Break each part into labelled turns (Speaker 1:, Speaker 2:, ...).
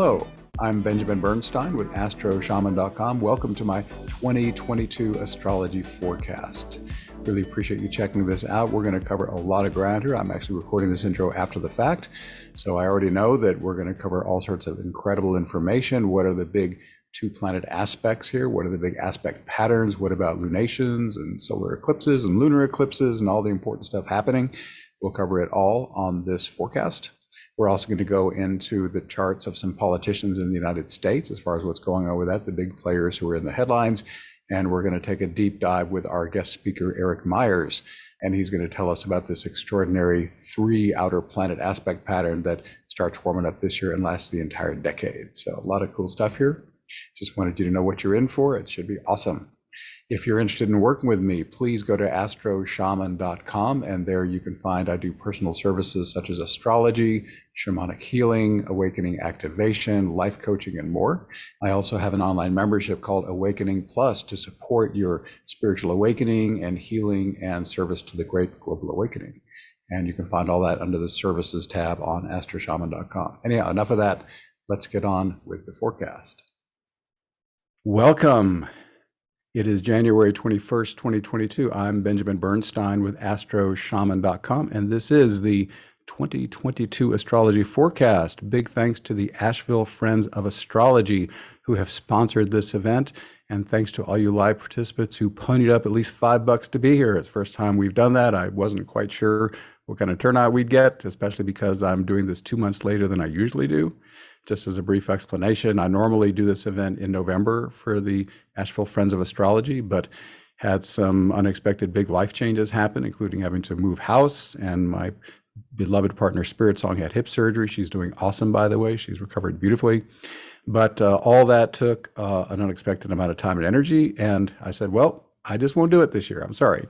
Speaker 1: Hello, I'm Benjamin Bernstein with astroshaman.com. Welcome to my 2022 astrology forecast. Really appreciate you checking this out. We're going to cover a lot of ground here. I'm actually recording this intro after the fact, so I already know that we're going to cover all sorts of incredible information. What are the big two-planet aspects here? What are the big aspect patterns? What about lunations and solar eclipses and lunar eclipses and all the important stuff happening? We'll cover it all on this forecast. We're also going to go into the charts of some politicians in the United States as far as what's going on with that, the big players who are in the headlines. And we're going to take a deep dive with our guest speaker, Eric Meyers. And he's going to tell us about this extraordinary 3 outer planet aspect pattern that starts forming up this year and lasts the entire decade. So a lot of cool stuff here. Just wanted you to know what you're in for. It should be awesome. If you're interested in working with me, please go to astroshaman.com, and there you can find I do personal services such as astrology, shamanic healing, awakening activation, life coaching, and more. I also have an online membership called Awakening Plus to support your spiritual awakening and healing and service to the great global awakening. And you can find all that under the services tab on astroshaman.com. Anyhow, enough of that. Let's get on with the forecast. Welcome. It is January 21st, 2022. I'm Benjamin Bernstein with astroshaman.com, and this is the 2022 astrology forecast. Big thanks to the Asheville Friends of Astrology who have sponsored this event, and thanks to all you live participants who ponied up at least $5 to be here. It's the first time we've done that. I wasn't quite sure what kind of turnout we'd get, especially because I'm doing this 2 months later than I usually do. Just as a brief explanation, I normally do this event in November for the Asheville Friends of Astrology, but had some unexpected big life changes happen, including having to move house, and my beloved partner Spirit Song had hip surgery. She's doing awesome, by the way. She's recovered beautifully. But all that took an unexpected amount of time and energy, and I said, well, I just won't do it this year. I'm sorry.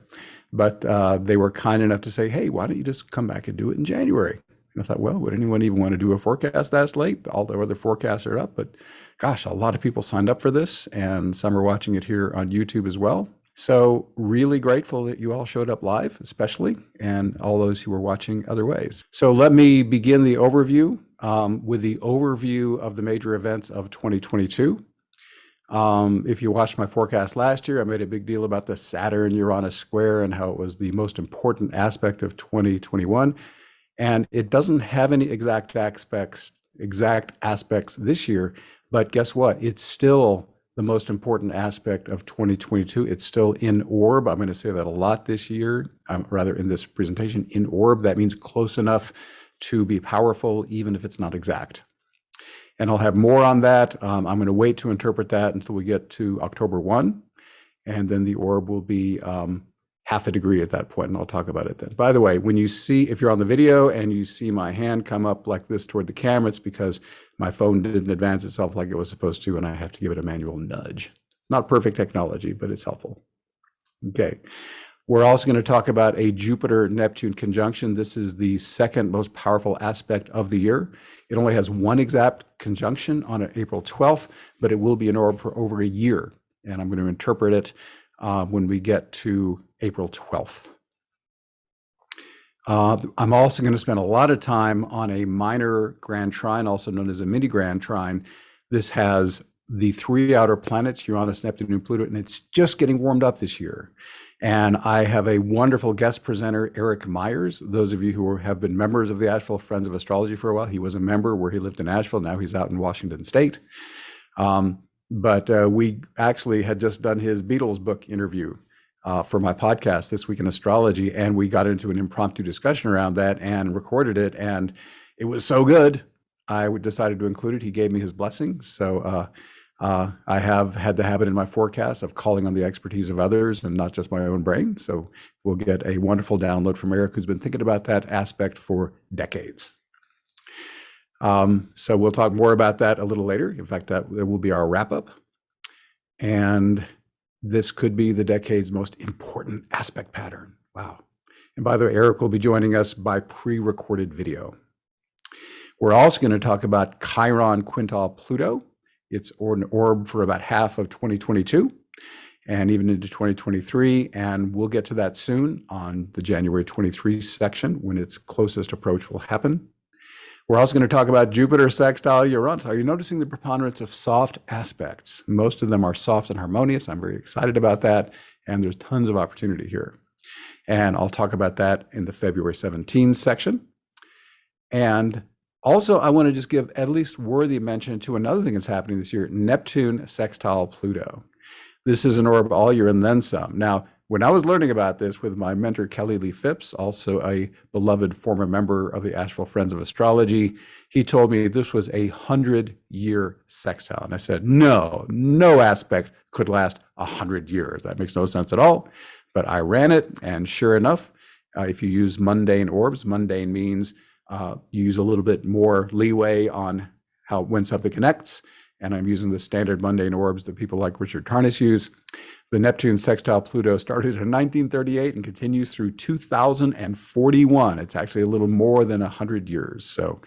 Speaker 1: But they were kind enough to say, hey, why don't you just come back and do it in January? And I thought, well, would anyone even want to do a forecast that late? All the other forecasts are up, but gosh, a lot of people signed up for this, and some are watching it here on YouTube as well. So really grateful that you all showed up live, especially, and all those who were watching other ways. So let me begin the overview with the overview of the major events of 2022. If you watched my forecast last year, I made a big deal about the Saturn-Uranus square and how it was the most important aspect of 2021. And it doesn't have any exact aspects this year, but guess what? It's still the most important aspect of 2022. It's still in orb. I'm going to say that a lot this year, rather in this presentation, in orb. That means close enough to be powerful, even if it's not exact. And I'll have more on that. I'm going to wait to interpret that until we get to October 1. And then the orb will be half a degree at that point, and I'll talk about it then. By the way, when you see, if you're on the video and you see my hand come up like this toward the camera, it's because my phone didn't advance itself like it was supposed to, and I have to give it a manual nudge. Not perfect technology, but it's helpful. Okay. We're also going to talk about a Jupiter-Neptune conjunction. This is the second most powerful aspect of the year. It only has one exact conjunction on April 12th, but it will be an orb for over a year. And I'm going to interpret it when we get to April 12th. I'm also going to spend a lot of time on a minor Grand Trine, also known as a mini Grand Trine. This has the 3 outer planets, Uranus, Neptune, and Pluto, and it's just getting warmed up this year. And I have a wonderful guest presenter, Eric Meyers. Those of you who have been members of the Asheville Friends of Astrology for a while, he was a member where he lived in Asheville. Now he's out in Washington State. But we actually had just done his Beatles book interview for my podcast, This Week in Astrology, and we got into an impromptu discussion around that and recorded it, and it was so good, I decided to include it. He gave me his blessing, so I have had the habit in my forecast of calling on the expertise of others and not just my own brain, so we'll get a wonderful download from Eric, who's been thinking about that aspect for decades. So we'll talk more about that a little later. In fact, that will be our wrap-up. And this could be the decade's most important aspect pattern. Wow. And by the way, Eric will be joining us by pre-recorded video. We're also going to talk about Chiron quintal Pluto. It's an orb for about half of 2022 and even into 2023. And we'll get to that soon on the January 23 section when its closest approach will happen. We're also going to talk about Jupiter sextile Uranus. Are you noticing the preponderance of soft aspects? Most of them are soft and harmonious. I'm very excited about that. And there's tons of opportunity here. And I'll talk about that in the February 17 section. And also, I want to just give at least worthy mention to another thing that's happening this year, Neptune sextile Pluto. This is an orb all year and then some. Now, when I was learning about this with my mentor, Kelly Lee Phipps, also a beloved former member of the Asheville Friends of Astrology, he told me this was a 100-year sextile. And I said, no aspect could last 100 years. That makes no sense at all. But I ran it, and sure enough, if you use mundane orbs, mundane means you use a little bit more leeway on when something connects. And I'm using the standard mundane orbs that people like Richard Tarnas use. The Neptune sextile Pluto started in 1938 and continues through 2041. It's actually a little more than 100 years. So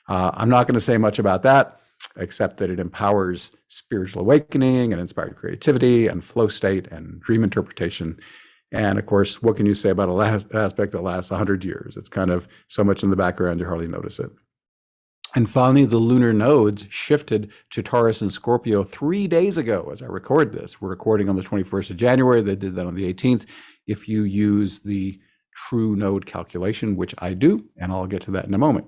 Speaker 1: I'm not going to say much about that, except that it empowers spiritual awakening and inspired creativity and flow state and dream interpretation. And of course, what can you say about an aspect that lasts 100 years? It's kind of so much in the background, you hardly notice it. And finally, the lunar nodes shifted to Taurus and Scorpio 3 days ago as I record this. We're recording on the 21st of January. They did that on the 18th. If you use the true node calculation, which I do, and I'll get to that in a moment.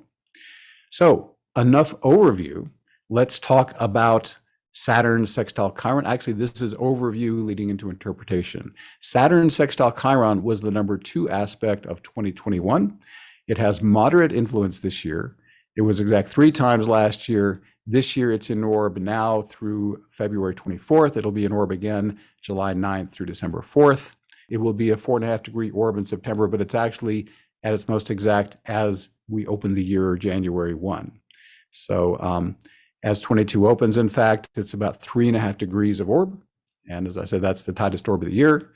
Speaker 1: So enough overview. Let's talk about Saturn sextile Chiron. Actually, this is overview leading into interpretation. Saturn sextile Chiron was the number 2 aspect of 2021. It has moderate influence this year. It was exact 3 times last year. This year it's in orb now through February 24th. It'll be in orb again July 9th through December 4th. It will be a 4.5 degree orb in September, but it's actually at its most exact as we open the year January 1. So as 22 opens, in fact, it's about 3.5 degrees of orb. And as I said, that's the tightest orb of the year.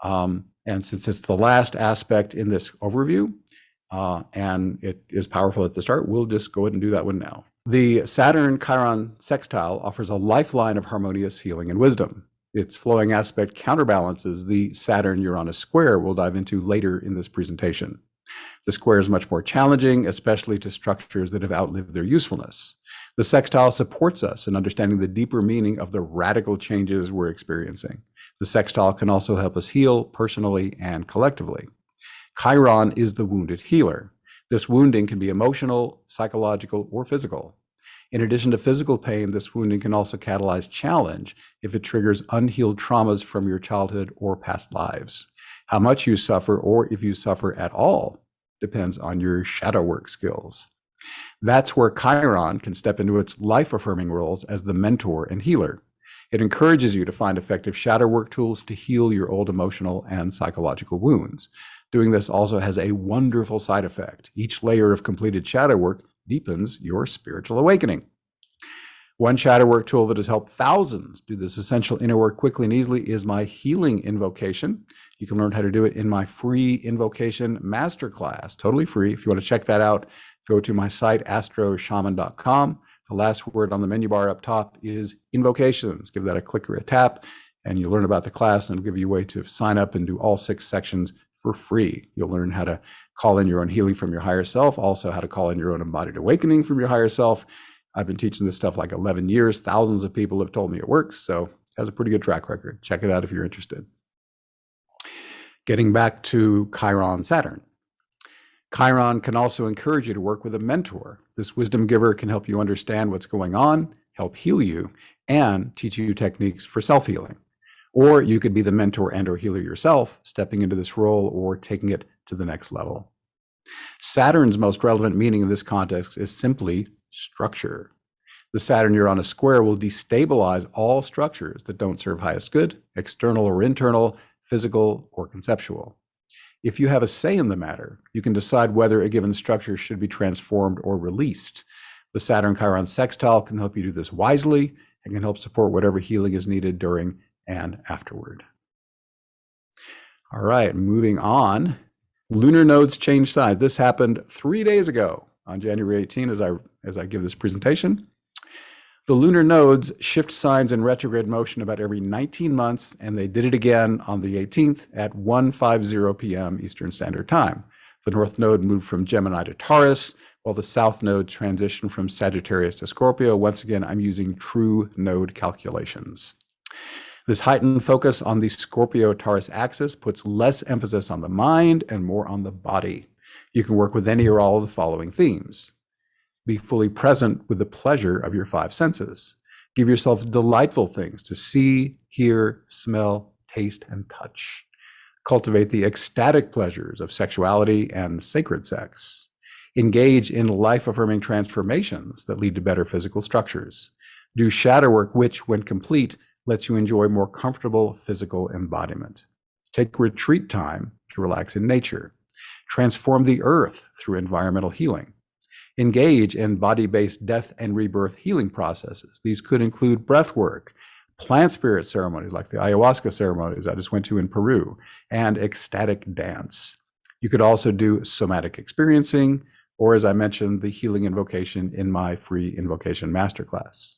Speaker 1: And since it's the last aspect in this overview, and it is powerful at the start, we'll just go ahead and do that one now. The Saturn-Chiron sextile offers a lifeline of harmonious healing and wisdom. Its flowing aspect counterbalances the Saturn-Uranus square we'll dive into later in this presentation. The square is much more challenging, especially to structures that have outlived their usefulness. The sextile supports us in understanding the deeper meaning of the radical changes we're experiencing. The sextile can also help us heal personally and collectively. Chiron is the wounded healer. This wounding can be emotional, psychological, or physical. In addition to physical pain, this wounding can also catalyze challenge if it triggers unhealed traumas from your childhood or past lives. How much you suffer, or if you suffer at all, depends on your shadow work skills. That's where Chiron can step into its life-affirming roles as the mentor and healer. It encourages you to find effective shadow work tools to heal your old emotional and psychological wounds. Doing this also has a wonderful side effect. Each layer of completed shadow work deepens your spiritual awakening. One shadow work tool that has helped thousands do this essential inner work quickly and easily is my healing invocation. You can learn how to do it in my free invocation masterclass, totally free. If you want to check that out, go to my site, astroshaman.com. The last word on the menu bar up top is invocations. Give that a click or a tap, and you'll learn about the class, and it'll give you a way to sign up and do all 6 sections for free. You'll learn how to call in your own healing from your higher self, also how to call in your own embodied awakening from your higher self. I've been teaching this stuff like 11 years. Thousands of people have told me it works, so it has a pretty good track record. Check it out if you're interested. Getting back to Chiron Saturn. Chiron can also encourage you to work with a mentor. This wisdom giver can help you understand what's going on, help heal you, and teach you techniques for self-healing. Or you could be the mentor and or healer yourself, stepping into this role or taking it to the next level. Saturn's most relevant meaning in this context is simply structure. The Saturn-Uranus square will destabilize all structures that don't serve highest good, external or internal, physical or conceptual. If you have a say in the matter, you can decide whether a given structure should be transformed or released. The Saturn-Chiron sextile can help you do this wisely and can help support whatever healing is needed during and afterward. All right, moving on. Lunar nodes change signs. This happened 3 days ago on January 18 as I give this presentation. The lunar nodes shift signs in retrograde motion about every 19 months, and they did it again on the 18th at 1:50 p.m. Eastern Standard Time. The North Node moved from Gemini to Taurus, while the South Node transitioned from Sagittarius to Scorpio. Once again, I'm using true node calculations. This heightened focus on the Scorpio-Taurus axis puts less emphasis on the mind and more on the body. You can work with any or all of the following themes. Be fully present with the pleasure of your five senses. Give yourself delightful things to see, hear, smell, taste, and touch. Cultivate the ecstatic pleasures of sexuality and sacred sex. Engage in life-affirming transformations that lead to better physical structures. Do shadow work, which, when complete, lets you enjoy more comfortable physical embodiment. Take retreat time to relax in nature. Transform the earth through environmental healing. Engage in body-based death and rebirth healing processes. These could include breath work, plant spirit ceremonies like the ayahuasca ceremonies I just went to in Peru, and ecstatic dance. You could also do somatic experiencing, or as I mentioned, the healing invocation in my free invocation masterclass.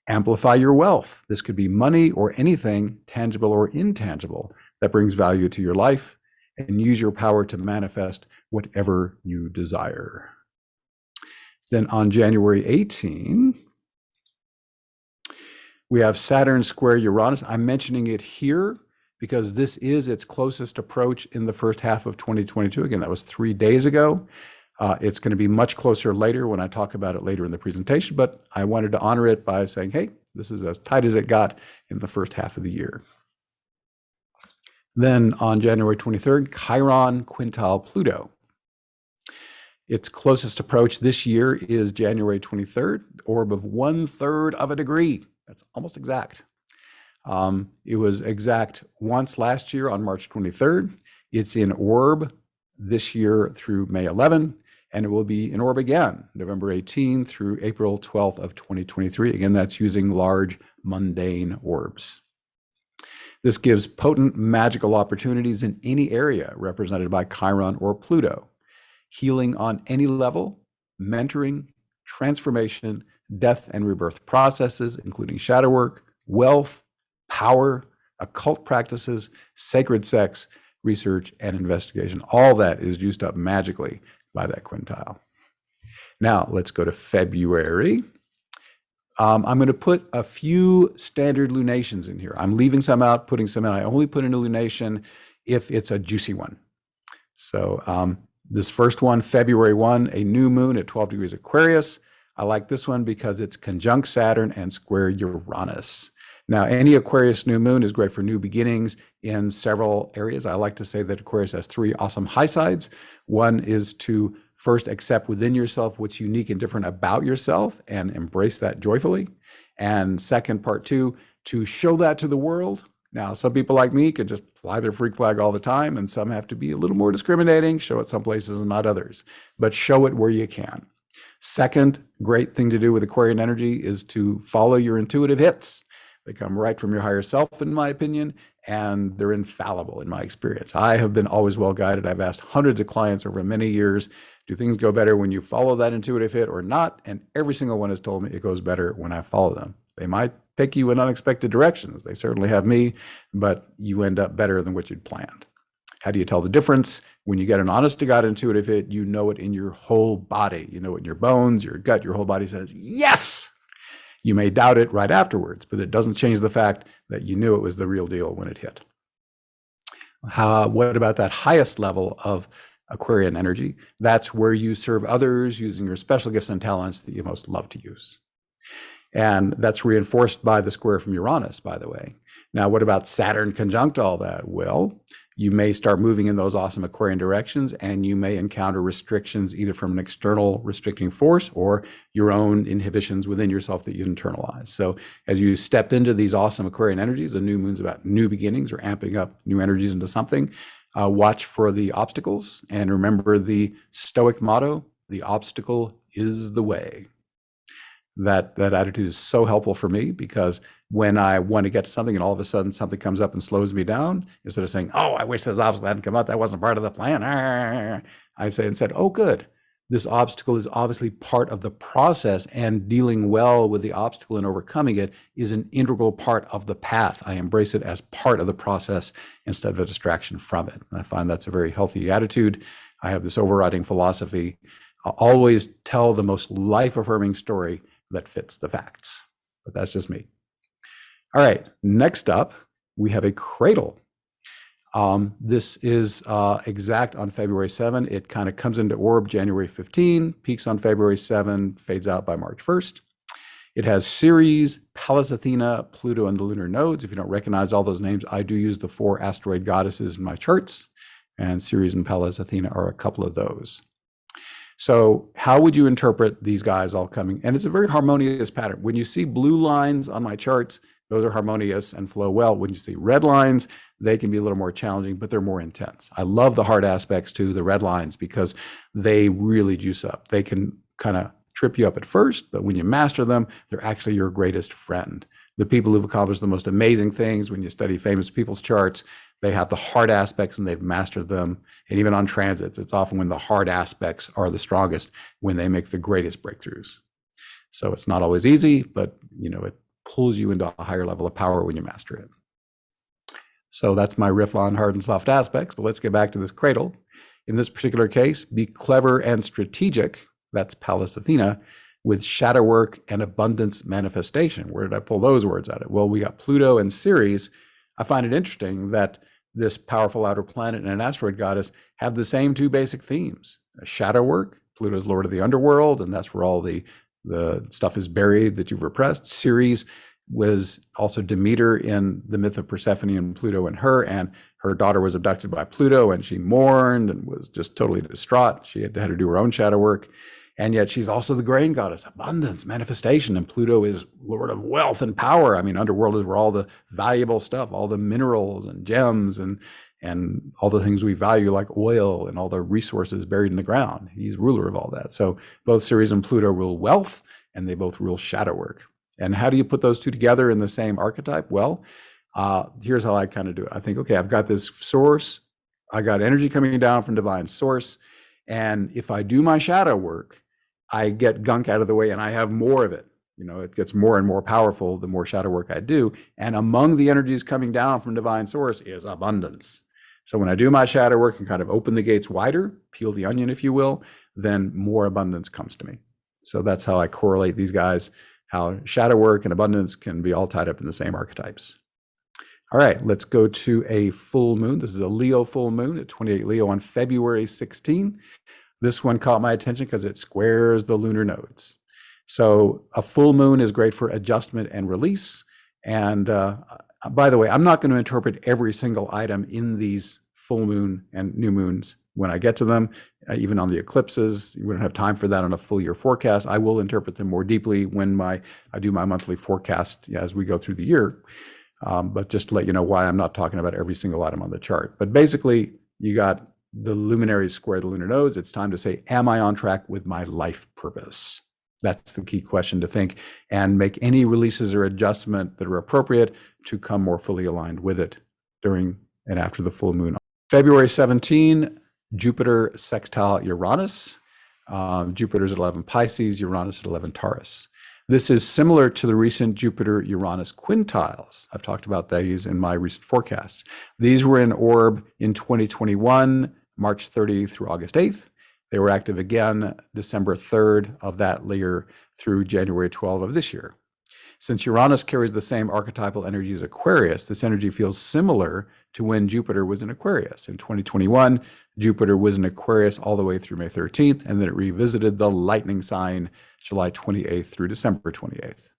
Speaker 1: Amplify your wealth. This could be money or anything tangible or intangible that brings value to your life, and use your power to manifest whatever you desire. Then on January 18, we have Saturn square Uranus. I'm mentioning it here because this is its closest approach in the first half of 2022. Again, that was 3 days ago. It's going to be much closer later when I talk about it later in the presentation, but I wanted to honor it by saying, hey, this is as tight as it got in the first half of the year. Then on January 23rd, Chiron quintile Pluto. Its closest approach this year is January 23rd, orb of 1/3 of a degree. That's almost exact. It was exact once last year on March 23rd. It's in orb this year through May 11, and it will be in orb again, November 18 through April 12th of 2023. Again, that's using large mundane orbs. This gives potent magical opportunities in any area represented by Chiron or Pluto. Healing on any level, mentoring, transformation, death and rebirth processes, including shadow work, wealth, power, occult practices, sacred sex, research, and investigation. All that is used up magically by that quintile. Now, let's go to February. I'm going to put a few standard lunations in here. I'm leaving some out, putting some in. I only put in a lunation if it's a juicy one. So this first one, February 1, a new moon at 12 degrees Aquarius. I like this one because it's conjunct Saturn and square Uranus. Now, any Aquarius new moon is great for new beginnings in several areas. I like to say that Aquarius has 3 awesome high sides. One is to first accept within yourself what's unique and different about yourself and embrace that joyfully. And second, part 2, to show that to the world. Now, some people like me could just fly their freak flag all the time, and some have to be a little more discriminating, show it some places and not others, but show it where you can. Second great thing to do with Aquarian energy is to follow your intuitive hits. They come right from your higher self, in my opinion, and they're infallible in my experience. I have been always well guided. I've asked hundreds of clients over many years, do things go better when you follow that intuitive hit or not? And every single one has told me it goes better when I follow them. They might take you in unexpected directions. They certainly have me, but you end up better than what you'd planned. How do you tell the difference? When you get an honest to God intuitive hit, you know it in your whole body. You know it in your bones, your gut, your whole body says, yes! You may doubt it right afterwards, but it doesn't change the fact that you knew it was the real deal when it hit. What about that highest level of Aquarian energy? That's where you serve others using your special gifts and talents that you most love to use. And that's reinforced by the square from Uranus, by the way. Now, what about Saturn conjunct all that? Well, you may start moving in those awesome Aquarian directions, and you may encounter restrictions either from an external restricting force or your own inhibitions within yourself that you internalize. So as you step into these awesome Aquarian energies, the new moon's about new beginnings or amping up new energies into something. Watch for the obstacles, and remember the Stoic motto, the obstacle is the way. That attitude is so helpful for me, because when I want to get to something and all of a sudden something comes up and slows me down, instead of saying, oh, I wish this obstacle hadn't come up, that wasn't part of the plan, I say instead, oh, good, this obstacle is obviously part of the process, and dealing well with the obstacle and overcoming it is an integral part of the path. I embrace it as part of the process instead of a distraction from it. And I find that's a very healthy attitude. I have this overriding philosophy: I'll always tell the most life-affirming story that fits the facts. But that's just me. All right, next up, we have a cradle. This is exact on February 7. It kind of comes into orb January 15, peaks on February 7, fades out by March 1st. It has Ceres, Pallas Athena, Pluto, and the lunar nodes. If you don't recognize all those names, I do use the 4 asteroid goddesses in my charts, and Ceres and Pallas Athena are a couple of those. So how would you interpret these guys all coming? And it's a very harmonious pattern. When you see blue lines on my charts, those are harmonious and flow well. When you see red lines, they can be a little more challenging, but they're more intense. I love the hard aspects to the red lines because they really juice up. They can kind of trip you up at first, but when you master them, they're actually your greatest friend. The people who've accomplished the most amazing things, when you study famous people's charts, they have the hard aspects and they've mastered them. And even on transits, it's often when the hard aspects are the strongest, when they make the greatest breakthroughs. So it's not always easy, but it pulls you into a higher level of power when you master it. So that's my riff on hard and soft aspects, but let's get back to this cradle. In this particular case, be clever and strategic, that's Pallas Athena, with shadow work and abundance manifestation. Where did I pull those words out of? Well, we got Pluto and Ceres. I find it interesting that this powerful outer planet and an asteroid goddess have the same 2 basic themes. Shadow work, Pluto's lord of the underworld, and that's where all the stuff is buried that you've repressed. Ceres was also Demeter in the myth of Persephone and Pluto and her daughter was abducted by Pluto, and she mourned and was just totally distraught. She had to do her own shadow work. And yet she's also the grain goddess, abundance, manifestation, and Pluto is lord of wealth and power. I mean, underworld is where all the valuable stuff, all the minerals and gems and all the things we value, like oil and all the resources buried in the ground. He's ruler of all that. So both Ceres and Pluto rule wealth, and they both rule shadow work. And how do you put those 2 together in the same archetype? Well, here's how I kind of do it. I think, okay, I've got this source. I got energy coming down from divine source. And if I do my shadow work, I get gunk out of the way and I have more of it. It gets more and more powerful the more shadow work I do. And among the energies coming down from divine source is abundance. So when I do my shadow work and kind of open the gates wider, peel the onion, if you will, then more abundance comes to me. So that's how I correlate these guys, how shadow work and abundance can be all tied up in the same archetypes. All right, let's go to a full moon. This is a Leo full moon at 28 Leo on February 16. This one caught my attention because it squares the lunar nodes. So a full moon is great for adjustment and release. And by the way, I'm not going to interpret every single item in these full moon and new moons when I get to them, even on the eclipses. We don't have time for that on a full year forecast. I will interpret them more deeply when I do my monthly forecast as we go through the year. But just to let you know why I'm not talking about every single item on the chart. But basically, you got the luminaries square the lunar nodes. It's time to say, am I on track with my life purpose? That's the key question to think, and make any releases or adjustment that are appropriate to come more fully aligned with it during and after the full moon. February 17, Jupiter sextile Uranus. Jupiter's at 11 Pisces, Uranus at 11 Taurus. This is similar to the recent Jupiter-Uranus quintiles. I've talked about these in my recent forecasts. These were in orb in 2021, March 30 through August 8th. They were active again December 3rd of that year through January 12 of this year. Since Uranus carries the same archetypal energy as Aquarius, this energy feels similar to when Jupiter was in Aquarius. In 2021, Jupiter was in Aquarius all the way through May 13th, and then it revisited the lightning sign July 28th through December 28th.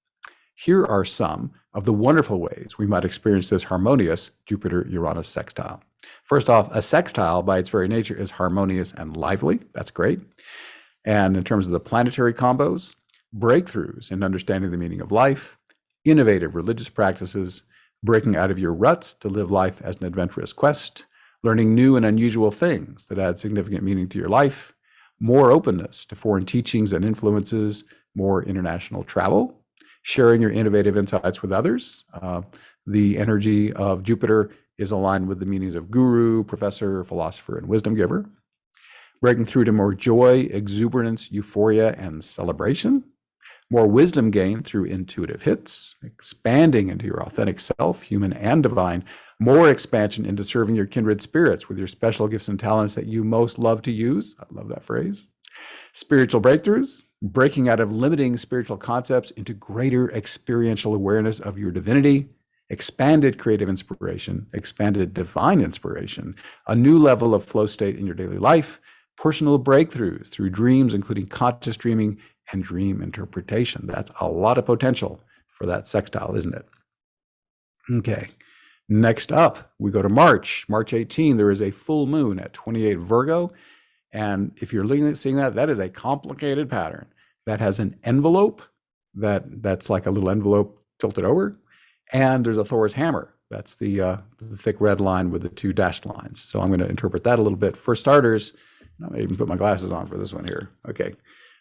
Speaker 1: Here are some of the wonderful ways we might experience this harmonious Jupiter-Uranus sextile. First off, a sextile by its very nature is harmonious and lively. That's great. And in terms of the planetary combos, breakthroughs in understanding the meaning of life, innovative religious practices, breaking out of your ruts to live life as an adventurous quest, learning new and unusual things that add significant meaning to your life, more openness to foreign teachings and influences, more international travel, sharing your innovative insights with others. The energy of Jupiter is aligned with the meanings of guru, professor, philosopher, and wisdom giver. breaking through to more joy, exuberance, euphoria, and celebration. More wisdom gained through intuitive hits, expanding into your authentic self, human and divine. More expansion into serving your kindred spirits with your special gifts and talents that you most love to use. I love that phrase. Spiritual breakthroughs, breaking out of limiting spiritual concepts into greater experiential awareness of your divinity. Expanded creative inspiration, expanded divine inspiration, a new level of flow state in your daily life, personal breakthroughs through dreams, including conscious dreaming and dream interpretation. That's a lot of potential for that sextile, isn't it? Okay. Next up, we go to March. March 18, there is a full moon at 28 Virgo. And if you're seeing that, that is a complicated pattern. That has an envelope that's like a little envelope tilted over. And there's a Thor's hammer. That's the thick red line with the two dashed lines. So I'm going to interpret that a little bit. For starters, I'm going to even put my glasses on for this one here. Okay.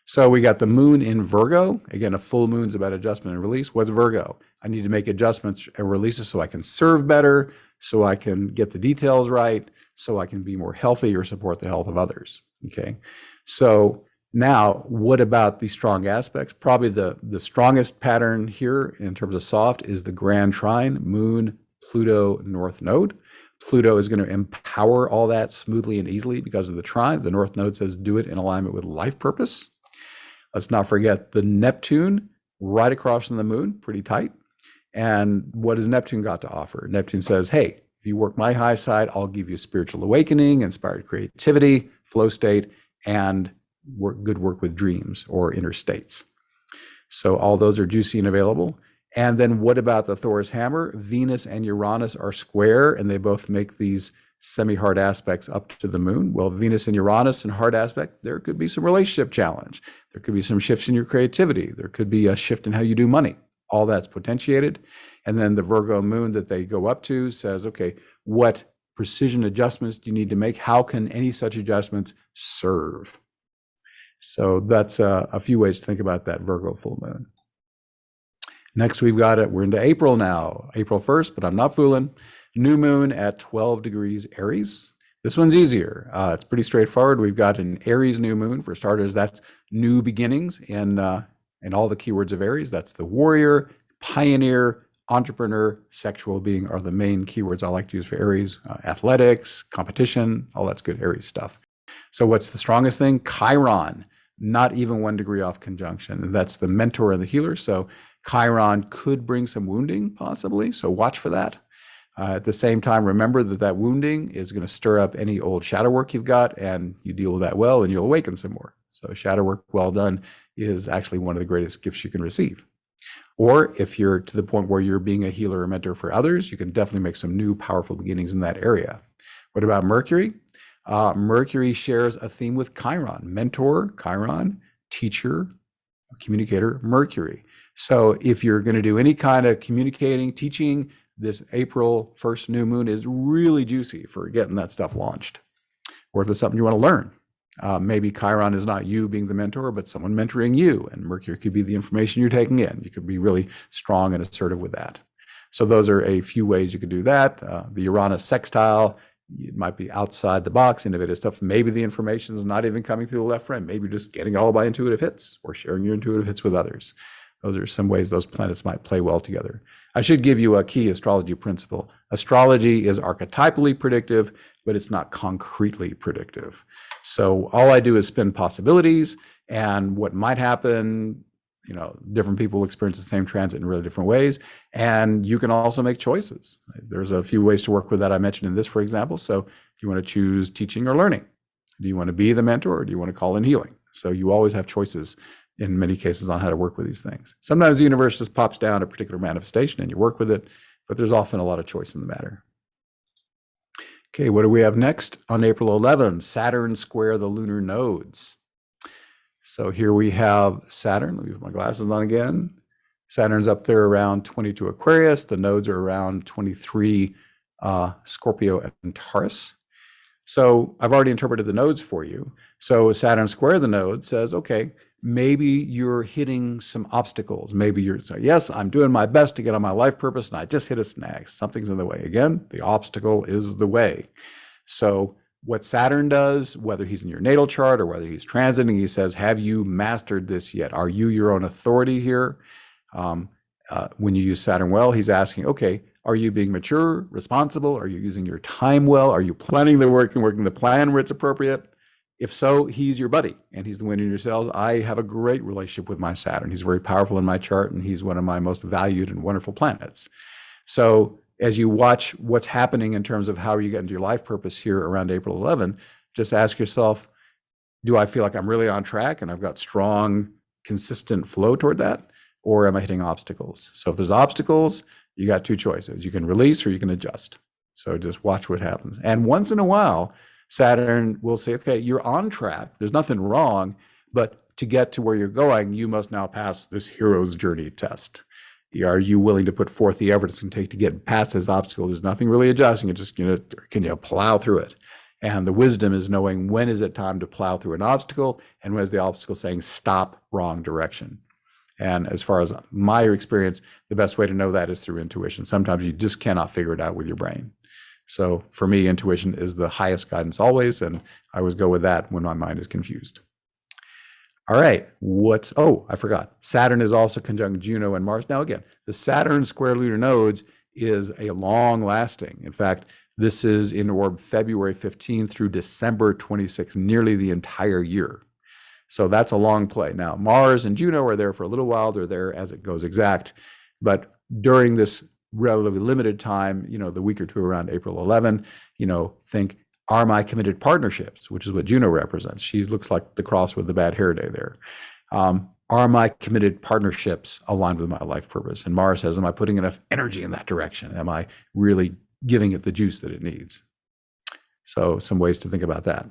Speaker 1: So we got the moon in Virgo. Again, a full moon's about adjustment and release. What's Virgo? I need to make adjustments and releases so I can serve better, so I can get the details right, so I can be more healthy or support the health of others. Okay. So now, what about the strong aspects? Probably the strongest pattern here in terms of soft is the Grand Trine, Moon, Pluto, North Node. Pluto is going to empower all that smoothly and easily because of the trine. The North Node says do it in alignment with life purpose. Let's not forget the Neptune right across from the moon, pretty tight. And what has Neptune got to offer? Neptune says, hey, if you work my high side, I'll give you spiritual awakening, inspired creativity, flow state, and good work with dreams or inner states. So all those are juicy and available. And then what about the Thor's hammer? Venus and Uranus are square, and they both make these semi-hard aspects up to the moon. Well, Venus and Uranus in hard aspect, there could be some relationship challenge. There could be some shifts in your creativity. There could be a shift in how you do money. All that's potentiated. And then the Virgo moon that they go up to says, okay, what precision adjustments do you need to make? How can any such adjustments serve? So that's a few ways to think about that Virgo full moon. Next, we've got it. We're into April now, April 1st, but I'm not fooling. New moon at 12 degrees Aries. This one's easier. It's pretty straightforward. We've got an Aries new moon. For starters, that's new beginnings in all the keywords of Aries. That's the warrior, pioneer, entrepreneur, sexual being are the main keywords I like to use for Aries. Athletics, competition, all that's good Aries stuff. So what's the strongest thing? Chiron, not even 1 degree off conjunction. And that's the mentor and the healer. So Chiron could bring some wounding possibly. So watch for that. At the same time, remember that wounding is going to stir up any old shadow work you've got, and you deal with that well and you'll awaken some more. So shadow work well done is actually one of the greatest gifts you can receive. Or if you're to the point where you're being a healer or mentor for others, you can definitely make some new powerful beginnings in that area. What about Mercury? Mercury shares a theme with Chiron, mentor, Chiron, teacher, communicator, Mercury. So if you're going to do any kind of communicating, teaching, this April 1st new moon is really juicy for getting that stuff launched. Or if there's something you want to learn, maybe Chiron is not you being the mentor, but someone mentoring you, and Mercury could be the information you're taking in. You could be really strong and assertive with that. So those are a few ways you could do that. The Uranus sextile, it might be outside the box, innovative stuff. Maybe the information is not even coming through the left frame. Maybe you're just getting it all by intuitive hits or sharing your intuitive hits with others. Those are some ways those planets might play well together. I should give you a key astrology principle. Astrology is archetypally predictive, but it's not concretely predictive. So all I do is spin possibilities and what might happen. You know, different people experience the same transit in really different ways. And you can also make choices. There's a few ways to work with that I mentioned in this, for example. So do you want to choose teaching or learning? Do you want to be the mentor or do you want to call in healing? So you always have choices in many cases on how to work with these things. Sometimes the universe just pops down a particular manifestation and you work with it, but there's often a lot of choice in the matter. Okay, what do we have next? On April 11th, Saturn square the lunar nodes. So here we have Saturn. Let me put my glasses on again. Saturn's up there around 22 Aquarius. The nodes are around 23 Scorpio and Taurus. So I've already interpreted the nodes for you. So Saturn square the node says, okay, maybe you're hitting some obstacles. Maybe you're saying, yes, I'm doing my best to get on my life purpose and I just hit a snag. Something's in the way. Again, the obstacle is the way. So what Saturn does, whether he's in your natal chart or whether he's transiting, he says, have you mastered this yet? Are you your own authority here? When you use Saturn well, he's asking, okay, are you being mature, responsible? Are you using your time well? Are you planning the work and working the plan where it's appropriate? If so, he's your buddy and he's the winner in your cells. I have a great relationship with my Saturn. He's very powerful in my chart and he's one of my most valued and wonderful planets. So as you watch what's happening in terms of how you get into your life purpose here around April 11, just ask yourself, do I feel like I'm really on track and I've got strong, consistent flow toward that? Or am I hitting obstacles? So if there's obstacles, you got two choices. You can release or you can adjust. So just watch what happens. And once in a while, Saturn will say, okay, you're on track. There's nothing wrong, but to get to where you're going, you must now pass this hero's journey test. Are you willing to put forth the effort it's going to take to get past this obstacle? There's nothing really adjusting. It's just, can you plow through it? And the wisdom is knowing when is it time to plow through an obstacle and when is the obstacle saying stop, wrong direction. And as far as my experience, the best way to know that is through intuition. Sometimes you just cannot figure it out with your brain. So for me, intuition is the highest guidance always, and I always go with that when my mind is confused. All right, I forgot. Saturn is also conjunct Juno and Mars. Now again, the Saturn square lunar nodes is a long lasting. In fact, this is in orb February 15 through December 26, nearly the entire year. So that's a long play. Now, Mars and Juno are there for a little while. They're there as it goes exact. But during this relatively limited time, the week or two around April 11, think, are my committed partnerships, which is what Juno represents. She looks like the cross with the bad hair day there. Are my committed partnerships aligned with my life purpose? And Mars says, am I putting enough energy in that direction? Am I really giving it the juice that it needs? So some ways to think about that.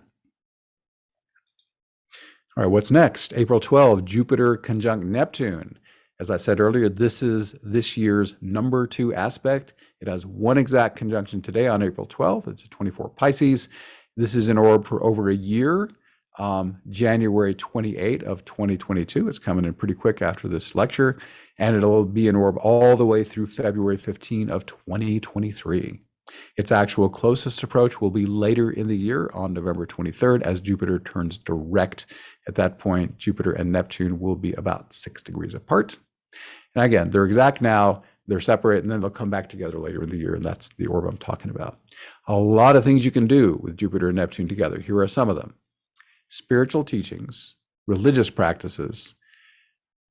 Speaker 1: All right, what's next? April 12, Jupiter conjunct Neptune. As I said earlier, this is this year's number 2 aspect. It has one exact conjunction today on April 12th. It's a 24 Pisces. This is in orb for over a year, January 28 of 2022. It's coming in pretty quick after this lecture, and it'll be in orb all the way through February 15 of 2023. Its actual closest approach will be later in the year on November 23rd as Jupiter turns direct. At that point, Jupiter and Neptune will be about 6 degrees apart. And again, they're exact now, they're separate, and then they'll come back together later in the year, and that's the orb I'm talking about. A lot of things you can do with Jupiter and Neptune together. Here are some of them. Spiritual teachings, religious practices,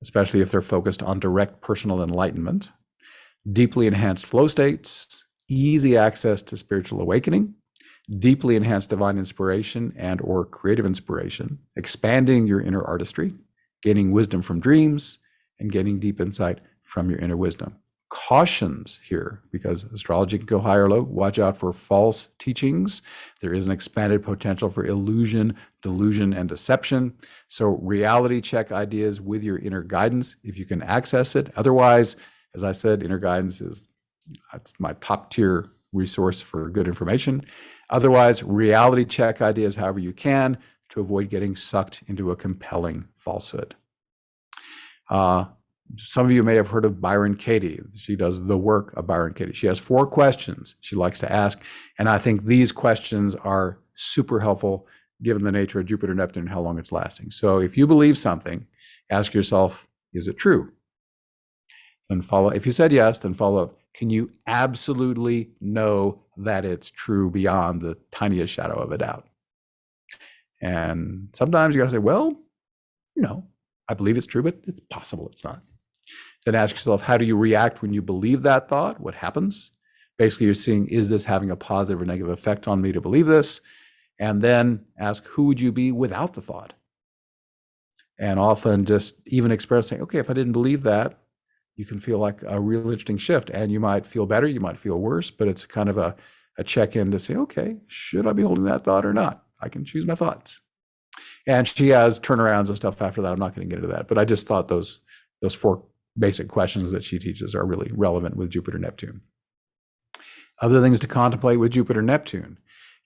Speaker 1: especially if they're focused on direct personal enlightenment, deeply enhanced flow states, easy access to spiritual awakening, deeply enhanced divine inspiration and or creative inspiration, expanding your inner artistry, gaining wisdom from dreams, and gaining deep insight from your inner wisdom. Cautions here, because astrology can go high or low. Watch out for false teachings. There is an expanded potential for illusion, delusion, and deception. So reality check ideas with your inner guidance if you can access it. Otherwise, as I said, inner guidance is my top tier resource for good information. Otherwise, reality check ideas however you can to avoid getting sucked into a compelling falsehood. Some of you may have heard of Byron Katie. She does the work of Byron Katie. She has 4 questions she likes to ask, and I think these questions are super helpful given the nature of Jupiter, Neptune, and how long it's lasting. So if you believe something, ask yourself, is it true? Then follow. If you said yes, then follow up. Can you absolutely know that it's true beyond the tiniest shadow of a doubt? And sometimes you got to say, well, I believe it's true, but it's possible it's not. Then ask yourself, how do you react when you believe that thought? What happens? Basically, you're seeing, is this having a positive or negative effect on me to believe this? And then ask, who would you be without the thought? And often just even expressing, okay, if I didn't believe that, you can feel like a real interesting shift. And you might feel better, you might feel worse, but it's kind of a check-in to say, okay, should I be holding that thought or not? I can choose my thoughts. And she has turnarounds and stuff after that. I'm not going to get into that, but I just thought those 4 basic questions that she teaches are really relevant with Jupiter Neptune. Other things to contemplate with Jupiter Neptune.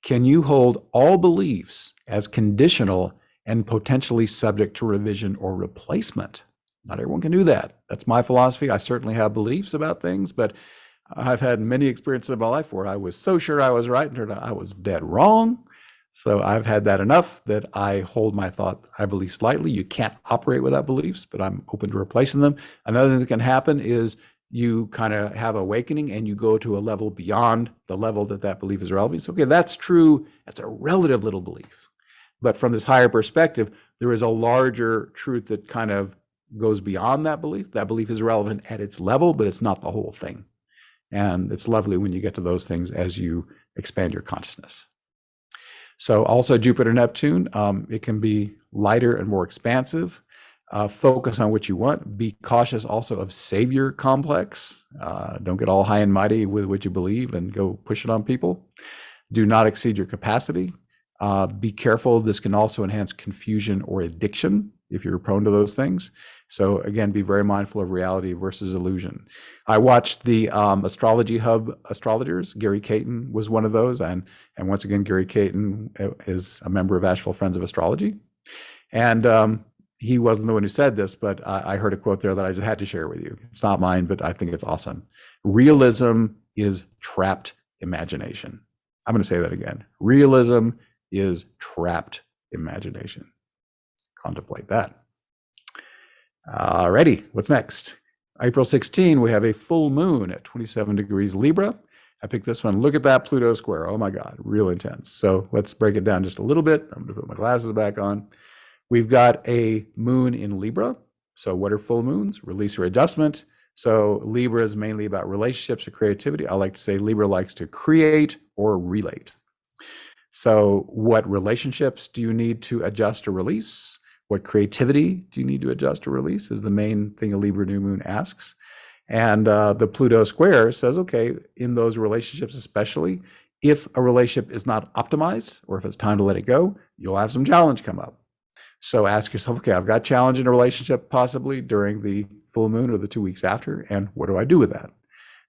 Speaker 1: Can you hold all beliefs as conditional and potentially subject to revision or replacement? Not everyone can do that. That's my philosophy. I certainly have beliefs about things, but I've had many experiences in my life where I was so sure I was right and turned out I was dead wrong. So I've had that enough that I hold my thought, I believe slightly. You can't operate without beliefs, but I'm open to replacing them. Another thing that can happen is you kind of have awakening and you go to a level beyond the level that that belief is relevant. So, okay, that's true. That's a relative little belief. But from this higher perspective, there is a larger truth that kind of goes beyond that belief. That belief is relevant at its level, but it's not the whole thing. And it's lovely when you get to those things as you expand your consciousness. So also Jupiter, Neptune, it can be lighter and more expansive. Focus on what you want. Be cautious also of savior complex. Don't get all high and mighty with what you believe and go push it on people. Do not exceed your capacity. Be careful. This can also enhance confusion or addiction if you're prone to those things. So again, be very mindful of reality versus illusion. I watched the Astrology Hub astrologers. Gary Caton was one of those. And once again, Gary Caton is a member of Asheville Friends of Astrology. And he wasn't the one who said this, but I heard a quote there that I just had to share with you. It's not mine, but I think it's awesome. Realism is trapped imagination. I'm going to say that again. Realism is trapped imagination. Contemplate that. Alrighty, what's next? April 16, we have a full moon at 27 degrees Libra. I picked this one. Look at that Pluto square. Oh my God, real intense. So let's break it down just a little bit. I'm going to put my glasses back on. We've got a moon in Libra. So what are full moons? Release or adjustment. So Libra is mainly about relationships or creativity. I like to say Libra likes to create or relate. So what relationships do you need to adjust or release? What creativity do you need to adjust or release is the main thing a Libra new moon asks. And the Pluto square says, okay, in those relationships especially, if a relationship is not optimized or if it's time to let it go, you'll have some challenge come up. So ask yourself, okay, I've got challenge in a relationship possibly during the full moon or the 2 weeks after, and what do I do with that?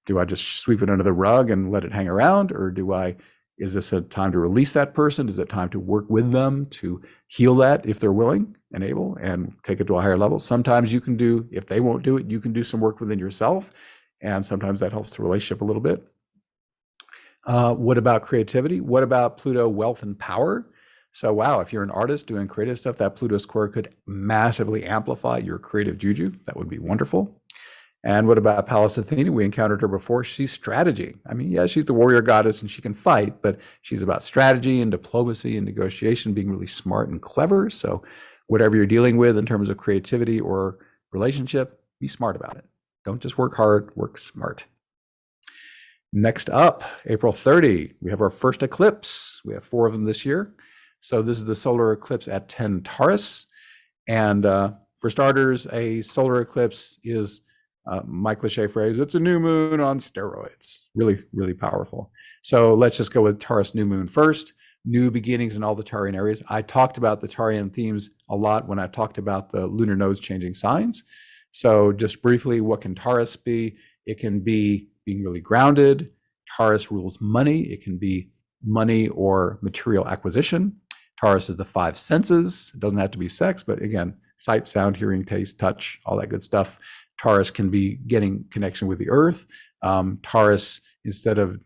Speaker 1: Do I just sweep it under the rug and let it hang around, or is this a time to release that person? Is it time to work with them to heal that if they're willing and able and take it to a higher level? Sometimes you can do, if they won't do it, you can do some work within yourself. And sometimes that helps the relationship a little bit. What about creativity? What about Pluto, wealth, and power? So, wow, if you're an artist doing creative stuff, that Pluto square could massively amplify your creative juju. That would be wonderful. And what about Pallas Athena? We encountered her before. She's strategy. I mean, yeah, she's the warrior goddess and she can fight, but she's about strategy and diplomacy and negotiation, being really smart and clever. So whatever you're dealing with in terms of creativity or relationship, be smart about it. Don't just work hard, work smart. Next up, April 30, we have our first eclipse. We have 4 of them this year. So this is the solar eclipse at 10 Taurus. And for starters, a solar eclipse is my cliche phrase, it's a new moon on steroids. Really, really powerful. So let's just go with Taurus new moon first. New beginnings in all the Taurian areas. I talked about the Taurian themes a lot when I talked about the lunar nodes changing signs. So just briefly, what can Taurus be? It can be being really grounded. Taurus rules money. It can be money or material acquisition. Taurus is the 5 senses. It doesn't have to be sex, but again, sight, sound, hearing, taste, touch, all that good stuff. Taurus can be getting connection with the earth. Taurus, instead of,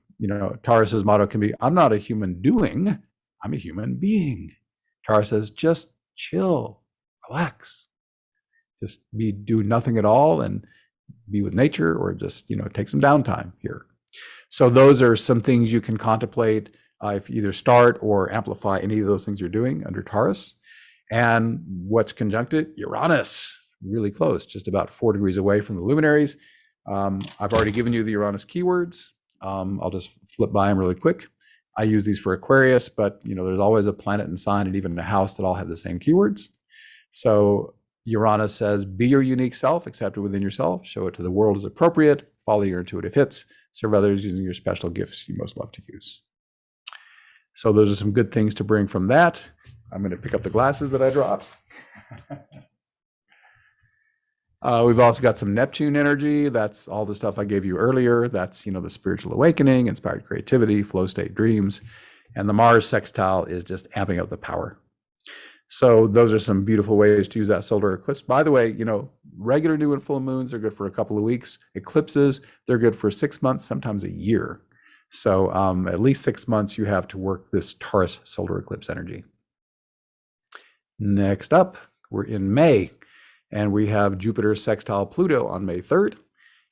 Speaker 1: Taurus's motto can be, I'm not a human doing, I'm a human being. Taurus says, just chill, relax, just do nothing at all and be with nature, or just, take some downtime here. So those are some things you can contemplate if you either start or amplify any of those things you're doing under Taurus. And what's conjuncted? Uranus. Really close, just about 4 degrees away from the luminaries. I've already given you the Uranus keywords. I'll just flip by them really quick. I use these for Aquarius, but there's always a planet and sign and even a house that all have the same keywords. So Uranus says, be your unique self, accept it within yourself, show it to the world as appropriate, follow your intuitive hits, serve others using your special gifts you most love to use. So those are some good things to bring from that. I'm going to pick up the glasses that I dropped. We've also got some Neptune energy. That's all the stuff I gave you earlier. That's, the spiritual awakening, inspired creativity, flow state dreams. And the Mars sextile is just amping up the power. So those are some beautiful ways to use that solar eclipse. By the way, regular new and full moons are good for a couple of weeks. Eclipses, they're good for 6 months, sometimes a year. So at least 6 months you have to work this Taurus solar eclipse energy. Next up, we're in May, and we have Jupiter sextile Pluto on May 3rd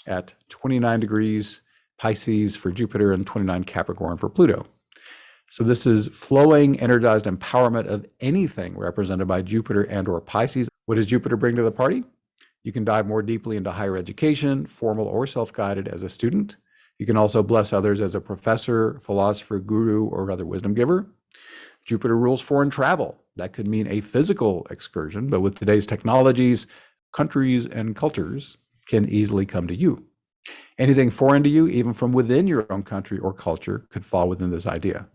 Speaker 1: at 29 degrees Pisces for Jupiter and 29 Capricorn for Pluto. So this is flowing, energized empowerment of anything represented by Jupiter and or Pisces. What does Jupiter bring to the party? You can dive more deeply into higher education, formal or self-guided as a student. You can also bless others as a professor, philosopher, guru, or other wisdom giver. Jupiter rules foreign travel. That could mean a physical excursion, but with today's technologies, countries and cultures can easily come to you. Anything foreign to you, even from within your own country or culture, could fall within this idea.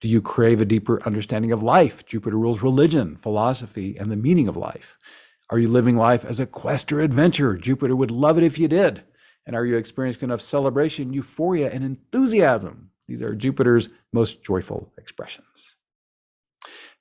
Speaker 1: Do you crave a deeper understanding of life? Jupiter rules religion, philosophy, and the meaning of life. Are you living life as a quest or adventure? Jupiter would love it if you did. And are you experiencing enough celebration, euphoria, and enthusiasm? These are Jupiter's most joyful expressions.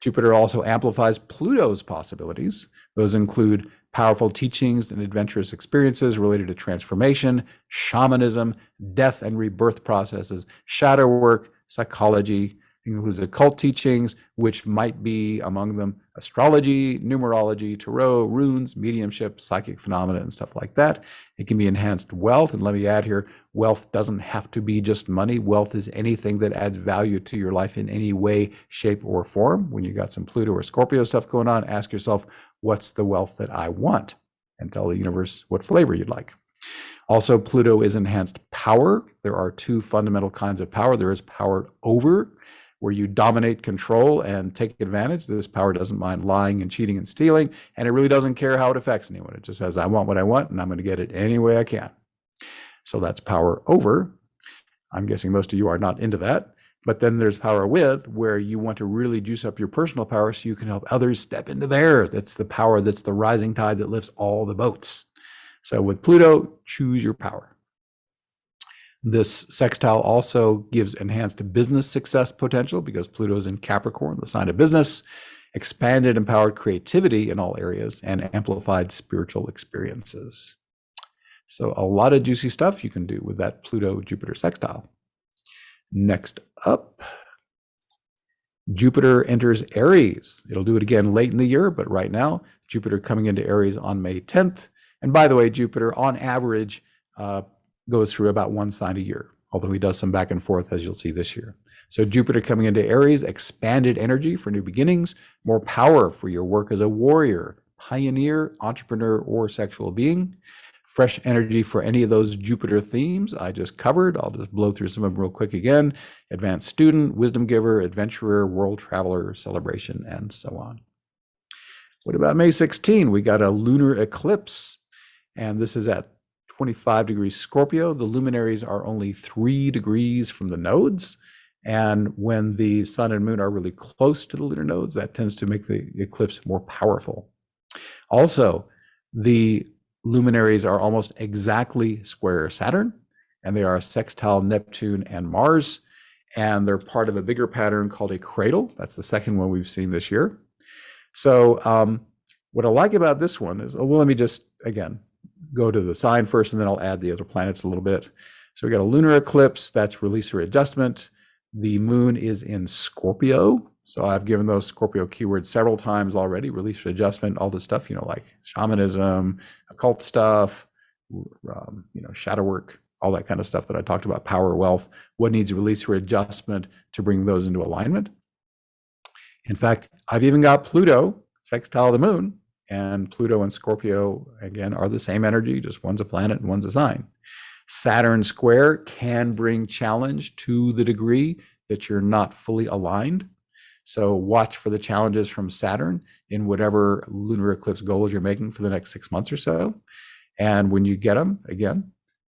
Speaker 1: Jupiter also amplifies Pluto's possibilities. Those include powerful teachings and adventurous experiences related to transformation, shamanism, death and rebirth processes, shadow work, psychology. It includes occult teachings, which might be among them astrology, numerology, tarot, runes, mediumship, psychic phenomena, and stuff like that. It can be enhanced wealth. And let me add here, wealth doesn't have to be just money. Wealth is anything that adds value to your life in any way, shape, or form. When you got some Pluto or Scorpio stuff going on, ask yourself, what's the wealth that I want? And tell the universe what flavor you'd like. Also, Pluto is enhanced power. There are two fundamental kinds of power. There is power over, where you dominate, control, and take advantage. This power doesn't mind lying and cheating and stealing, and it really doesn't care how it affects anyone. It just says, I want what I want, and I'm going to get it any way I can. So that's power over. I'm guessing most of you are not into that. But then there's power with, where you want to really juice up your personal power so you can help others step into theirs. That's the power, that's the rising tide that lifts all the boats. So with Pluto, choose your power. This sextile also gives enhanced business success potential because Pluto is in Capricorn, the sign of business, expanded empowered creativity in all areas, and amplified spiritual experiences. So a lot of juicy stuff you can do with that Pluto-Jupiter sextile. Next up, Jupiter enters Aries. It'll do it again late in the year, but right now, Jupiter coming into Aries on May 10th. And by the way, Jupiter on average goes through about one sign a year, although he does some back and forth, as you'll see this year. So Jupiter coming into Aries, expanded energy for new beginnings, more power for your work as a warrior, pioneer, entrepreneur, or sexual being. Fresh energy for any of those Jupiter themes I just covered. I'll just blow through some of them real quick again. Advanced student, wisdom giver, adventurer, world traveler, celebration, and so on. What about May 16? We got a lunar eclipse, and this is at 25 degrees Scorpio. The luminaries are only 3 degrees from the nodes. And when the sun and moon are really close to the lunar nodes, that tends to make the eclipse more powerful. Also, the luminaries are almost exactly square Saturn, and they are sextile Neptune and Mars. And they're part of a bigger pattern called a cradle. That's the second one we've seen this year. So what I like about this one is, well, let me just, again, go to the sign first, and then I'll add the other planets a little bit. So we got a lunar eclipse, that's release or adjustment. The moon is in Scorpio. So I've given those Scorpio keywords several times already, release or adjustment, all this stuff, like shamanism, occult stuff, shadow work, all that kind of stuff that I talked about, power, wealth, what needs release or adjustment to bring those into alignment. In fact, I've even got Pluto sextile the moon, and Pluto and Scorpio, again, are the same energy, just one's a planet and one's a sign. Saturn square can bring challenge to the degree that you're not fully aligned. So watch for the challenges from Saturn in whatever lunar eclipse goals you're making for the next 6 months or so. And when you get them, again,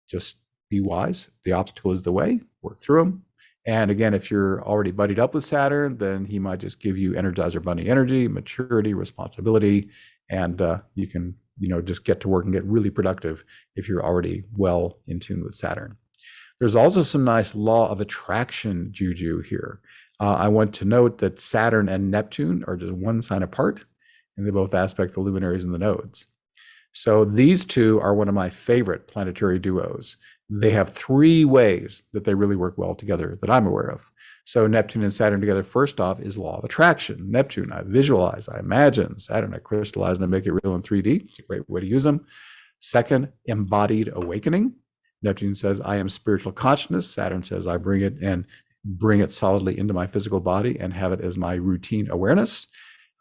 Speaker 1: just be wise. The obstacle is the way, work through them. And again, if you're already buddied up with Saturn, then he might just give you Energizer Bunny energy, maturity, responsibility, and you can, just get to work and get really productive if you're already well in tune with Saturn. There's also some nice law of attraction juju here. I want to note that Saturn and Neptune are just one sign apart, and they both aspect the luminaries and the nodes. So these two are one of my favorite planetary duos. They have three ways that they really work well together that I'm aware of. So Neptune and Saturn together, first off, is law of attraction. Neptune, I visualize, I imagine. Saturn, I crystallize and I make it real in 3D. It's a great way to use them. Second, embodied awakening. Neptune says, I am spiritual consciousness. Saturn says, I bring it solidly into my physical body and have it as my routine awareness.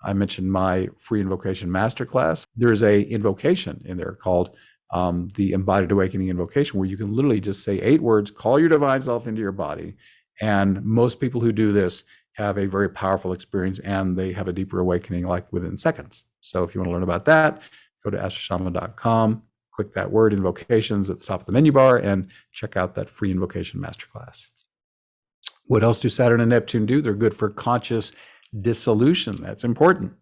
Speaker 1: I mentioned my free invocation masterclass. There's a invocation in there called the embodied awakening invocation, where you can literally just say 8 words, call your divine self into your body. And most people who do this have a very powerful experience, and they have a deeper awakening like within seconds. So if you want to learn about that, go to astroshaman.com, click that word invocations at the top of the menu bar, and check out that free invocation masterclass. What else do Saturn and Neptune do? They're good for conscious dissolution. That's important.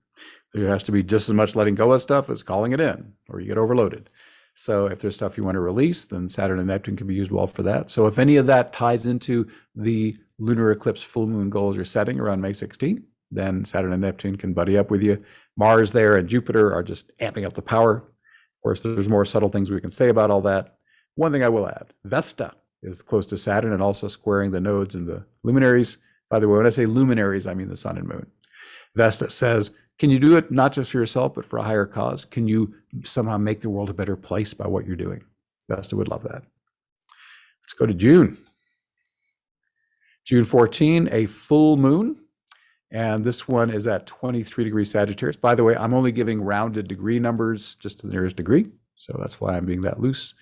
Speaker 1: There has to be just as much letting go of stuff as calling it in, or you get overloaded. So if there's stuff you want to release, then Saturn and Neptune can be used well for that. So if any of that ties into the lunar eclipse full moon goals you're setting around May 16th, then Saturn and Neptune can buddy up with you. Mars there and Jupiter are just amping up the power. Of course, there's more subtle things we can say about all that. One thing I will add, Vesta is close to Saturn and also squaring the nodes and the luminaries. By the way, when I say luminaries, I mean the sun and moon. Vesta says, can you do it not just for yourself, but for a higher cause? Can you somehow make the world a better place by what you're doing? Vesta would love that. Let's go to June. June 14, a full moon. And this one is at 23 degrees Sagittarius. By the way, I'm only giving rounded degree numbers just to the nearest degree. So that's why I'm being that loose.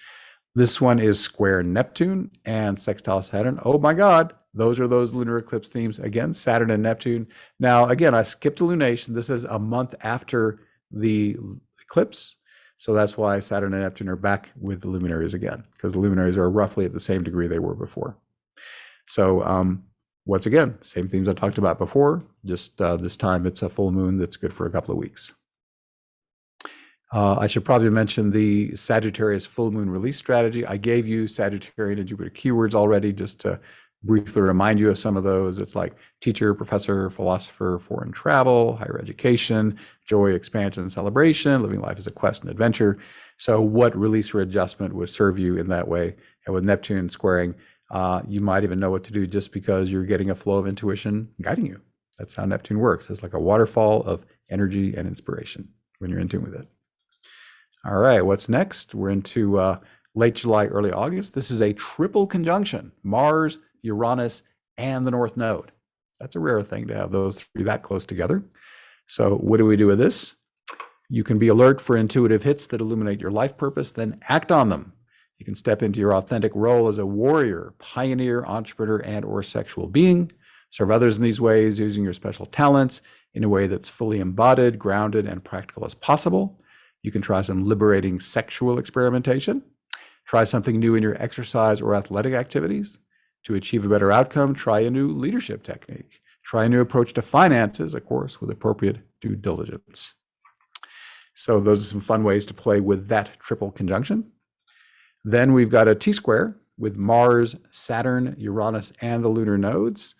Speaker 1: This one is square Neptune and sextile Saturn. Oh my God, those are those lunar eclipse themes. Again, Saturn and Neptune. Now, again, I skipped a lunation. This is a month after the eclipse. So that's why Saturn and Neptune are back with the luminaries again, because the luminaries are roughly at the same degree they were before. So once again, same themes I talked about before, just this time it's a full moon that's good for a couple of weeks. I should probably mention the Sagittarius full moon release strategy. I gave you Sagittarian and Jupiter keywords already, just to briefly remind you of some of those. It's like teacher, professor, philosopher, foreign travel, higher education, joy, expansion, and celebration, living life as a quest and adventure. So what release or adjustment would serve you in that way? And with Neptune squaring, you might even know what to do just because you're getting a flow of intuition guiding you. That's how Neptune works. It's like a waterfall of energy and inspiration when you're in tune with it. All right, what's next? We're into late July, early August. This is a triple conjunction, Mars, Uranus, and the North Node. That's a rare thing to have those three that close together. So what do we do with this? You can be alert for intuitive hits that illuminate your life purpose, then act on them. You can step into your authentic role as a warrior, pioneer, entrepreneur, and or sexual being. Serve others in these ways using your special talents in a way that's fully embodied, grounded, and practical as possible. You can try some liberating sexual experimentation. Try something new in your exercise or athletic activities. To achieve a better outcome, try a new leadership technique. Try a new approach to finances, of course, with appropriate due diligence. So those are some fun ways to play with that triple conjunction. Then we've got a T-square with Mars, Saturn, Uranus, and the lunar nodes.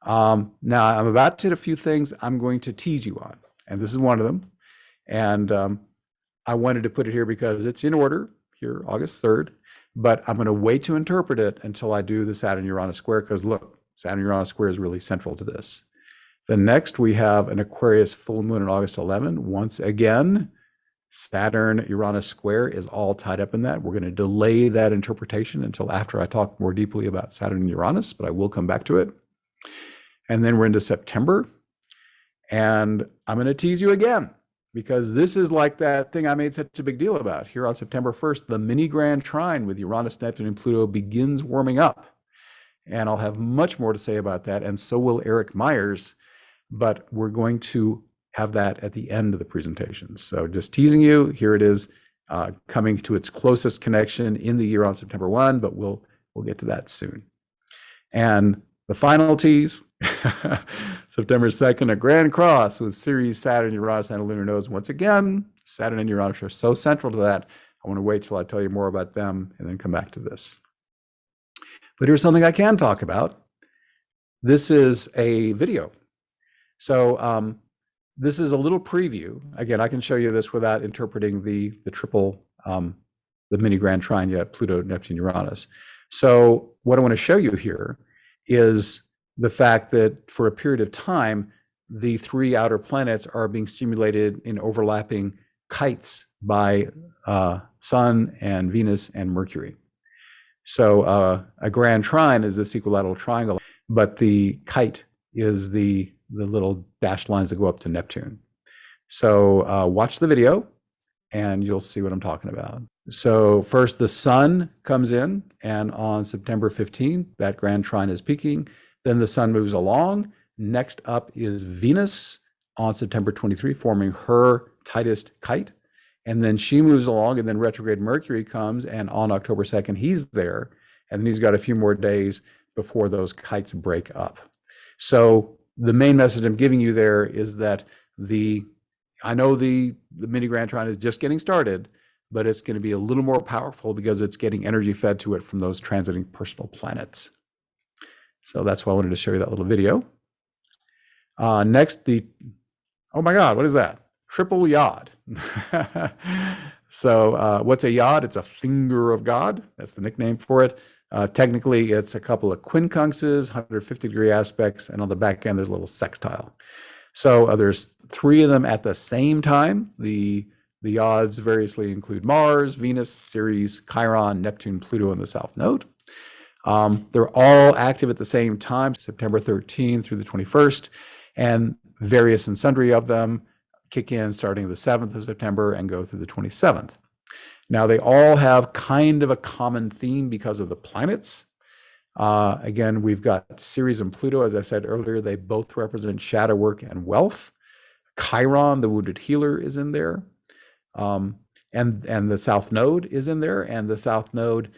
Speaker 1: Now, I'm about to hit a few things I'm going to tease you on, and this is one of them. And I wanted to put it here because it's in order here, August 3rd, but I'm going to wait to interpret it until I do the Saturn-Uranus square, because look, Saturn-Uranus square is really central to this. Then next, we have an Aquarius full moon on August 11. Once again, Saturn-Uranus square is all tied up in that. We're going to delay that interpretation until after I talk more deeply about Saturn and Uranus, but I will come back to it. And then we're into September, and I'm going to tease you again, because this is like that thing I made such a big deal about. Here on September 1st, the mini Grand Trine with Uranus, Neptune, and Pluto begins warming up. And I'll have much more to say about that, and so will Eric Meyers, but we're going to have that at the end of the presentation. So just teasing you, here it is, coming to its closest connection in the year on September 1, but we'll get to that soon. And the final tease, September 2nd, a grand cross with Ceres, Saturn, Uranus, and lunar nodes. Once again, Saturn and Uranus are so central to that. I want to wait till I tell you more about them and then come back to this. But here's something I can talk about. This is a video. So this is a little preview. Again, I can show you this without interpreting the triple the mini Grand Trine, you have Pluto, Neptune, Uranus. So what I want to show you here is the fact that for a period of time, the three outer planets are being stimulated in overlapping kites by Sun and Venus and Mercury. So a Grand Trine is this equilateral triangle, but the kite is the little dashed lines that go up to Neptune. So watch the video and you'll see what I'm talking about. So first the sun comes in, and on September 15th, that Grand Trine is peaking. Then the sun moves along. Next up is Venus on September 23, forming her tightest kite. And then she moves along, and then retrograde Mercury comes, and on October 2nd, he's there. And then he's got a few more days before those kites break up. So the main message I'm giving you there is that I know the mini Grand Trine is just getting started, but it's going to be a little more powerful because it's getting energy fed to it from those transiting personal planets. So that's why I wanted to show you that little video. Next, oh my God, what is that? Triple yod. So what's a yod? It's a finger of God. That's the nickname for it. Technically, it's a couple of quincunxes, 150-degree aspects, and on the back end, there's a little sextile. So there's three of them at the same time. The yods variously include Mars, Venus, Ceres, Chiron, Neptune, Pluto, and the South Node. They're all active at the same time, September 13th through the 21st, and various and sundry of them kick in starting the 7th of September and go through the 27th. Now, they all have kind of a common theme because of the planets. Again, we've got Ceres and Pluto, as I said earlier, they both represent shadow work and wealth. Chiron, the wounded healer, is in there. And the South Node is in there, and the South Node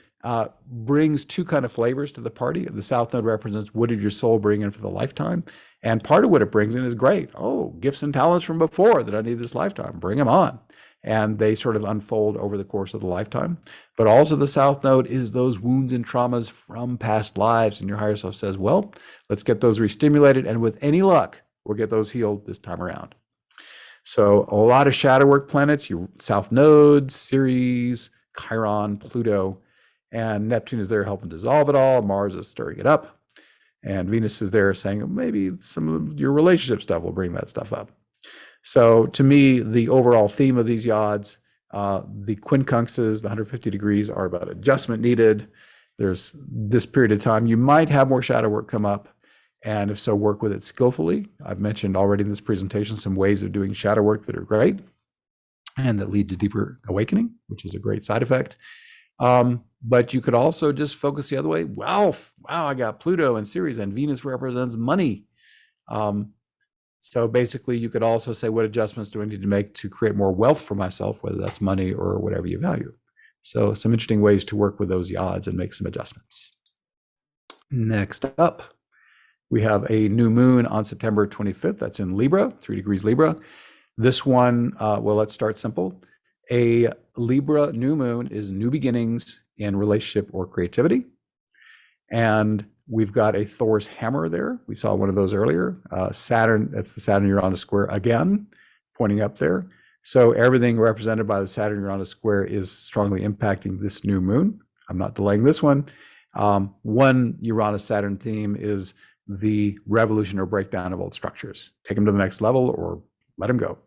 Speaker 1: brings two kind of flavors to the party. The South Node represents what did your soul bring in for the lifetime, and part of what it brings in is great. Oh, gifts and talents from before that I need this lifetime, bring them on. And they sort of unfold over the course of the lifetime. But also the South Node is those wounds and traumas from past lives, and your higher self says, well, let's get those re-stimulated, and with any luck, we'll get those healed this time around. So a lot of shadow work planets, your South Node, Ceres, Chiron, Pluto, and Neptune is there helping dissolve it all. Mars is stirring it up. And Venus is there saying, maybe some of your relationship stuff will bring that stuff up. So to me, the overall theme of these yods, the quincunxes, the 150 degrees, are about adjustment needed. There's this period of time, you might have more shadow work come up. And if so, work with it skillfully. I've mentioned already in this presentation some ways of doing shadow work that are great and that lead to deeper awakening, which is a great side effect. But you could also just focus the other way. Wealth. Wow, I got Pluto and Ceres, and Venus represents money. So basically, you could also say, what adjustments do I need to make to create more wealth for myself, whether that's money or whatever you value. So some interesting ways to work with those yods and make some adjustments. Next up, we have a new moon on September 25th. That's in Libra, 3 degrees Libra. This one, well, let's start simple. A Libra new moon is new beginnings in relationship or creativity. And we've got a Thor's hammer there. We saw one of those earlier. Saturn, that's the Saturn-Uranus square again, pointing up there. So everything represented by the Saturn-Uranus square is strongly impacting this new moon. I'm not delaying this one. One Uranus-Saturn theme is the revolution or breakdown of old structures. Take them to the next level or let them go.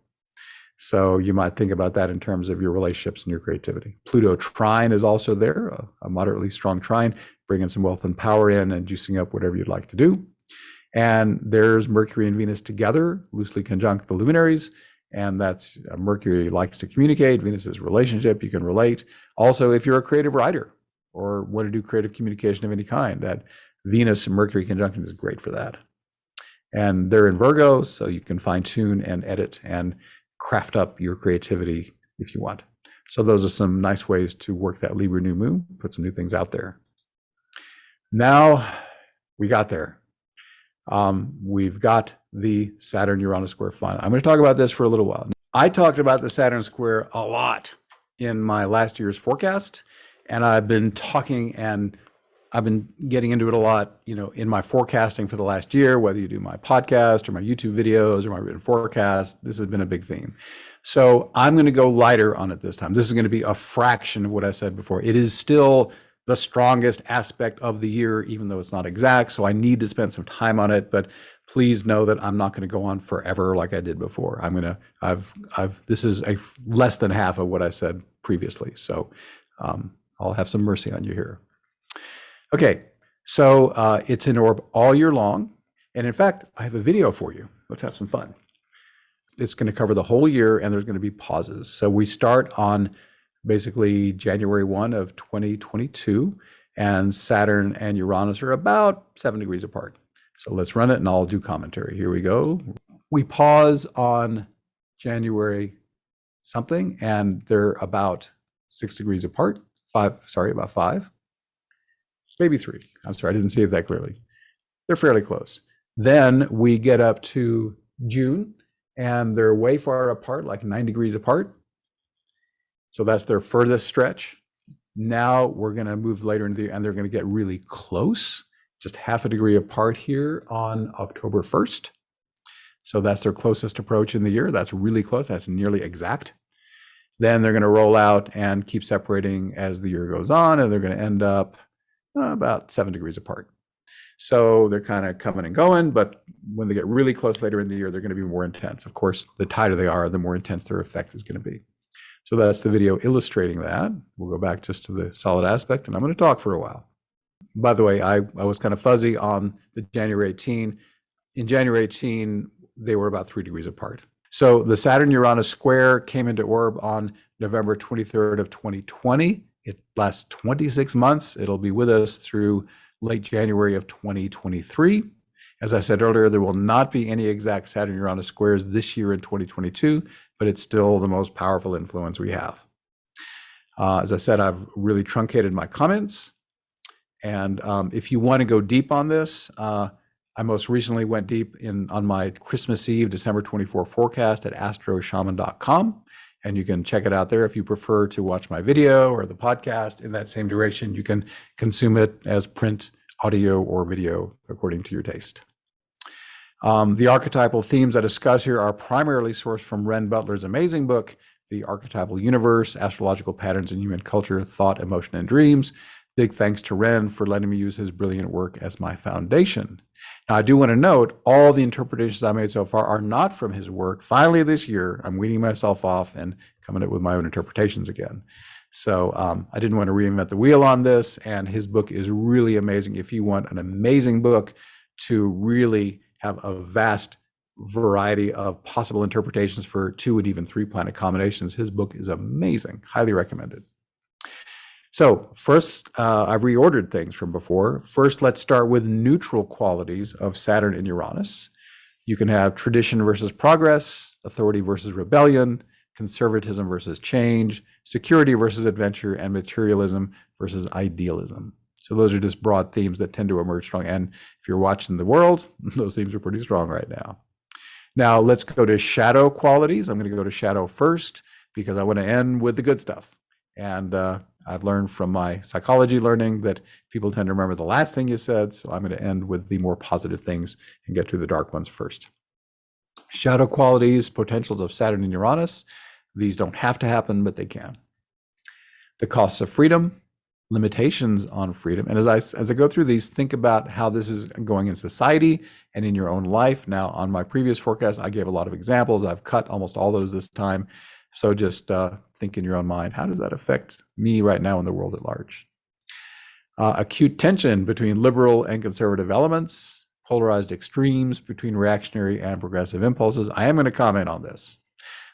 Speaker 1: So you might think about that in terms of your relationships and your creativity. Pluto trine is also there, a moderately strong trine, bringing some wealth and power in and juicing up whatever you'd like to do. And there's Mercury and Venus together, loosely conjunct the luminaries. And that's Mercury likes to communicate, Venus is relationship, you can relate. Also, if you're a creative writer or want to do creative communication of any kind, that Venus and Mercury conjunction is great for that. And they're in Virgo, so you can fine tune and edit and craft up your creativity if you want. So those are some nice ways to work that Libra new moon, put some new things out there. Now we got there. We've got the Saturn-Uranus square final. I'm going to talk about this for a little while. I talked about the Saturn square a lot in my last year's forecast, and I've been talking and I've been getting into it a lot, in my forecasting for the last year, whether you do my podcast or my YouTube videos or my written forecast, this has been a big theme. So I'm going to go lighter on it this time. This is going to be a fraction of what I said before. It is still the strongest aspect of the year, even though it's not exact. So I need to spend some time on it, but please know that I'm not going to go on forever like I did before. This is less than half of what I said previously. So I'll have some mercy on you here. Okay, so it's in orb all year long. And in fact, I have a video for you. Let's have some fun. It's going to cover the whole year, and there's going to be pauses. So we start on basically January 1 of 2022, and Saturn and Uranus are about 7 degrees apart. So let's run it, and I'll do commentary. Here we go. We pause on January something, and they're about 6 degrees apart. About 5. Maybe 3. I'm sorry, I didn't see it that clearly. They're fairly close. Then we get up to June, and they're way far apart, like 9 degrees apart. So that's their furthest stretch. Now we're going to move later in the year, and they're going to get really close, just half a degree apart here on October 1st. So that's their closest approach in the year. That's really close. That's nearly exact. Then they're going to roll out and keep separating as the year goes on, and they're going to end up about 7 degrees apart. So they're kind of coming and going, but when they get really close later in the year, they're going to be more intense. Of course, the tighter they are, the more intense their effect is going to be. So that's the video illustrating that. We'll go back just to the solid aspect, and I'm going to talk for a while. By the way, I was kind of fuzzy on the January 18. In January 18, they were about 3 degrees apart. So the Saturn-Uranus square came into orb on November 23rd of 2020. It lasts 26 months. It'll be with us through late January of 2023. As I said earlier, there will not be any exact Saturn-Uranus squares this year in 2022, but it's still the most powerful influence we have. As I said, I've really truncated my comments. And if you want to go deep on this, I most recently went deep on my Christmas Eve, December 24 forecast at astroshaman.com. And you can check it out there. If you prefer to watch my video or the podcast in that same duration, you can consume it as print, audio, or video according to your taste. The archetypal themes I discuss here are primarily sourced from Ren Butler's amazing book, The Archetypal Universe, Astrological Patterns in Human Culture, Thought, Emotion, and Dreams. Big thanks to Ren for letting me use his brilliant work as my foundation. Now, I do want to note all the interpretations I made so far are not from his work. Finally, this year, I'm weaning myself off and coming up with my own interpretations again. So I didn't want to reinvent the wheel on this, and his book is really amazing. If you want an amazing book to really have a vast variety of possible interpretations for 2 and even 3 planet combinations, his book is amazing. Highly recommended. So first, I've reordered things from before. First, let's start with neutral qualities of Saturn and Uranus. You can have tradition versus progress, authority versus rebellion, conservatism versus change, security versus adventure, and materialism versus idealism. So those are just broad themes that tend to emerge strong. And if you're watching the world, those themes are pretty strong right now. Now let's go to shadow qualities. I'm going to go to shadow first because I want to end with the good stuff. And I've learned from my psychology learning that people tend to remember the last thing you said. So I'm going to end with the more positive things and get to the dark ones first. Shadow qualities, potentials of Saturn and Uranus. These don't have to happen, but they can. The costs of freedom, limitations on freedom. And as I go through these, think about how this is going in society and in your own life. Now, on my previous forecast, I gave a lot of examples. I've cut almost all those this time. So just think in your own mind, how does that affect me right now in the world at large? Acute tension between liberal and conservative elements, polarized extremes between reactionary and progressive impulses. I am going to comment on this.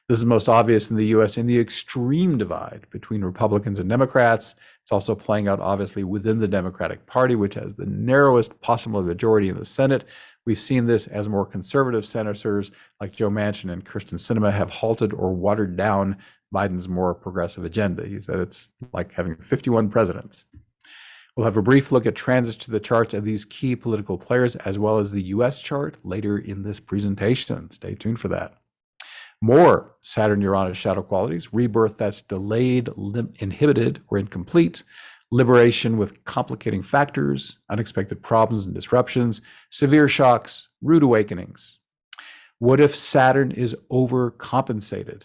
Speaker 1: This is most obvious in the US in the extreme divide between Republicans and Democrats. It's also playing out obviously within the Democratic Party, which has the narrowest possible majority in the Senate. We've seen this as more conservative senators like Joe Manchin and Kyrsten Sinema have halted or watered down Biden's more progressive agenda. He said it's like having 51 presidents. We'll have a brief look at transits to the charts of these key political players, as well as the US chart later in this presentation. Stay tuned for that. More Saturn-Uranus shadow qualities, rebirth that's delayed, inhibited, or incomplete, liberation with complicating factors, unexpected problems and disruptions, severe shocks, rude awakenings. What if Saturn is overcompensated?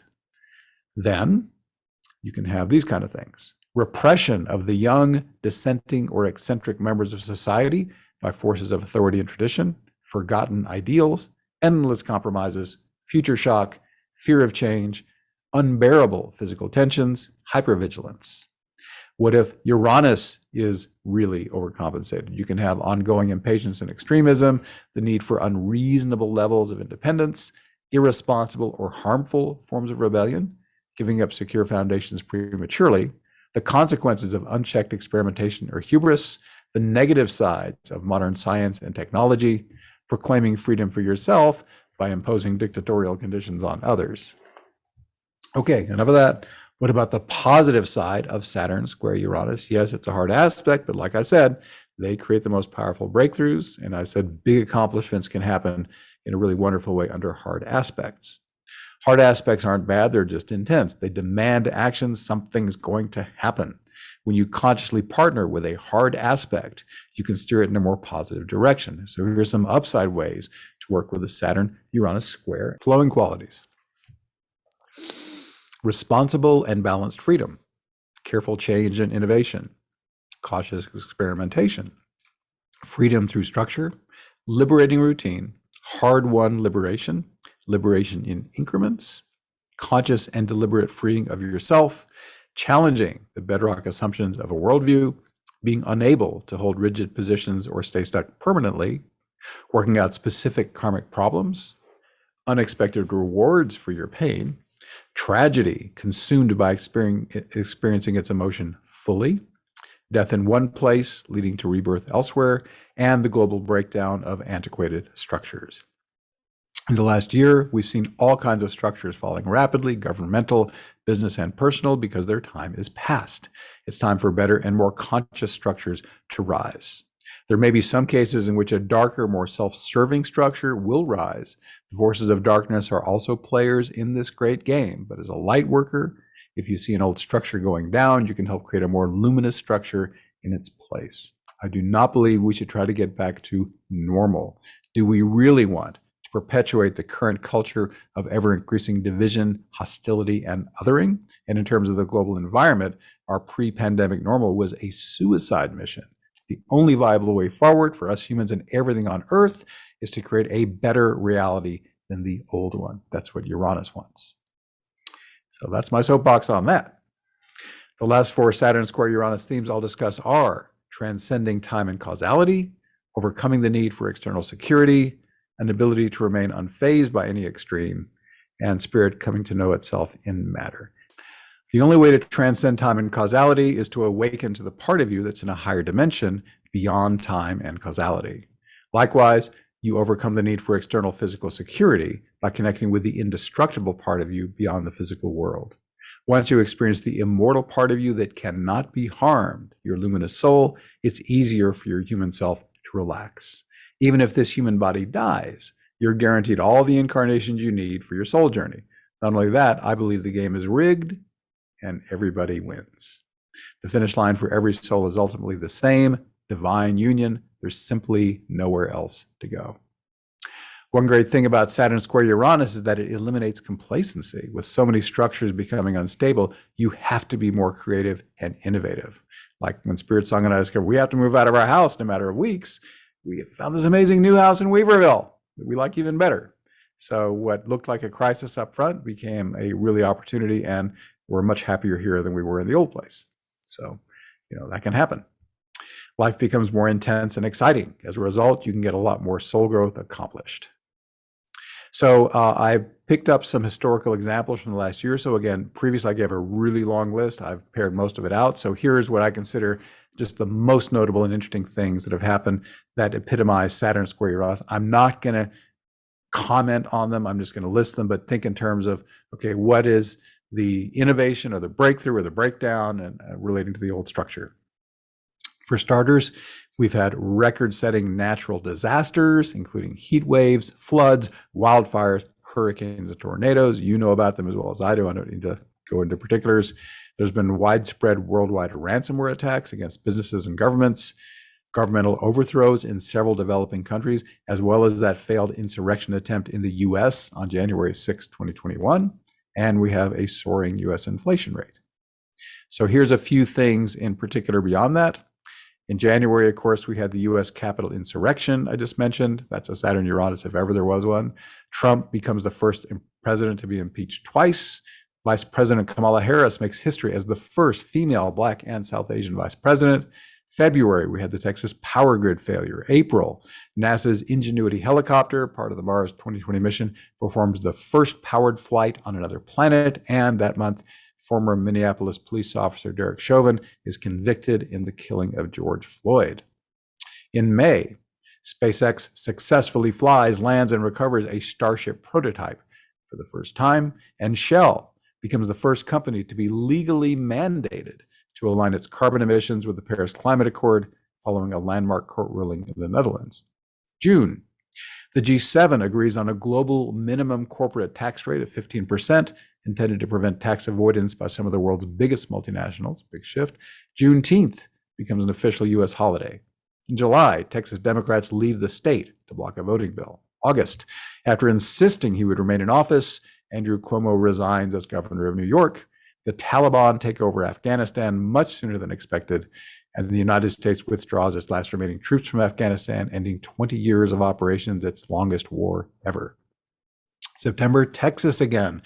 Speaker 1: Then you can have these kind of things. Repression of the young, dissenting, or eccentric members of society by forces of authority and tradition, forgotten ideals, endless compromises, future shock, fear of change, unbearable physical tensions, hypervigilance. What if Uranus is really overcompensated? You can have ongoing impatience and extremism, the need for unreasonable levels of independence, irresponsible or harmful forms of rebellion, giving up secure foundations prematurely, the consequences of unchecked experimentation or hubris, the negative sides of modern science and technology, proclaiming freedom for yourself by imposing dictatorial conditions on others. Okay, enough of that. What about the positive side of Saturn square Uranus? Yes, it's a hard aspect, but like I said, they create the most powerful breakthroughs. And I said big accomplishments can happen in a really wonderful way under hard aspects. Hard aspects aren't bad, they're just intense. They demand action, something's going to happen. When you consciously partner with a hard aspect, you can steer it in a more positive direction. So here's some upside ways to work with a Saturn-Uranus square. Flowing qualities. Responsible and balanced freedom, careful change and innovation, cautious experimentation, freedom through structure, liberating routine, hard-won liberation, liberation in increments, conscious and deliberate freeing of yourself, challenging the bedrock assumptions of a worldview, being unable to hold rigid positions or stay stuck permanently, working out specific karmic problems, unexpected rewards for your pain, tragedy consumed by experiencing its emotion fully, death in one place leading to rebirth elsewhere, and the global breakdown of antiquated structures. In the last year, we've seen all kinds of structures falling rapidly, governmental, business, and personal, because their time is past. It's time for better and more conscious structures to rise. There may be some cases in which a darker, more self-serving structure will rise. The forces of darkness are also players in this great game, but as a light worker, if you see an old structure going down, you can help create a more luminous structure in its place. I do not believe we should try to get back to normal. Do we really want to perpetuate the current culture of ever-increasing division, hostility, and othering? And in terms of the global environment, our pre-pandemic normal was a suicide mission. The only viable way forward for us humans and everything on Earth is to create a better reality than the old one. That's what Uranus wants. So that's my soapbox on that. The last four Saturn square Uranus themes I'll discuss are transcending time and causality, overcoming the need for external security, an ability to remain unfazed by any extreme, and spirit coming to know itself in matter. The only way to transcend time and causality is to awaken to the part of you that's in a higher dimension beyond time and causality. Likewise, you overcome the need for external physical security by connecting with the indestructible part of you beyond the physical world. Once you experience the immortal part of you that cannot be harmed, your luminous soul, it's easier for your human self to relax. Even if this human body dies, you're guaranteed all the incarnations you need for your soul journey. Not only that, I believe the game is rigged and everybody wins. The finish line for every soul is ultimately the same, divine union. There's simply nowhere else to go. One great thing about Saturn square Uranus is that it eliminates complacency. With so many structures becoming unstable, you have to be more creative and innovative. Like when Spirit Song and I discovered we have to move out of our house in a matter of weeks, we found this amazing new house in Weaverville that we like even better. So what looked like a crisis up front became a really opportunity, and we're much happier here than we were in the old place. So, that can happen. Life becomes more intense and exciting. As a result, you can get a lot more soul growth accomplished. So I've picked up some historical examples from the last year or so. Again, previously I gave a really long list. I've pared most of it out. So here's what I consider just the most notable and interesting things that have happened that epitomize Saturn square Uranus. I'm not going to comment on them. I'm just going to list them, but think in terms of, okay, what is the innovation or the breakthrough or the breakdown and relating to the old structure? For starters, we've had record-setting natural disasters, including heat waves, floods, wildfires, hurricanes, and tornadoes. You know about them as well as I do. I don't need to go into particulars. There's been widespread worldwide ransomware attacks against businesses and governments, governmental overthrows in several developing countries, as well as that failed insurrection attempt in the US on January 6, 2021. And we have a soaring US inflation rate. So here's a few things in particular beyond that. In January, of course, we had the US Capitol insurrection I just mentioned. That's a Saturn-Uranus if ever there was one. Trump becomes the first president to be impeached twice. Vice President Kamala Harris makes history as the first female, Black, and South Asian vice president. February, we had the Texas power grid failure. April, NASA's Ingenuity helicopter, part of the Mars 2020 mission, performs the first powered flight on another planet. And that month, former Minneapolis police officer Derek Chauvin is convicted in the killing of George Floyd. In May, SpaceX successfully flies, lands, and recovers a Starship prototype for the first time, and Shell becomes the first company to be legally mandated to align its carbon emissions with the Paris Climate Accord following a landmark court ruling in the Netherlands. June, the G7 agrees on a global minimum corporate tax rate of 15%, intended to prevent tax avoidance by some of the world's biggest multinationals. Big shift. Juneteenth becomes an official U.S. holiday. In July, Texas Democrats leave the state to block a voting bill. August, after insisting he would remain in office, Andrew Cuomo resigns as governor of New York. The Taliban take over Afghanistan much sooner than expected, and the United States withdraws its last remaining troops from Afghanistan, ending 20 years of operations, its longest war ever. September, Texas again.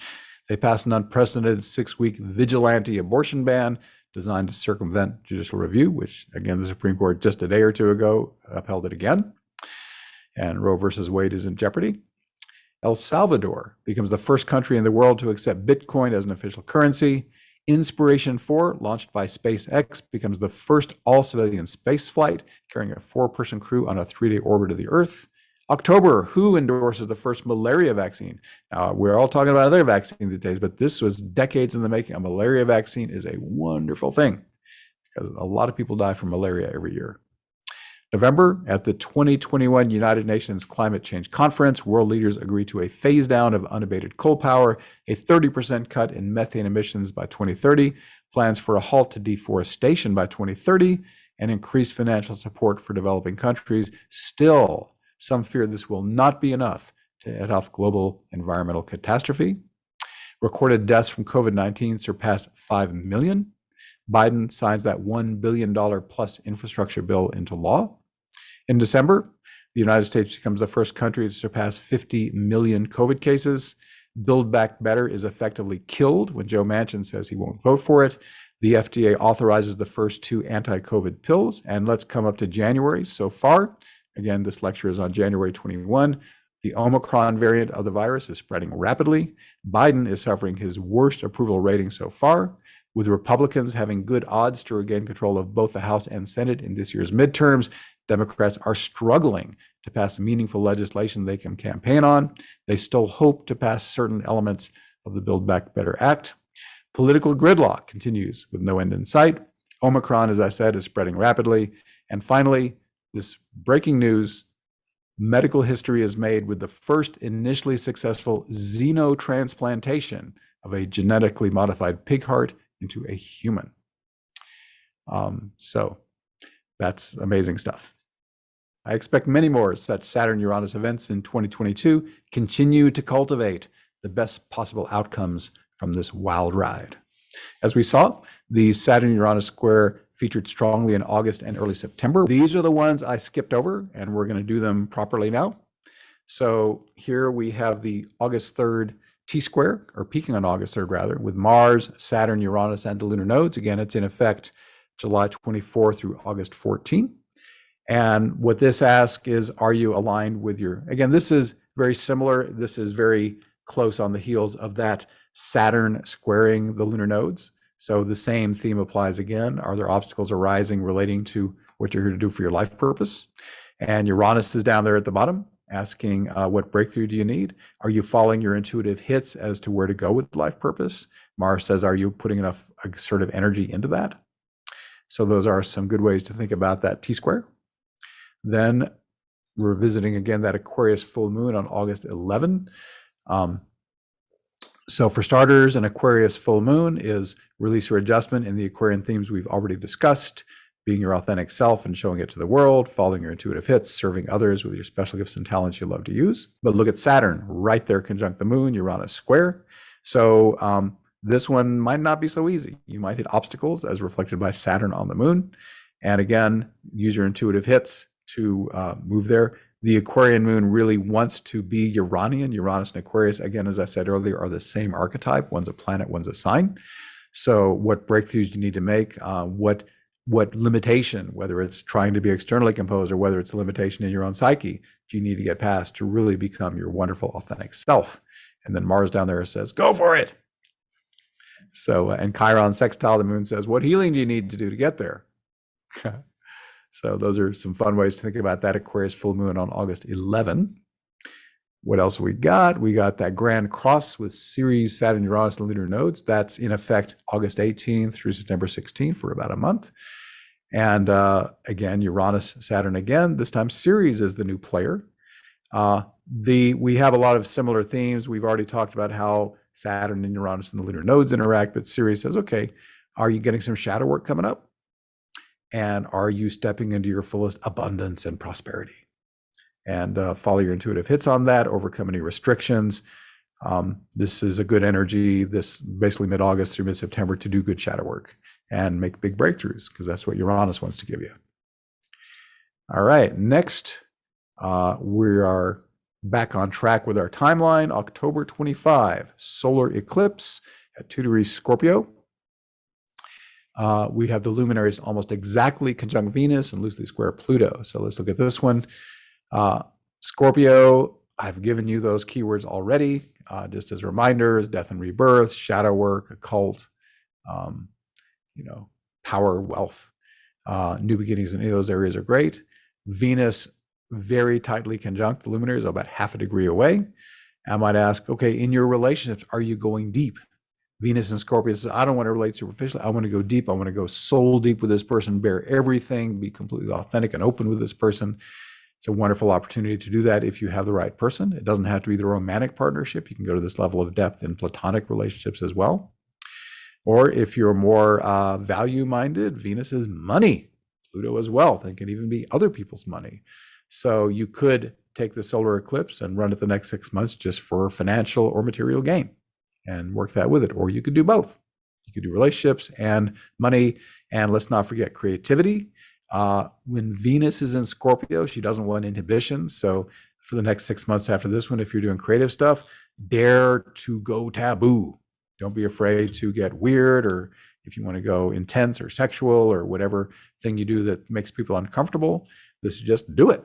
Speaker 1: They passed an unprecedented 6-week vigilante abortion ban designed to circumvent judicial review, which, again, the Supreme Court just a day or two ago upheld it again. And Roe versus Wade is in jeopardy. El Salvador becomes the first country in the world to accept Bitcoin as an official currency. Inspiration 4, launched by SpaceX, becomes the first all-civilian space flight, carrying a 4-person crew on a 3-day orbit of the Earth. October, WHO endorses the first malaria vaccine. Now, we're all talking about other vaccines these days, but this was decades in the making. A malaria vaccine is a wonderful thing because a lot of people die from malaria every year. November, at the 2021 United Nations Climate Change Conference, world leaders agree to a phase down of unabated coal power, a 30% cut in methane emissions by 2030, plans for a halt to deforestation by 2030, and increased financial support for developing countries. Still, some fear this will not be enough to head off global environmental catastrophe. Recorded deaths from COVID-19 surpass 5 million. Biden signs that $1 billion plus infrastructure bill into law. In December, the United States becomes the first country to surpass 50 million COVID cases. Build Back Better is effectively killed when Joe Manchin says he won't vote for it. The FDA authorizes the first 2 anti-COVID pills. And let's come up to January so far. Again, this lecture is on January 21. The Omicron variant of the virus is spreading rapidly. Biden is suffering his worst approval rating so far, with Republicans having good odds to regain control of both the House and Senate in this year's midterms. Democrats are struggling to pass meaningful legislation they can campaign on. They still hope to pass certain elements of the Build Back Better Act. Political gridlock continues with no end in sight. Omicron, as I said, is spreading rapidly. And finally, this breaking news: medical history is made with the first initially successful xenotransplantation of a genetically modified pig heart into a human. So that's amazing stuff. I expect many more such Saturn-Uranus events in 2022. Continue to cultivate the best possible outcomes from this wild ride. As we saw, the Saturn-Uranus square featured strongly in August and early September. These are the ones I skipped over, and we're going to do them properly now. So here we have the August 3rd T-square, or peaking on August 3rd rather, with Mars, Saturn, Uranus, and the lunar nodes. Again, it's in effect July 24 through August 14. And what this asks is, are you aligned with your, again, this is very similar. This is very close on the heels of that Saturn squaring the lunar nodes. So the same theme applies again. Are there obstacles arising relating to what you're here to do for your life purpose? And Uranus is down there at the bottom, asking what breakthrough do you need? Are you following your intuitive hits as to where to go with life purpose? Mars says, are you putting enough assertive energy into that? So those are some good ways to think about that T-square. Then we're visiting again that Aquarius full moon on August 11. So for starters, an Aquarius full moon is release or adjustment in the Aquarian themes we've already discussed, being your authentic self and showing it to the world, following your intuitive hits, serving others with your special gifts and talents you love to use. But look at Saturn, right there conjunct the moon, Uranus square. So this one might not be so easy. You might hit obstacles as reflected by Saturn on the moon. And again, use your intuitive hits to move there. The Aquarian moon really wants to be Uranian. Uranus and Aquarius, again, as I said earlier, are the same archetype. One's a planet, one's a sign. So what breakthroughs do you need to make? What limitation, whether it's trying to be externally composed or whether it's a limitation in your own psyche, do you need to get past to really become your wonderful, authentic self? And then Mars down there says, go for it. So, and Chiron sextile, the moon says, what healing do you need to do to get there? So those are some fun ways to think about that Aquarius full moon on August 11. What else we got? We got that Grand Cross with Ceres, Saturn, Uranus, and lunar nodes. That's in effect August 18th through September 16th for about a month. And again, Uranus, Saturn again. This time Ceres is the new player. We have a lot of similar themes. We've already talked about how Saturn and Uranus and the lunar nodes interact, but Ceres says, okay, are you getting some shadow work coming up? And are you stepping into your fullest abundance and prosperity? And follow your intuitive hits on that, overcome any restrictions. This is a good energy, this basically mid-August through mid-September to do good shadow work and make big breakthroughs, because that's what Uranus wants to give you. All right, next, we are back on track with our timeline. October 25, solar eclipse at 2 degrees Scorpio. We have the luminaries almost exactly conjunct Venus and loosely square Pluto. So let's look at this one. Scorpio, I've given you those keywords already, just as reminders: death and rebirth, shadow work, occult, power, wealth, new beginnings in any of those areas are great. Venus, very tightly conjunct the luminaries, about half a degree away. I might ask, okay, in your relationships, are you going deep? Venus and Scorpio says, I don't want to relate superficially. I want to go deep. I want to go soul deep with this person, bear everything, be completely authentic and open with this person. It's a wonderful opportunity to do that if you have the right person. It doesn't have to be the romantic partnership. You can go to this level of depth in platonic relationships as well. Or if you're more value-minded, Venus is money. Pluto is wealth. It can even be other people's money. So you could take the solar eclipse and run it the next 6 months just for financial or material gain and work that with it. Or you could do both. You could do relationships and money. And let's not forget creativity. When Venus is in Scorpio, she doesn't want inhibition. So for the next 6 months after this one, if you're doing creative stuff, dare to go taboo. Don't be afraid to get weird, or if you want to go intense or sexual or whatever thing you do that makes people uncomfortable, this is just do it.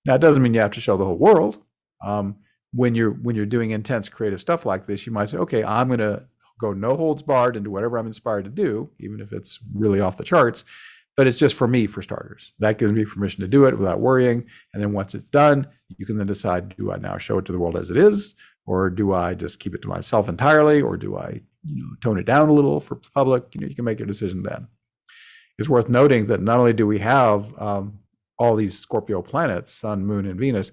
Speaker 1: Now, it doesn't mean you have to show the whole world. When you're doing intense creative stuff like this, you might say, okay, I'm going to go no holds barred and do whatever I'm inspired to do, even if it's really off the charts. But it's just for me, for starters. That gives me permission to do it without worrying. And then once it's done, you can then decide, do I now show it to the world as it is? Or do I just keep it to myself entirely? Or do I tone it down a little for the public? You can make your decision then. It's worth noting that not only do we have all these Scorpio planets, Sun, Moon, and Venus,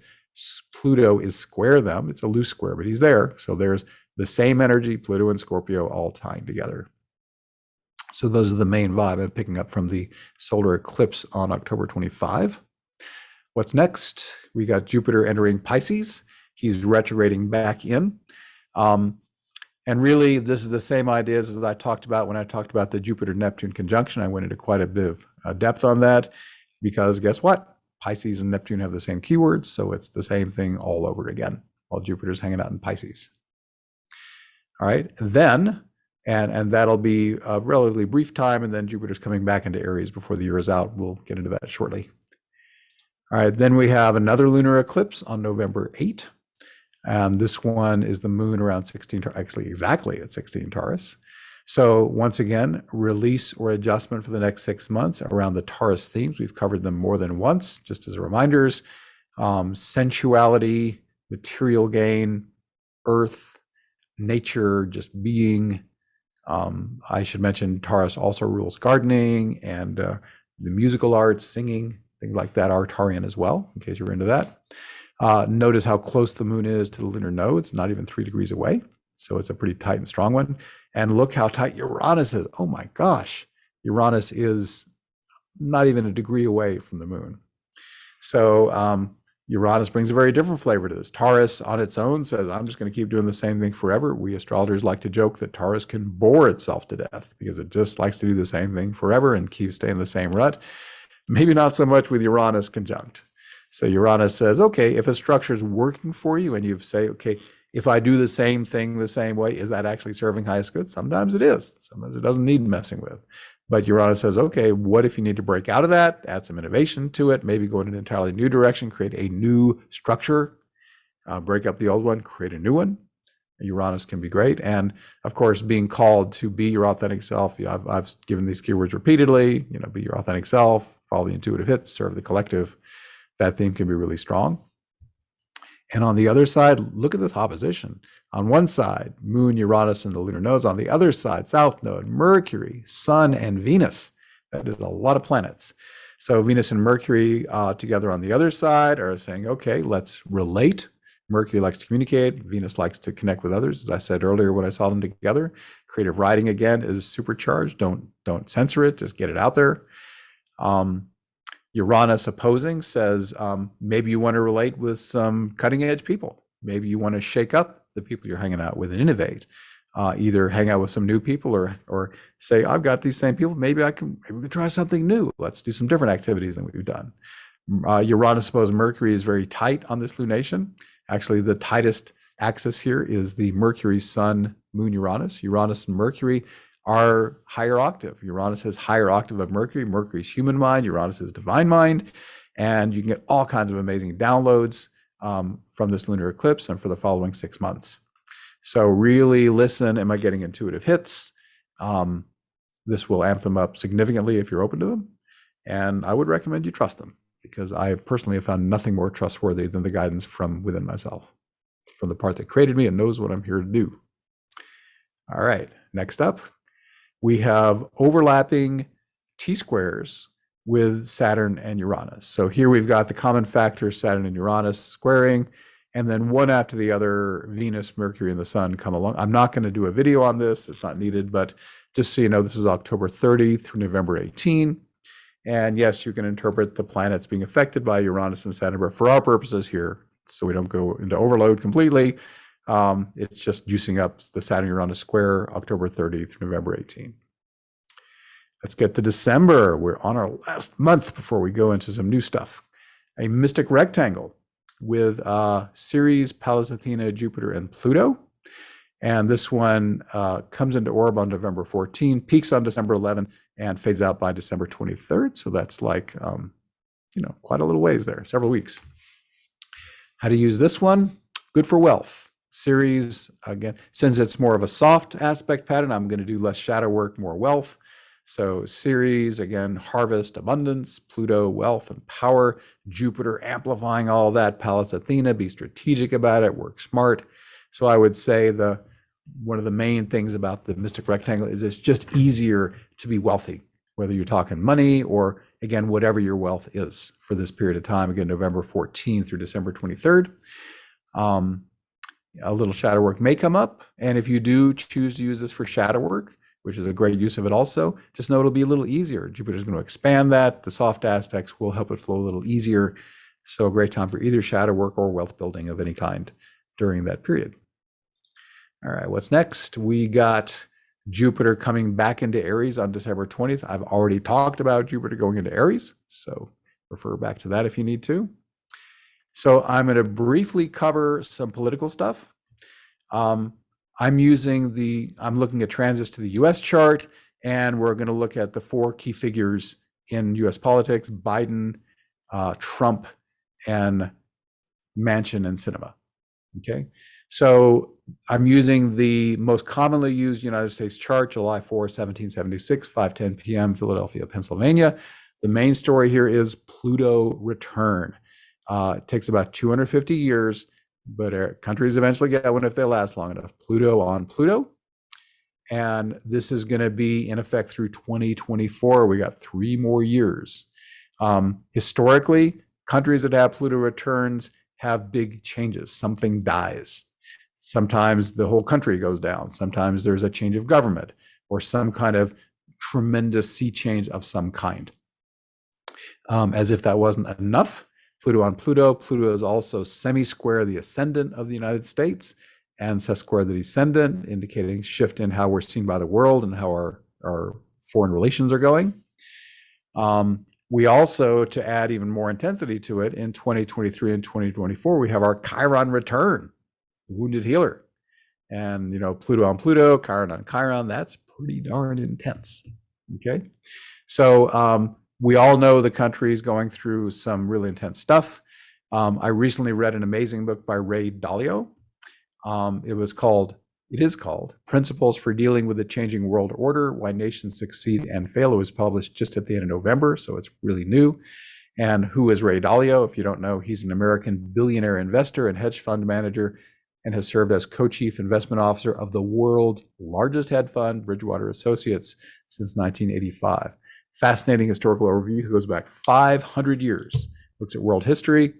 Speaker 1: Pluto is square them. It's a loose square, but he's there. So there's the same energy, Pluto and Scorpio all tying together. So those are the main vibe I'm picking up from the solar eclipse on October 25. What's next? We got Jupiter entering Pisces. He's retrograding back in. And really, this is the same ideas as I talked about when I talked about the Jupiter-Neptune conjunction. I went into quite a bit of depth on that because guess what? Pisces and Neptune have the same keywords, so it's the same thing all over again while Jupiter's hanging out in Pisces. All right, then, and that'll be a relatively brief time, and then Jupiter's coming back into Aries before the year is out. We'll get into that shortly. All right, then we have another lunar eclipse on November 8. And this one is the moon around 16, actually exactly at 16 Taurus. So once again, release or adjustment for the next 6 months around the Taurus themes. We've covered them more than once, just as reminders. Sensuality, material gain, earth, nature, just being. I should mention Taurus also rules gardening and the musical arts, singing, things like that are Taurian as well, in case you're into that. Notice how close the moon is to the lunar nodes, not even 3 degrees away. So it's a pretty tight and strong one. And look how tight Uranus is. Oh my gosh. Uranus is not even a degree away from the moon. So Uranus brings a very different flavor to this. Taurus on its own says, I'm just going to keep doing the same thing forever. We astrologers like to joke that Taurus can bore itself to death because it just likes to do the same thing forever and keep staying in the same rut. Maybe not so much with Uranus conjunct. So Uranus says, okay, if a structure is working for you and you say, okay, if I do the same thing the same way, is that actually serving highest good? Sometimes it is. Sometimes it doesn't need messing with. But Uranus says, okay, what if you need to break out of that, add some innovation to it, maybe go in an entirely new direction, create a new structure, break up the old one, create a new one. Uranus can be great. And of course, being called to be your authentic self. I've given these keywords repeatedly, be your authentic self, follow the intuitive hits, serve the collective. That theme can be really strong. And on the other side, look at this opposition. On one side, Moon, Uranus, and the lunar nodes. On the other side, South Node, Mercury, Sun, and Venus. That is a lot of planets. So Venus and Mercury together on the other side are saying, okay, let's relate. Mercury likes to communicate. Venus likes to connect with others. As I said earlier when I saw them together, creative writing, again, is supercharged. Don't censor it. Just get it out there. Uranus opposing says, maybe you want to relate with some cutting edge people. Maybe you want to shake up the people you're hanging out with and innovate. Either hang out with some new people or say, I've got these same people. Maybe we can try something new. Let's do some different activities than we've done. Uranus opposed Mercury is very tight on this lunation. Actually, the tightest axis here is the Mercury, Sun, Moon, Uranus. Uranus and Mercury are higher octave. Uranus has higher octave of Mercury. Mercury's human mind. Uranus is divine mind. And you can get all kinds of amazing downloads from this lunar eclipse and for the following 6 months. So really listen. Am I getting intuitive hits? This will amp them up significantly if you're open to them. And I would recommend you trust them because I personally have found nothing more trustworthy than the guidance from within myself, from the part that created me and knows what I'm here to do. All right, next up. We have overlapping T-squares with Saturn and Uranus. So here we've got the common factors, Saturn and Uranus squaring, and then one after the other, Venus, Mercury, and the Sun come along. I'm not going to do a video on this. It's not needed, but just so you know, this is October 30 through November 18. And yes, you can interpret the planets being affected by Uranus and Saturn, but for our purposes here, so we don't go into overload completely, it's just juicing up the Saturn-Uranus square, October 30 through November 18. Let's get to December. We're on our last month before we go into some new stuff. A mystic rectangle with Ceres, Pallas Athena, Jupiter, and Pluto. And this one comes into orb on November 14, peaks on December 11, and fades out by December 23rd. So that's like, quite a little ways there, several weeks. How to use this one? Good for wealth. Ceres, again, since it's more of a soft aspect pattern, I'm going to do less shadow work, more wealth. So Ceres, again, harvest, abundance, Pluto, wealth and power, Jupiter amplifying all that, Pallas Athena, be strategic about it, work smart. So I would say one of the main things about the mystic rectangle is it's just easier to be wealthy, whether you're talking money or, again, whatever your wealth is for this period of time, again, November 14th through December 23rd. A little shadow work may come up. And if you do choose to use this for shadow work, which is a great use of it also, just know it'll be a little easier. Jupiter's going to expand that. The soft aspects will help it flow a little easier. So a great time for either shadow work or wealth building of any kind during that period. All right, what's next? We got Jupiter coming back into Aries on December 20th. I've already talked about Jupiter going into Aries, so refer back to that if you need to. So I'm going to briefly cover some political stuff. I'm looking at transits to the US chart, and we're going to look at the 4 key figures in US politics: Biden, Trump, and Manchin and Sinema. Okay. So I'm using the most commonly used United States chart, July 4, 1776, 5:10 p.m., Philadelphia, Pennsylvania. The main story here is Pluto return. It takes about 250 years, but countries eventually get one if they last long enough. Pluto on Pluto. And this is going to be in effect through 2024. We got 3 more years. Historically, countries that have Pluto returns have big changes. Something dies. Sometimes the whole country goes down. Sometimes there's a change of government or some kind of tremendous sea change of some kind. As if that wasn't enough, Pluto on Pluto. Pluto is also semi-square the ascendant of the United States and sesquare the descendant, indicating shift in how we're seen by the world and how our foreign relations are going. We also, to add even more intensity to it, in 2023 and 2024, we have our Chiron return, the wounded healer. And, you know, Pluto on Pluto, Chiron on Chiron, that's pretty darn intense. Okay. So we all know the country is going through some really intense stuff. I recently read an amazing book by Ray Dalio. It is called Principles for Dealing with the Changing World Order, Why Nations Succeed and Fail. It was published just at the end of November, so it's really new. And who is Ray Dalio? If you don't know, he's an American billionaire investor and hedge fund manager and has served as co-chief investment officer of the world's largest hedge fund, Bridgewater Associates, since 1985. Fascinating historical overview. He goes back 500 years, looks at world history,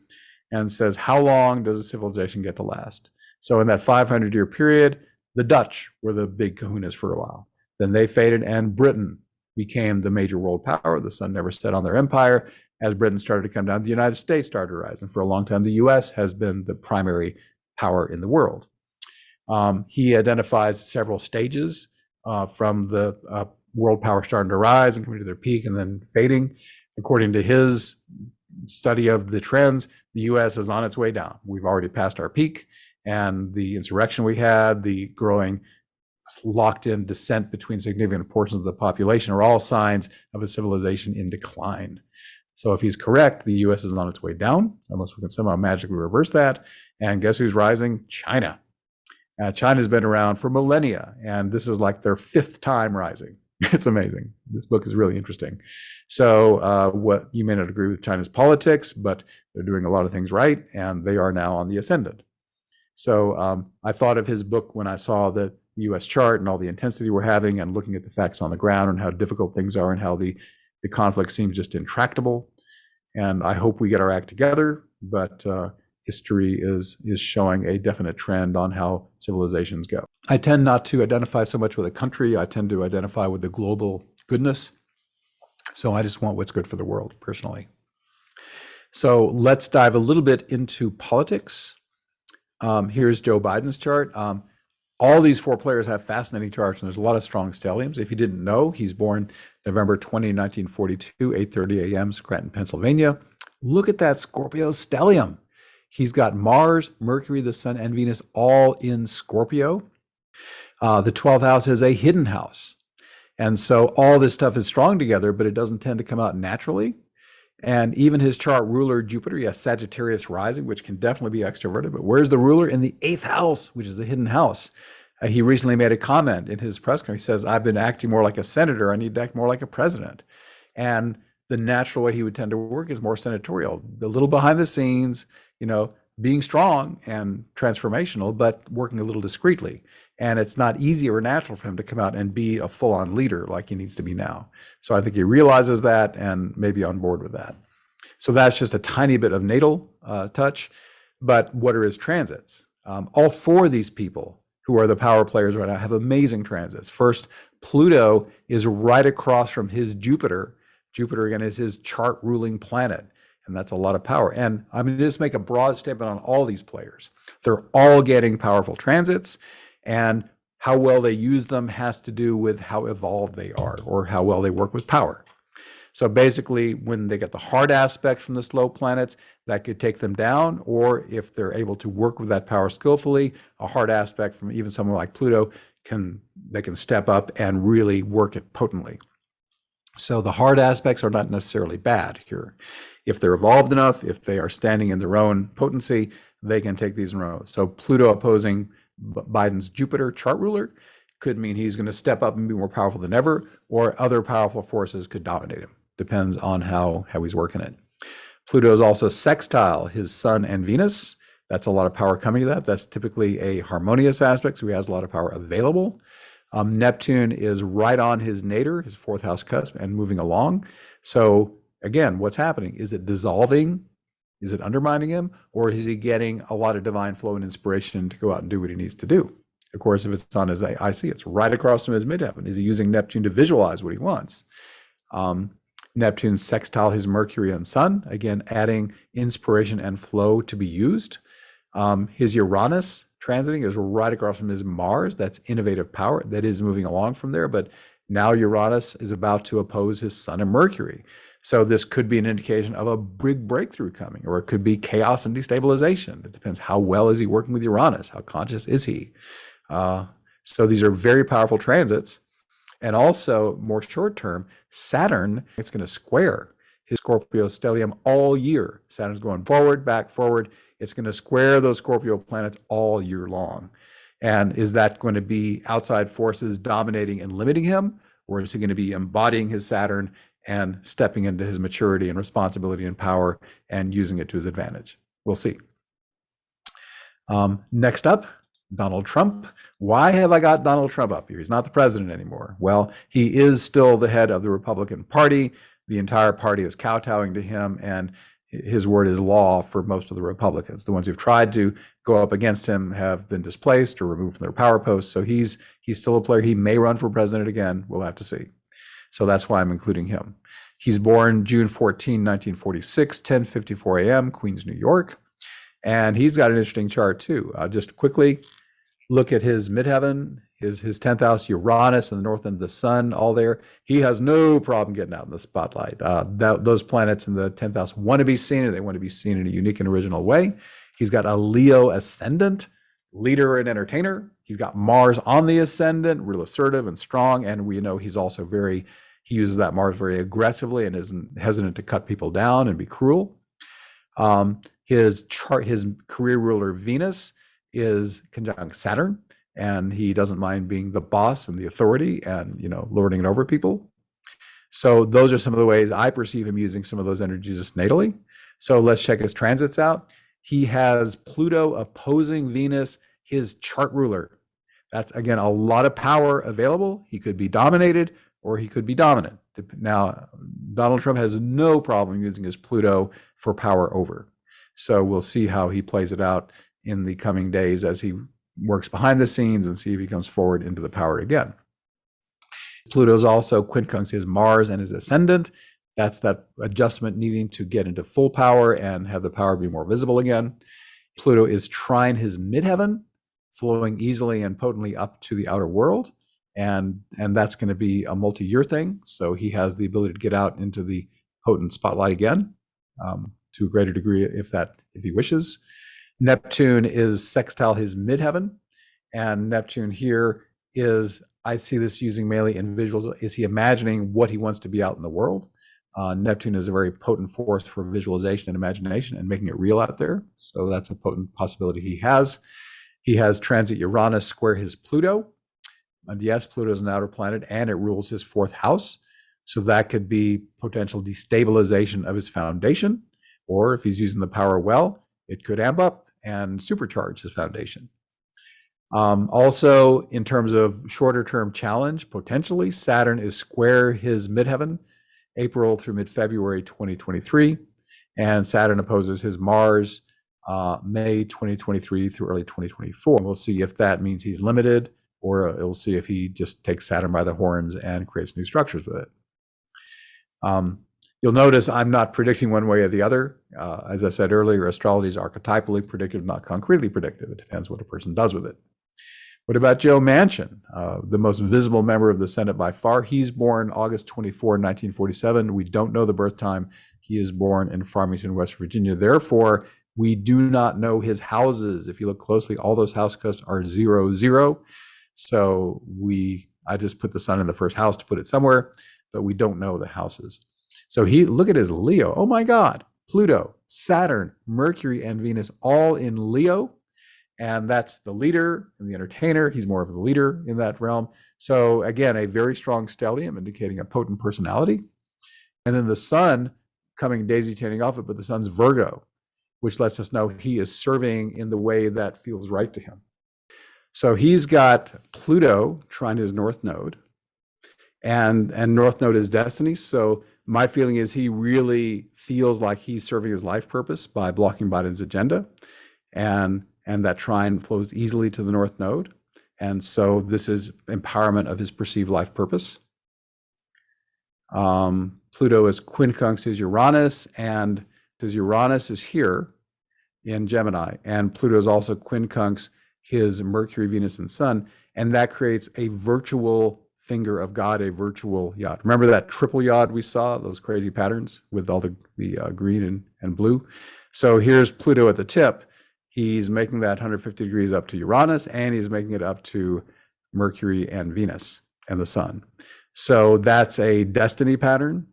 Speaker 1: and says, how long does a civilization get to last? So in that 500-year period, the Dutch were the big kahunas for a while. Then they faded, and Britain became the major world power. The sun never set on their empire. As Britain started to come down, the United States started to rise. And for a long time, the US has been the primary power in the world. He identifies several stages from the world power starting to rise and coming to their peak and then fading. According to his study of the trends, the US is on its way down. We've already passed our peak, and the insurrection we had, the growing locked-in descent between significant portions of the population are all signs of a civilization in decline. So if he's correct, the US is on its way down, unless we can somehow magically reverse that. And guess who's rising? China. China's been around for millennia, and this is like their 5th time rising. It's amazing. This book is really interesting. So what you may not agree with China's politics, but they're doing a lot of things right, and they are now on the ascendant. So I thought of his book when I saw the US chart and all the intensity we're having, and looking at the facts on the ground and how difficult things are and how the conflict seems just intractable. And I hope we get our act together, but history is showing a definite trend on how civilizations go. I tend not to identify so much with a country. I tend to identify with the global goodness. So I just want what's good for the world, personally. So let's dive a little bit into politics. Here's Joe Biden's chart. All these 4 players have fascinating charts, and there's a lot of strong stelliums. If you didn't know, he's born November 20, 1942, 8:30 a.m., Scranton, Pennsylvania. Look at that Scorpio stellium. He's got Mars, Mercury, the Sun, and Venus all in Scorpio. The 12th house is a hidden house. And so all this stuff is strong together, but it doesn't tend to come out naturally. And even his chart ruler, Jupiter, he has Sagittarius rising, which can definitely be extroverted. But where's the ruler? In the 8th house, which is the hidden house. He recently made a comment in his press conference. He says, I've been acting more like a senator. I need to act more like a president. And the natural way he would tend to work is more senatorial, a little behind the scenes, you know, being strong and transformational, but working a little discreetly. And it's not easy or natural for him to come out and be a full-on leader like he needs to be now. So I think he realizes that and may be on board with that. So that's just a tiny bit of natal touch. But what are his transits? All 4 of these people who are the power players right now have amazing transits. First, Pluto is right across from his Jupiter. Jupiter, again, is his chart ruling planet. And that's a lot of power. And I'm going to just make a broad statement on all these players. They're all getting powerful transits, and how well they use them has to do with how evolved they are or how well they work with power. So basically, when they get the hard aspects from the slow planets, that could take them down, or if they're able to work with that power skillfully, a hard aspect from even someone like Pluto they can step up and really work it potently. So the hard aspects are not necessarily bad here. If they're evolved enough, if they are standing in their own potency, they can take these in rows. So Pluto opposing Biden's Jupiter chart ruler could mean he's going to step up and be more powerful than ever, or other powerful forces could dominate him. Depends on how he's working it. Pluto is also sextile his Sun and Venus. That's a lot of power coming to that. That's typically a harmonious aspect, so he has a lot of power available. Neptune is right on his nadir, his 4th house cusp, and moving along. So again, what's happening? Is it dissolving Is it undermining him, or is he getting a lot of divine flow and inspiration to go out and do what he needs to do? Of course, if it's on his IC, it's right across from his midheaven. Is he using Neptune to visualize what he wants? Neptune sextile his Mercury and Sun, again, adding inspiration and flow to be used. His Uranus transiting is right across from his Mars. That's innovative power that is moving along from there. But now Uranus is about to oppose his Sun and Mercury. So this could be an indication of a big breakthrough coming, or it could be chaos and destabilization. It depends how well is he working with Uranus? How conscious is he? So these are very powerful transits. And also, more short term, Saturn, it's going to square his Scorpio stellium all year. Saturn's going forward, back, forward. It's going to square those Scorpio planets all year long. And is that going to be outside forces dominating and limiting him? Or is he going to be embodying his Saturn and stepping into his maturity and responsibility and power and using it to his advantage? We'll see. Next up, Donald Trump. Why have I got Donald Trump up here? He's not the president anymore. Well, he is still the head of the Republican Party. The entire party is kowtowing to him, and his word is law for most of the Republicans. The ones who've tried to go up against him have been displaced or removed from their power posts. So he's still a player. He may run for president again. We'll have to see. So that's why I'm including him. He's born June 14, 1946, 10:54 a.m., Queens, New York. And he's got an interesting chart too. Just quickly look at his midheaven, his 10th house, Uranus, and the north end of the sun, all there. He has no problem getting out in the spotlight. Those planets in the 10th house want to be seen, and they want to be seen in a unique and original way. He's got a Leo ascendant, leader and entertainer. He's got Mars on the ascendant, real assertive and strong. And we know he's also he uses that Mars very aggressively and isn't hesitant to cut people down and be cruel. His career ruler Venus is conjunct Saturn, and he doesn't mind being the boss and the authority and, lording it over people. So those are some of the ways I perceive him using some of those energies just natally. So let's check his transits out. He has Pluto opposing Venus, his chart ruler. That's, again, a lot of power available. He could be dominated or he could be dominant. Now, Donald Trump has no problem using his Pluto for power over. So we'll see how he plays it out in the coming days as he works behind the scenes and see if he comes forward into the power again. Pluto's also quincunx his Mars and his ascendant. That's that adjustment needing to get into full power and have the power be more visible again. Pluto is trine his midheaven, flowing easily and potently up to the outer world. And that's going to be a multi-year thing. So he has the ability to get out into the potent spotlight again to a greater degree if he wishes. Neptune is sextile his midheaven, and Neptune here I see this using mainly in visuals. Is he imagining what he wants to be out in the world? Neptune is a very potent force for visualization and imagination and making it real out there. So that's a potent possibility he has. He has transit Uranus square his Pluto. And yes, Pluto is an outer planet and it rules his 4th house. So that could be potential destabilization of his foundation, or if he's using the power well, it could amp up and supercharge his foundation. Also, in terms of shorter term challenge, potentially Saturn is square his midheaven, April through mid-February 2023, and Saturn opposes his Mars, May 2023 through early 2024. We'll see if that means he's limited, or we'll see if he just takes Saturn by the horns and creates new structures with it. You'll notice I'm not predicting one way or the other. As I said earlier, astrology is archetypally predictive, not concretely predictive. It depends what a person does with it. What about Joe Manchin, the most visible member of the Senate by far? He's born August 24, 1947. We don't know the birth time. He is born in Farmington, West Virginia. Therefore, we do not know his houses. If you look closely, all those house codes are 0, 0. So I just put the sun in the first house to put it somewhere, but we don't know the houses. So look at his Leo. Oh my God, Pluto, Saturn, Mercury, and Venus all in Leo. And that's the leader and the entertainer. He's more of the leader in that realm. So again, a very strong stellium indicating a potent personality. And then the sun coming daisy chaining off it, but the sun's Virgo, which lets us know he is serving in the way that feels right to him. So he's got Pluto trine his north node, and north node is destiny. So My feeling is he really feels like he's serving his life purpose by blocking Biden's agenda, and that trine flows easily to the North Node. And so this is empowerment of his perceived life purpose. Pluto is quincunx his Uranus, and his Uranus is here in Gemini, and Pluto is also quincunx his Mercury, Venus, and Sun, and that creates a virtual finger of God, a virtual yod. Remember that triple yod we saw, those crazy patterns with all the green and blue? So here's Pluto at the tip. He's making that 150 degrees up to Uranus, and he's making it up to Mercury and Venus and the Sun. So that's a destiny pattern,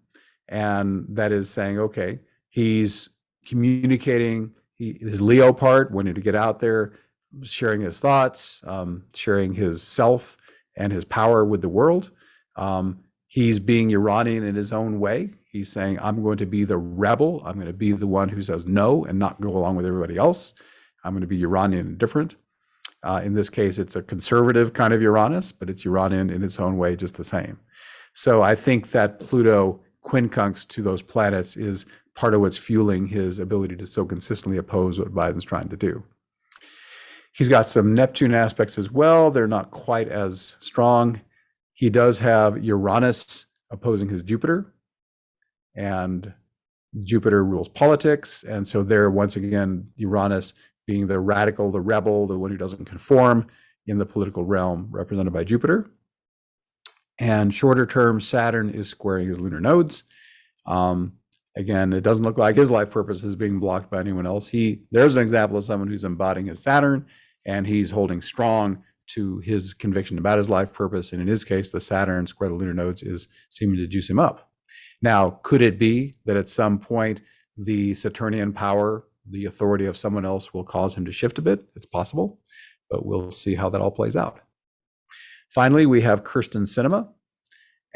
Speaker 1: and that is saying, okay, he's communicating his Leo part, wanting to get out there, sharing his thoughts, sharing his self and his power with the world. He's being Uranian in his own way. He's saying, I'm going to be the rebel. I'm going to be the one who says no and not go along with everybody else. I'm going to be Uranian and different. In this case, it's a conservative kind of Uranus, but it's Uranian in its own way, just the same. So I think that Pluto quincunx to those planets is part of what's fueling his ability to so consistently oppose what Biden's trying to do. He's got some Neptune aspects as well. They're not quite as strong. He does have Uranus opposing his Jupiter, and Jupiter rules politics. And so there, once again, Uranus being the radical, the rebel, the one who doesn't conform in the political realm, represented by Jupiter. And shorter term, Saturn is squaring his lunar nodes. Again, it doesn't look like his life purpose is being blocked by anyone else. There's an example of someone who's embodying his Saturn, and he's holding strong to his conviction about his life purpose. And in his case, the Saturn square the lunar nodes is seeming to juice him up. Now, could it be that at some point the Saturnian power, the authority of someone else, will cause him to shift a bit? It's possible, but we'll see how that all plays out. Finally, we have Kyrsten Sinema,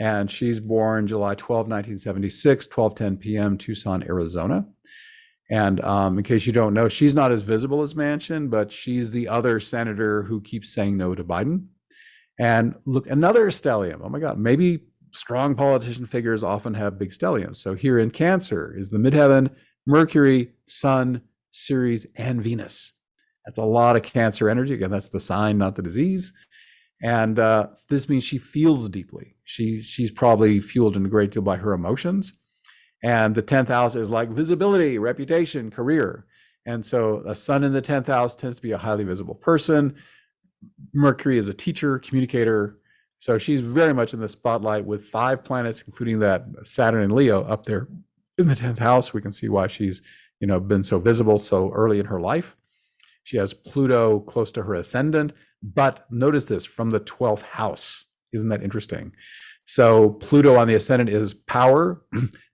Speaker 1: and she's born July 12, 1976, 12:10 p.m., Tucson, Arizona. And in case you don't know, she's not as visible as Manchin, but she's the other senator who keeps saying no to Biden. And look, another stellium. Oh my God, maybe strong politician figures often have big stelliums. So here in Cancer is the midheaven, Mercury, Sun, Ceres, and Venus. That's a lot of Cancer energy. Again, that's the sign, not the disease. And this means she feels deeply. She's probably fueled in a great deal by her emotions. And the 10th house is like visibility, reputation, career. And so a sun in the 10th house tends to be a highly visible person. Mercury is a teacher, communicator. So she's very much in the spotlight with 5 planets, including that Saturn and Leo up there in the 10th house. We can see why she's been so visible so early in her life. She has Pluto close to her ascendant, but notice this, from the 12th house. Isn't that interesting? So Pluto on the ascendant is power,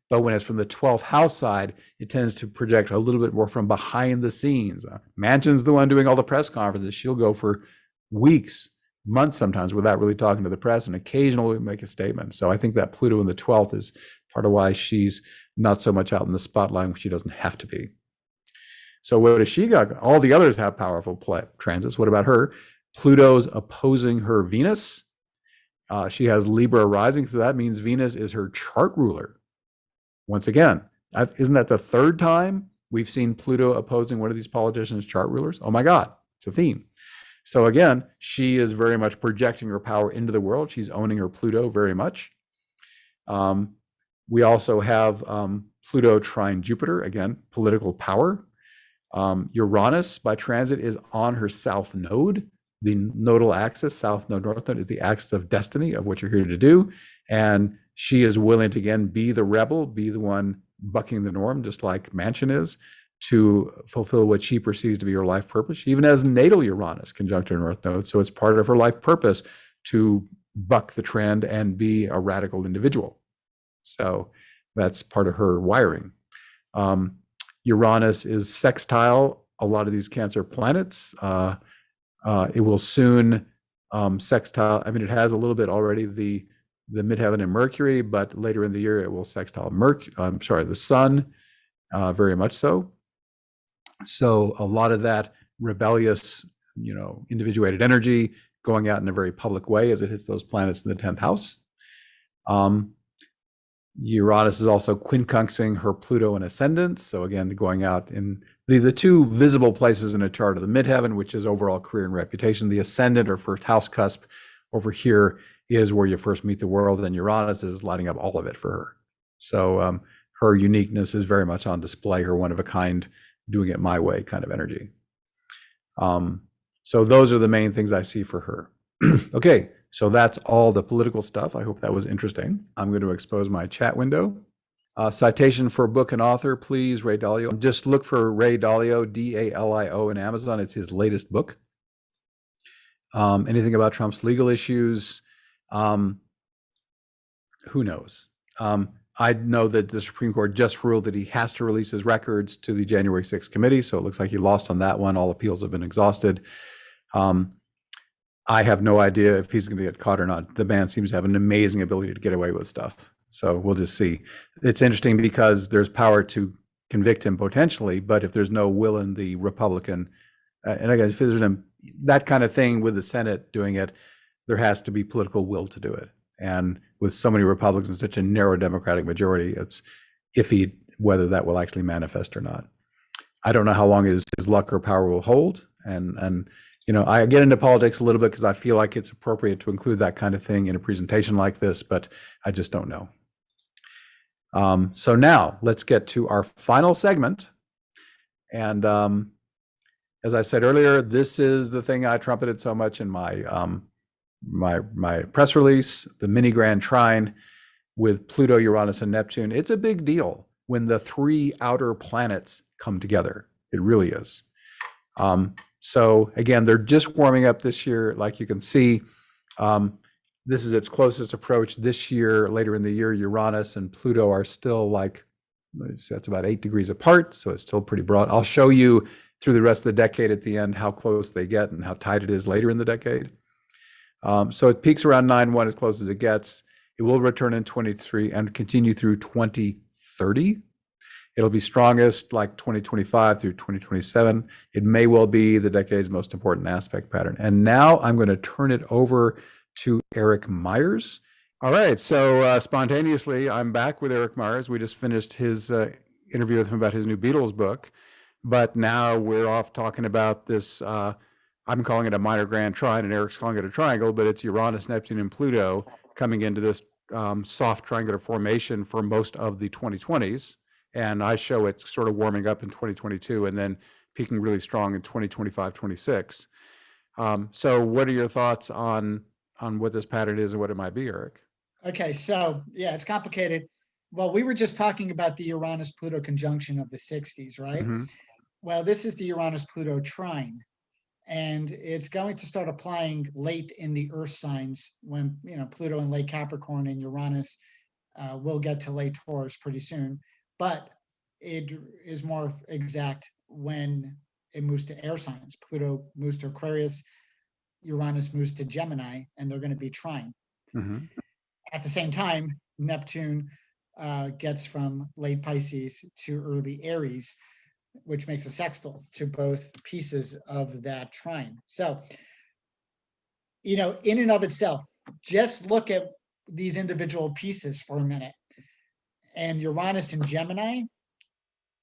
Speaker 1: but when it's from the 12th house side, it tends to project a little bit more from behind the scenes. Manchin's the one doing all the press conferences. She'll go for weeks, months sometimes without really talking to the press, and occasionally make a statement. So I think that Pluto in the 12th is part of why she's not so much out in the spotlight when she doesn't have to be. So what has she got? All the others have powerful transits. What about her? Pluto's opposing her Venus. She has Libra rising, so that means Venus is her chart ruler. Once again, isn't that the 3rd time we've seen Pluto opposing one of these politicians' chart rulers? Oh my God, it's a theme. So again, she is very much projecting her power into the world. She's owning her Pluto very much. We also have Pluto trine Jupiter, again, political power. Uranus by transit is on her south node. The nodal axis, south node, north node, is the axis of destiny, of what you're here to do. And she is willing to, again, be the rebel, be the one bucking the norm, just like Manchin is, to fulfill what she perceives to be her life purpose. She even has natal Uranus conjunct her north node. So it's part of her life purpose to buck the trend and be a radical individual. So that's part of her wiring. Uranus is sextile a lot of these Cancer planets. It will soon sextile. I mean, it has a little bit already, the midheaven and Mercury, but later in the year it will sextile the Sun, very much so. So a lot of that rebellious, individuated energy going out in a very public way as it hits those planets in the 10th house. Uranus is also quincunxing her Pluto in ascendant. So again, going out in the two visible places in a chart of the midheaven, which is overall career and reputation. The ascendant or first house cusp over here is where you first meet the world, and Uranus is lighting up all of it for her. So her uniqueness is very much on display, her one of a kind, doing it my way kind of energy. So those are the main things I see for her. Okay, so that's all the political stuff. I hope that was interesting. I'm going to expose my chat window. Citation for book and author, please, Ray Dalio. Just look for Ray Dalio, D-A-L-I-O, in Amazon. It's his latest book. Anything about Trump's legal issues? Who knows? I know that the Supreme Court just ruled that he has to release his records to the January 6th committee, so it looks like he lost on that one. All appeals have been exhausted. I have no idea if he's going to get caught or not. The man seems to have an amazing ability to get away with stuff. So we'll just see. It's interesting because there's power to convict him potentially, but if there's no will in the Republican, and again, if there's that kind of thing with the Senate doing it, there has to be political will to do it. And with so many Republicans and such a narrow Democratic majority, it's iffy whether that will actually manifest or not. I don't know how long his luck or power will hold. And you know, I get into politics a little bit because I feel like it's appropriate to include that kind of thing in a presentation like this, but I just don't know. So now let's get to our final segment. And as I said earlier, this is the thing I trumpeted so much in my my press release, the mini Grand Trine with Pluto, Uranus, and Neptune. It's a big deal when the three outer planets come together. It really is. So again, they're just warming up this year, like you can see. This is its closest approach this year. Later in the year, Uranus and Pluto are still like, that's about 8 degrees apart, so it's still pretty broad. I'll show you through the rest of the decade at the end how close they get and how tight it is later in the decade. So it peaks around 9.1 as close as it gets. It will return in 23 and continue through 2030. It'll be strongest like 2025 through 2027. It may well be the decade's most important aspect pattern. And now I'm going to turn it over to Eric Meyers. All right, so spontaneously, I'm back with Eric Meyers. We just finished his interview with him about his new Beatles book, but now we're off talking about this. I'm calling it a minor Grand Trine, and Eric's calling it a triangle, but it's Uranus, Neptune, and Pluto coming into this soft triangular formation for most of the 2020s. And I show it sort of warming up in 2022 and then peaking really strong in 2025, 26. So what are your thoughts on what this pattern is and what it might be, Eric?
Speaker 2: Okay, so yeah, it's complicated. Well, we were just talking about the Uranus-Pluto conjunction of the 60s, right?
Speaker 1: Mm-hmm.
Speaker 2: Well, this is the Uranus-Pluto trine, and it's going to start applying late in the Earth signs when, you know, Pluto in late Capricorn and Uranus will get to late Taurus pretty soon. But it is more exact when it moves to air signs. Pluto moves to Aquarius, Uranus moves to Gemini, and they're going to be trine.
Speaker 1: Mm-hmm.
Speaker 2: At the same time, Neptune gets from late Pisces to early Aries, which makes a sextile to both pieces of that trine. So, you know, in and of itself, just look at these individual pieces for a minute. And Uranus in Gemini,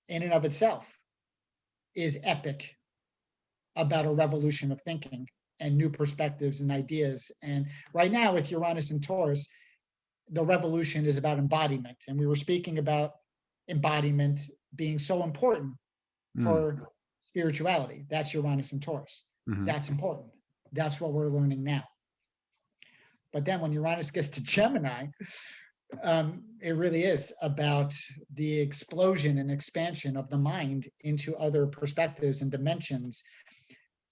Speaker 2: in and of itself, is epic about a revolution of thinking and new perspectives and ideas. And right now with Uranus in Taurus, the revolution is about embodiment. And we were speaking about embodiment being so important for spirituality. That's Uranus in Taurus. Mm-hmm. That's important. That's what we're learning now. But then when Uranus gets to Gemini, it really is about the explosion and expansion of the mind into other perspectives and dimensions.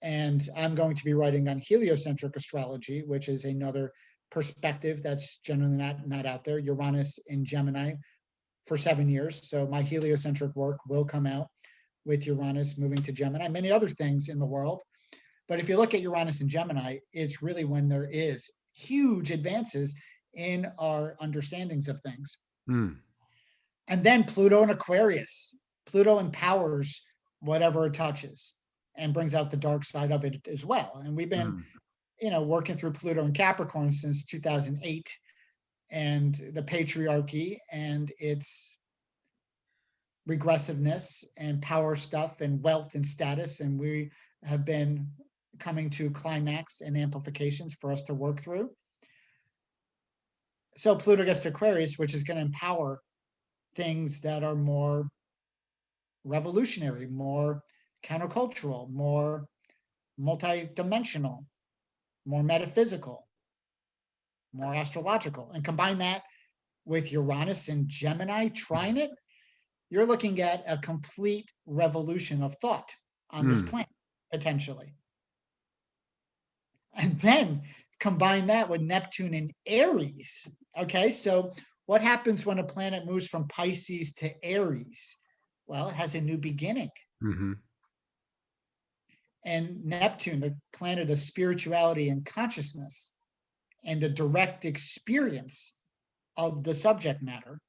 Speaker 2: And I'm going to be writing on heliocentric astrology, which is another perspective that's generally not out there. Uranus in Gemini for 7 years. So my heliocentric work will come out with Uranus moving to Gemini, many other things in the world. But if you look at Uranus in Gemini, it's really when there is huge advances in our understandings of things. And then Pluto in Aquarius. Pluto empowers whatever it touches and brings out the dark side of it as well. And we've been, you know, working through Pluto in Capricorn since 2008. and the patriarchy and its regressiveness and power stuff and wealth and status. And we have been coming to climax and amplifications for us to work through. So Pluto gets to Aquarius, which is going to empower things that are more revolutionary, more countercultural, more multidimensional, more metaphysical, more astrological. And combine that with Uranus and Gemini trine it, you're looking at a complete revolution of thought on this planet, potentially. And then combine that with Neptune in Aries. Okay, so what happens when a planet moves from Pisces to Aries? Well, it has a new beginning.
Speaker 1: Mm-hmm.
Speaker 2: And Neptune, the planet of spirituality and consciousness, and the direct experience of the subject matter,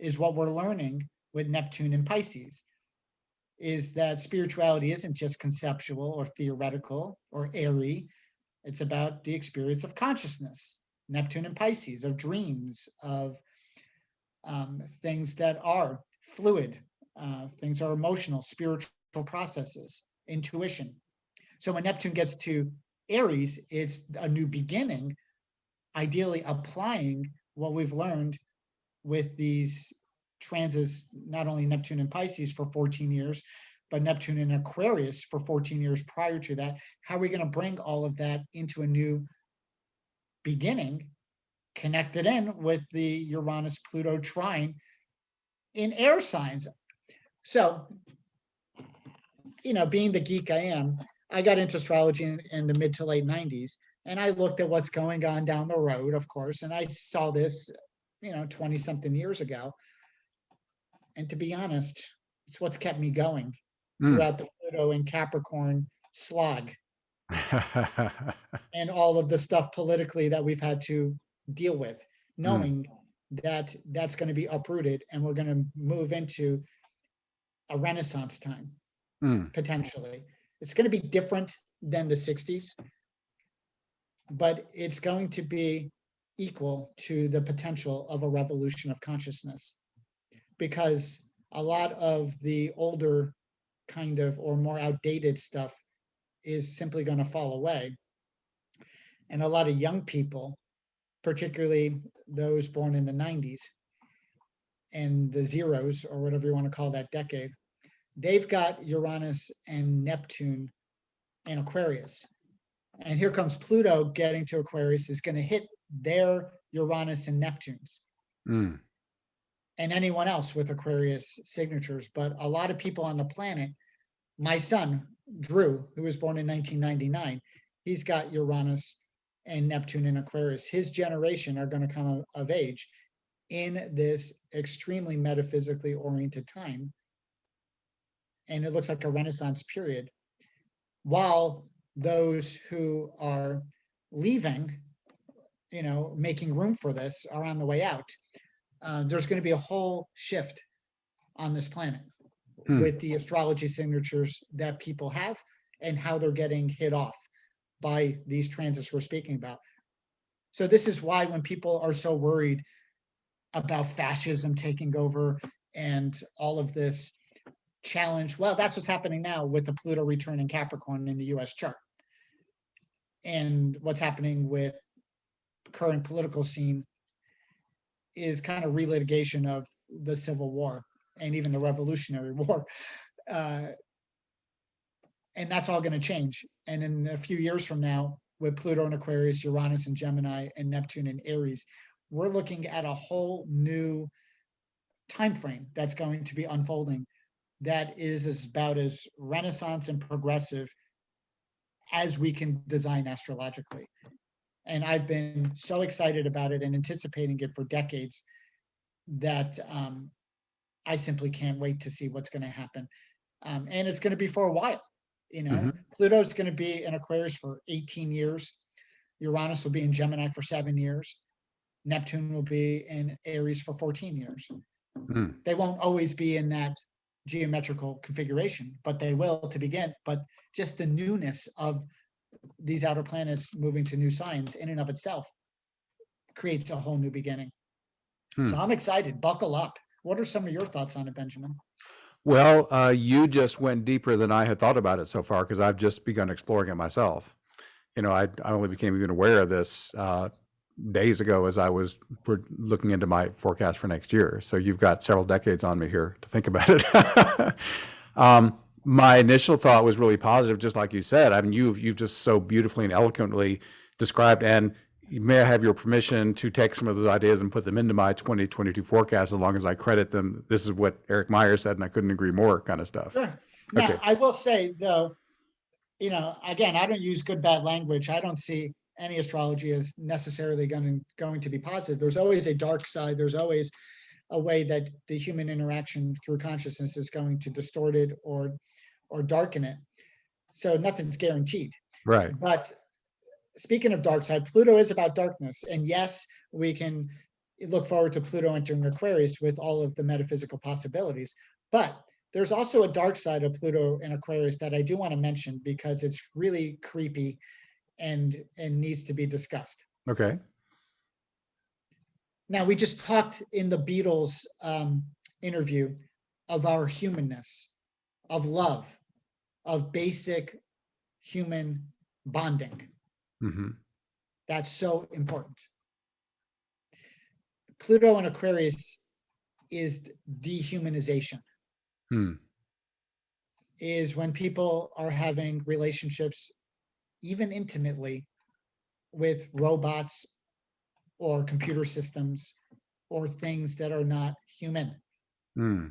Speaker 2: is what we're learning with Neptune in Pisces, is that spirituality isn't just conceptual or theoretical or airy. It's about the experience of consciousness, Neptune and Pisces, of dreams, of things that are fluid, things are emotional, spiritual processes, intuition. So when Neptune gets to Aries, it's a new beginning, ideally applying what we've learned with these transits, not only Neptune and Pisces for 14 years, but Neptune and Aquarius for 14 years prior to that. How are we going to bring all of that into a new beginning, connected in with the Uranus-Pluto trine in air signs? So, being the geek I am, I got into astrology in the mid to late 90s, and I looked at what's going on down the road, of course, and I saw this, 20 something years ago. And to be honest, it's what's kept me going throughout the Pluto and Capricorn slog and all of the stuff politically that we've had to deal with, knowing that that's going to be uprooted and we're going to move into a Renaissance time, potentially. It's going to be different than the 60s, but it's going to be equal to the potential of a revolution of consciousness, because a lot of the older kind of or more outdated stuff is simply going to fall away. And a lot of young people, particularly those born in the 90s and the zeros, or whatever you want to call that decade, they've got Uranus and Neptune in Aquarius. And here comes Pluto getting to Aquarius, is going to hit their Uranus and Neptunes. And anyone else with Aquarius signatures. But a lot of people on the planet, my son, Drew, who was born in 1999, he's got Uranus and Neptune in Aquarius. His generation are going to come of age in this extremely metaphysically oriented time. And it looks like a Renaissance period. While those who are leaving, making room for this, are on the way out. There's going to be a whole shift on this planet with the astrology signatures that people have and how they're getting hit off by these transits we're speaking about. So this is why when people are so worried about fascism taking over and all of this challenge, well, that's what's happening now with the Pluto return in Capricorn in the US chart. And what's happening with current political scene is kind of relitigation of the Civil War and even the Revolutionary War. And that's all going to change. And in a few years from now, with Pluto in Aquarius, Uranus in Gemini, and Neptune in Aries, we're looking at a whole new time frame that's going to be unfolding that is about as Renaissance and progressive as we can design astrologically. And I've been so excited about it and anticipating it for decades that I simply can't wait to see what's going to happen. And it's going to be for a while. Pluto's going to be in Aquarius for 18 years. Uranus will be in Gemini for 7 years. Neptune will be in Aries for 14 years. They won't always be in that geometrical configuration, but they will to begin. But just the newness of these outer planets moving to new signs in and of itself creates a whole new beginning.
Speaker 1: Hmm.
Speaker 2: So I'm excited. Buckle up. What are some of your thoughts on it, Benjamin?
Speaker 1: Well, you just went deeper than I had thought about it so far because I've just begun exploring it myself. I only became even aware of this days ago as I was looking into my forecast for next year. So you've got several decades on me here to think about it. My initial thought was really positive, just like you said. I mean, you've just so beautifully and eloquently described, and may I have your permission to take some of those ideas and put them into my 2022 forecast as long as I credit them. This is what Eric Meyers said, and I couldn't agree more, kind of stuff.
Speaker 2: Sure.
Speaker 1: Okay.
Speaker 2: Now, I will say, though, again, I don't use good, bad language. I don't see any astrology as necessarily going to be positive. There's always a dark side. There's always a way that the human interaction through consciousness is going to distort it or darken it. So nothing's guaranteed.
Speaker 1: Right.
Speaker 2: But speaking of dark side, Pluto is about darkness. And yes, we can look forward to Pluto entering Aquarius with all of the metaphysical possibilities. But there's also a dark side of Pluto in Aquarius that I do want to mention because it's really creepy and needs to be discussed.
Speaker 1: Okay.
Speaker 2: Now, we just talked in the Beatles interview of our humanness, of love, of basic human bonding.
Speaker 1: Mm-hmm.
Speaker 2: That's so important. Pluto in Aquarius is dehumanization.
Speaker 1: Hmm.
Speaker 2: Is when people are having relationships, even intimately, with robots or computer systems or things that are not human.
Speaker 1: Hmm.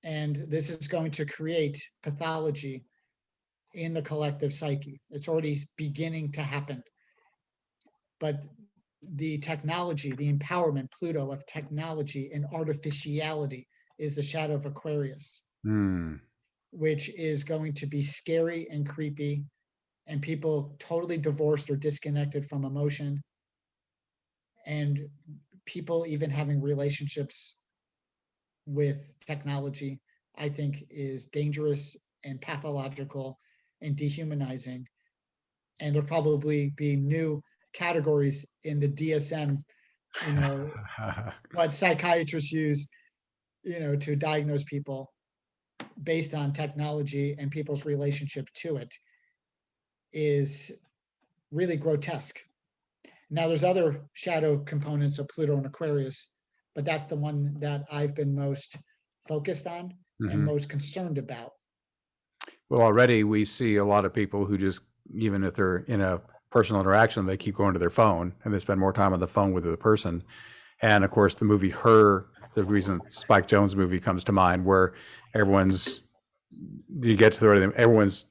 Speaker 2: And this is going to create pathology in the collective psyche. It's already beginning to happen. But the technology, the empowerment, Pluto, of technology and artificiality is the shadow of Aquarius,
Speaker 1: Hmm.
Speaker 2: which is going to be scary and creepy, and people totally divorced or disconnected from emotion, and people even having relationships with technology, I think is dangerous and pathological and dehumanizing. And there'll probably be new categories in the DSM, what psychiatrists use, to diagnose people based on technology, and people's relationship to it is really grotesque. Now, there's other shadow components of Pluto and Aquarius, but that's the one that I've been most focused on and
Speaker 1: Mm-hmm.
Speaker 2: most concerned about.
Speaker 1: Well, already we see a lot of people who just, even if they're in a personal interaction, they keep going to their phone and they spend more time on the phone with the person. And of course, the movie Her, the reason Spike Jonze movie comes to mind, where everyone's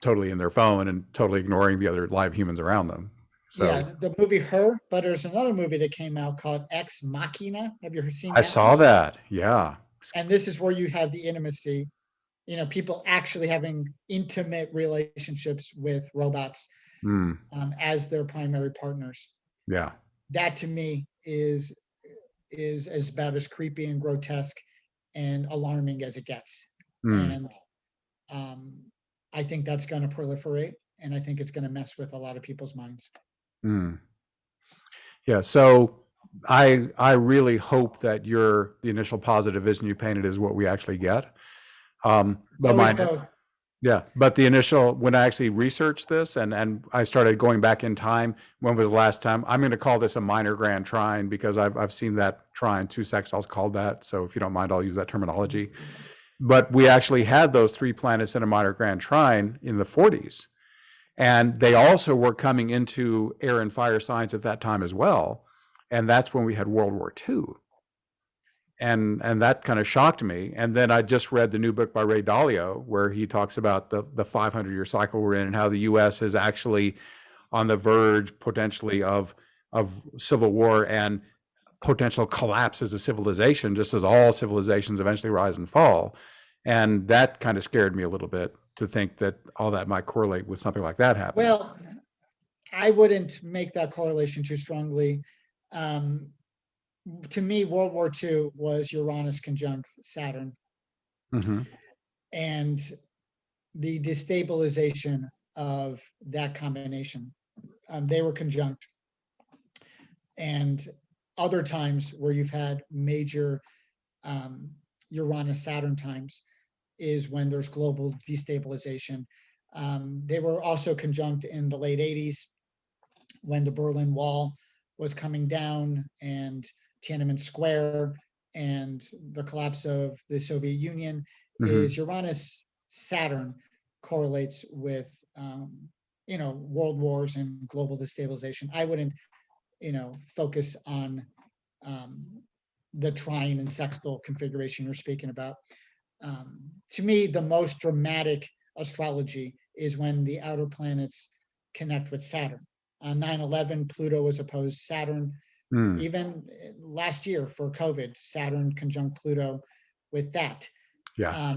Speaker 1: totally in their phone and totally ignoring the other live humans around them. So
Speaker 2: Yeah, the movie Her, but there's another movie that came out called Ex Machina. Have you seen
Speaker 1: I
Speaker 2: that
Speaker 1: saw
Speaker 2: one?
Speaker 1: that. Yeah.
Speaker 2: And this is where you have the intimacy, people actually having intimate relationships with robots
Speaker 1: Mm,
Speaker 2: as their primary partners.
Speaker 1: yeah.
Speaker 2: That to me is as about as creepy and grotesque and alarming as it gets.
Speaker 1: Mm,
Speaker 2: And um, I think that's going to proliferate, and I think it's going to mess with a lot of people's minds.
Speaker 1: mm. Yeah. So I really hope that the initial positive vision you painted is what we actually get.
Speaker 2: It's
Speaker 1: But
Speaker 2: always
Speaker 1: my
Speaker 2: both.
Speaker 1: Yeah, but the initial, when I actually researched this and I started going back in time, when was the last time? I'm going to call this a minor Grand Trine because I've seen that trine, two sextiles called that. So if you don't mind, I'll use that terminology. But we actually had those three planets in a minor Grand Trine in the 40s. And they also were coming into air and fire signs at that time as well. And that's when we had World War II. And that kind of shocked me. And then I just read the new book by Ray Dalio, where he talks about the 500-year cycle we're in and how the U.S. is actually on the verge potentially of civil war and potential collapse as a civilization, just as all civilizations eventually rise and fall. And that kind of scared me a little bit to think that all that might correlate with something like that happening.
Speaker 2: Well, I wouldn't make that correlation too strongly. Um, to me, World War II was Uranus conjunct Saturn,
Speaker 1: Mm-hmm.
Speaker 2: and the destabilization of that combination. They were conjunct, and other times where you've had major Uranus Saturn times is when there's global destabilization. They were also conjunct in the late 80s when the Berlin Wall was coming down and Tiananmen Square and the collapse of the Soviet Union.
Speaker 1: Mhm.
Speaker 2: Is Uranus Saturn correlates with world wars and global destabilization. I wouldn't focus on um, the trine and sextile configuration you're speaking about. To me, the most dramatic astrology is when the outer planets connect with Saturn. On 9/11, Pluto was opposed Saturn.
Speaker 1: Mm.
Speaker 2: Even last year for COVID, Saturn conjunct Pluto with that.
Speaker 1: Yeah.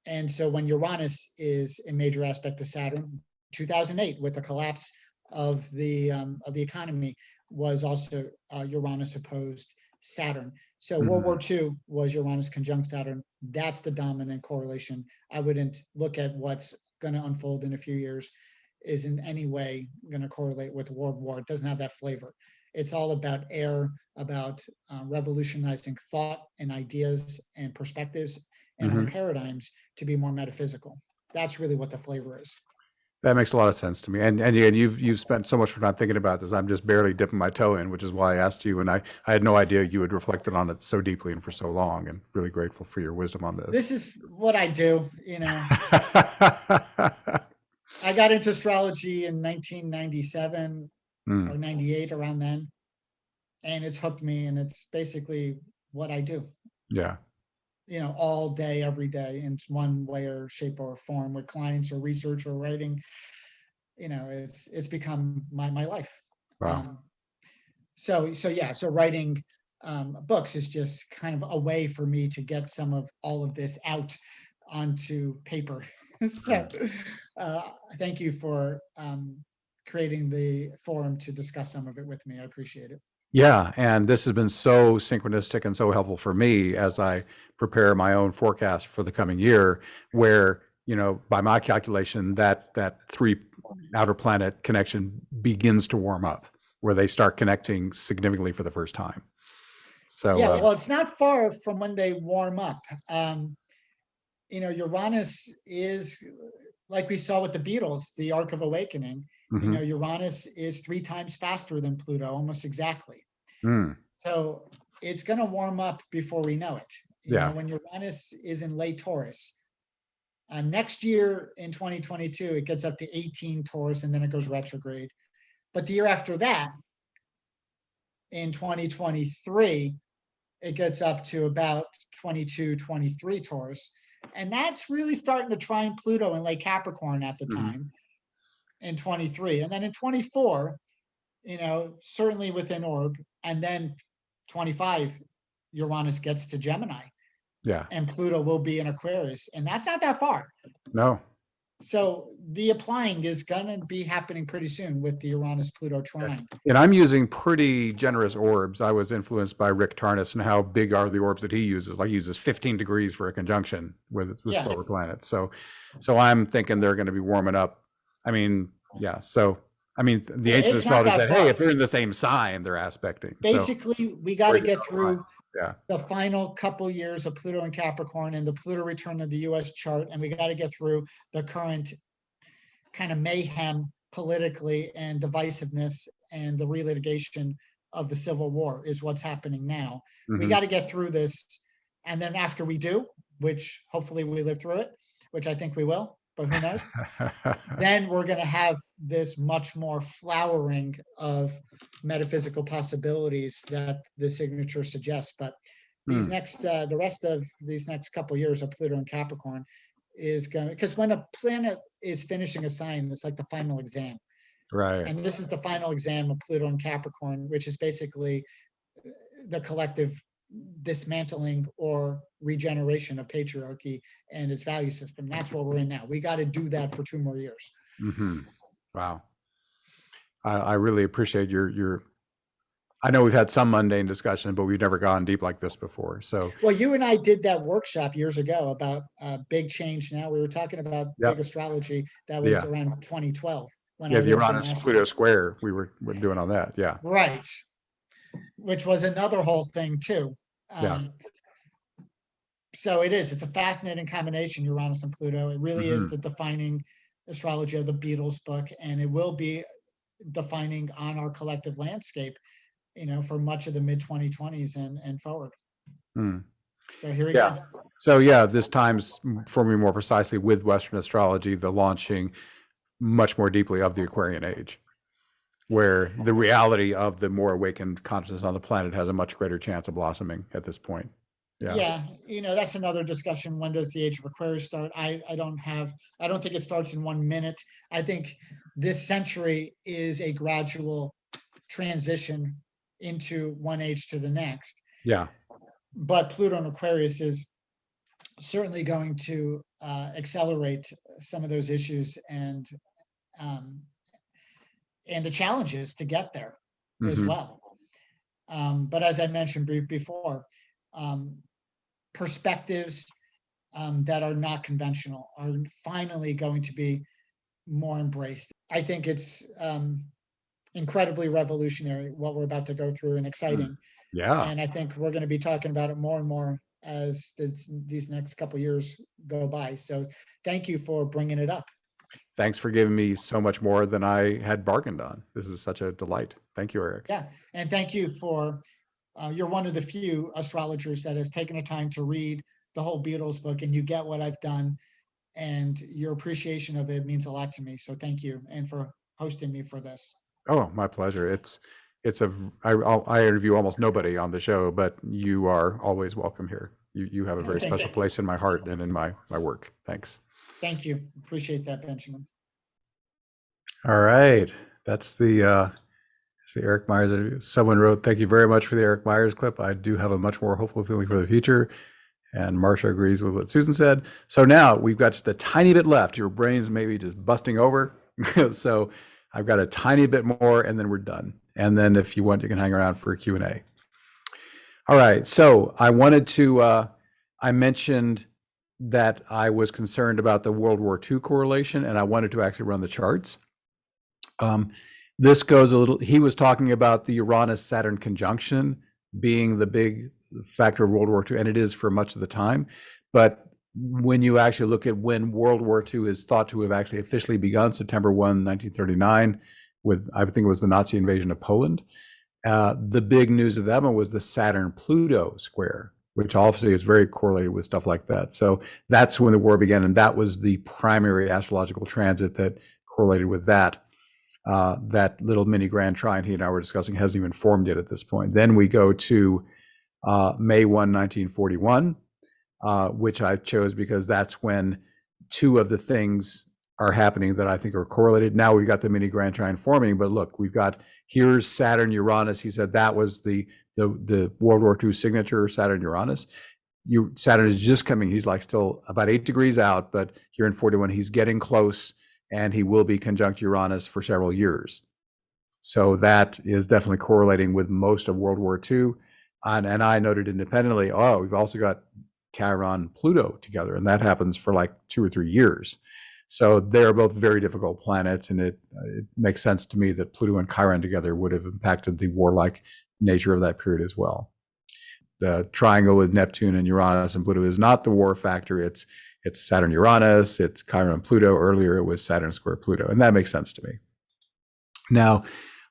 Speaker 2: And so when Uranus is a major aspect of Saturn, 2008 with the collapse of the economy was also Uranus opposed Saturn. So World War II was Uranus conjunct Saturn. That's the dominant correlation. I wouldn't look at what's going to unfold in a few years is in any way going to correlate with World War. It doesn't have that flavor. It's all about air, about revolutionizing thought and ideas and perspectives and our paradigms to be more metaphysical. That's really what the flavor is.
Speaker 1: That makes a lot of sense to me. And you've spent so much time thinking about this. I'm just barely dipping my toe in, which is why I asked you. And I had no idea you had reflected on it so deeply and for so long. And really grateful for your wisdom on this.
Speaker 2: This is what I do. I got into astrology in 1997 or 98, around then, and it's hooked me. And it's basically what I do.
Speaker 1: Yeah.
Speaker 2: All day, every day, in one way or shape or form, with clients or research or writing. It's become my life.
Speaker 1: Wow.
Speaker 2: So writing books is just kind of a way for me to get some of all of this out onto paper. So thank you for creating the forum to discuss some of it with me. I appreciate it.
Speaker 1: Yeah, and this has been so synchronistic and so helpful for me as I prepare my own forecast for the coming year, where, by my calculation, that three outer planet connection begins to warm up, where they start connecting significantly for the first time. So
Speaker 2: yeah, well, it's not far from when they warm up. Uranus is, like we saw with the Beatles, the Arc of Awakening. Uranus is 3 times faster than Pluto, almost exactly. So it's going to warm up before we know it. When Uranus is in late Taurus, next year in 2022, it gets up to 18 Taurus and then it goes retrograde. But the year after that, in 2023, it gets up to about 22, 23 Taurus. And that's really starting to trine Pluto in late Capricorn at the time in 23. And then in 24, certainly within orb. And then 25, Uranus gets to Gemini.
Speaker 1: Yeah.
Speaker 2: And Pluto will be in Aquarius. And that's not that far.
Speaker 1: No.
Speaker 2: So the applying is going to be happening pretty soon with the Uranus-Pluto trine.
Speaker 1: And I'm using pretty generous orbs. I was influenced by Rick Tarnas and how big are the orbs that he uses. Like he uses 15 degrees for a conjunction with slower planets. So I'm thinking they're going to be warming up. I mean, yeah. So, the ancient astrologers said, hey, if they're in the same sign, they're aspecting.
Speaker 2: Basically, we got to get through
Speaker 1: Yeah.
Speaker 2: the final couple years of Pluto and Capricorn and the Pluto return of the U.S. chart, and we got to get through the current kind of mayhem politically and divisiveness and the relitigation of the Civil War is what's happening now. We got to get through this, and then after we do, which hopefully we live through it, which I think we will, but who knows? Then we're going to have this much more flowering of metaphysical possibilities that the signature suggests. But these the rest of these next couple of years of Pluto and Capricorn is going to, because when a planet is finishing a sign, it's like the final exam.
Speaker 1: Right.
Speaker 2: And this is the final exam of Pluto and Capricorn, which is basically the collective dismantling or regeneration of patriarchy and its value system. That's what we're in now. We got to do that for 2 more years.
Speaker 1: Wow. I really appreciate your I know we've had some mundane discussion, but we've never gone deep like this before. So,
Speaker 2: well, you and I did that workshop years ago about big change. Now we were talking about big astrology. That was around 2012. When
Speaker 1: the Uranus Pluto square we were doing on that. Yeah.
Speaker 2: Right. which was another whole thing too.
Speaker 1: Yeah.
Speaker 2: So it's a fascinating combination, Uranus and Pluto. It really is the defining astrology of the Beatles book, and it will be defining on our collective landscape, for much of the mid 2020s and forward.
Speaker 1: Mm.
Speaker 2: So here we
Speaker 1: Yeah.
Speaker 2: go.
Speaker 1: So yeah, this time's, for me more precisely, with Western astrology, the launching much more deeply of the Aquarian age, where the reality of the more awakened consciousness on the planet has a much greater chance of blossoming at this point.
Speaker 2: Yeah, that's another discussion. When does the age of Aquarius start? I don't think it starts in 1 minute. I think this century is a gradual transition into one age to the next.
Speaker 1: Yeah.
Speaker 2: But Pluto and Aquarius is certainly going to accelerate some of those issues um, and the challenges to get there as well. But as I mentioned before, perspectives that are not conventional are finally going to be more embraced. I think it's incredibly revolutionary what we're about to go through and exciting.
Speaker 1: Yeah.
Speaker 2: And I think we're going to be talking about it more and more as these next couple of years go by. So thank you for bringing it up.
Speaker 1: Thanks for giving me so much more than I had bargained on. This is such a delight. Thank you, Eric.
Speaker 2: Yeah. And thank you for, you're one of the few astrologers that have taken the time to read the whole Beatles book, and you get what I've done, and your appreciation of it means a lot to me. So thank you. And for hosting me for this.
Speaker 1: Oh, my pleasure. I interview almost nobody on the show, but you are always welcome here. You have a very special place in my heart and in my work. Thanks.
Speaker 2: Thank you. Appreciate that, Benjamin.
Speaker 1: All right. That's the Eric Meyers interview. Someone wrote, "Thank you very much for the Eric Meyers clip. I do have a much more hopeful feeling for the future." And Marsha agrees with what Susan said. So now we've got just a tiny bit left. Your brain's maybe just busting over. So I've got a tiny bit more, and then we're done. And then if you want, you can hang around for a Q&A. All right. So I wanted to, I mentioned that I was concerned about the World War II correlation, and I wanted to actually run the charts. This goes a little, he was talking about the Uranus-Saturn conjunction being the big factor of World War II, and it is for much of the time. But when you actually look at when World War II is thought to have actually officially begun, September 1, 1939, with, I think it was the Nazi invasion of Poland, the big news of that one was the Saturn-Pluto square, which obviously is very correlated with stuff like that. So that's when the war began, and that was the primary astrological transit that correlated with that. That little mini Grand Trine he and I were discussing hasn't even formed yet at this point. Then we go to May 1, 1941, which I chose because that's when two of the things are happening that I think are correlated. Now we've got the mini Grand Trine forming, but look, we've got, here's Saturn-Uranus. He said that was the World War II signature, Saturn-Uranus. Saturn is just coming. He's like still about 8 degrees out, but here in 41, he's getting close, and he will be conjunct Uranus for several years. So that is definitely correlating with most of World War II. And I noted independently, we've also got Chiron, Pluto together, and that happens for like 2 or 3 years. So they're both very difficult planets, and it makes sense to me that Pluto and Chiron together would have impacted the warlike nature of that period as well. The triangle with Neptune and Uranus and Pluto is not the war factor. It's Saturn-Uranus, it's Chiron-Pluto. Earlier it was Saturn square Pluto, and that makes sense to me. Now,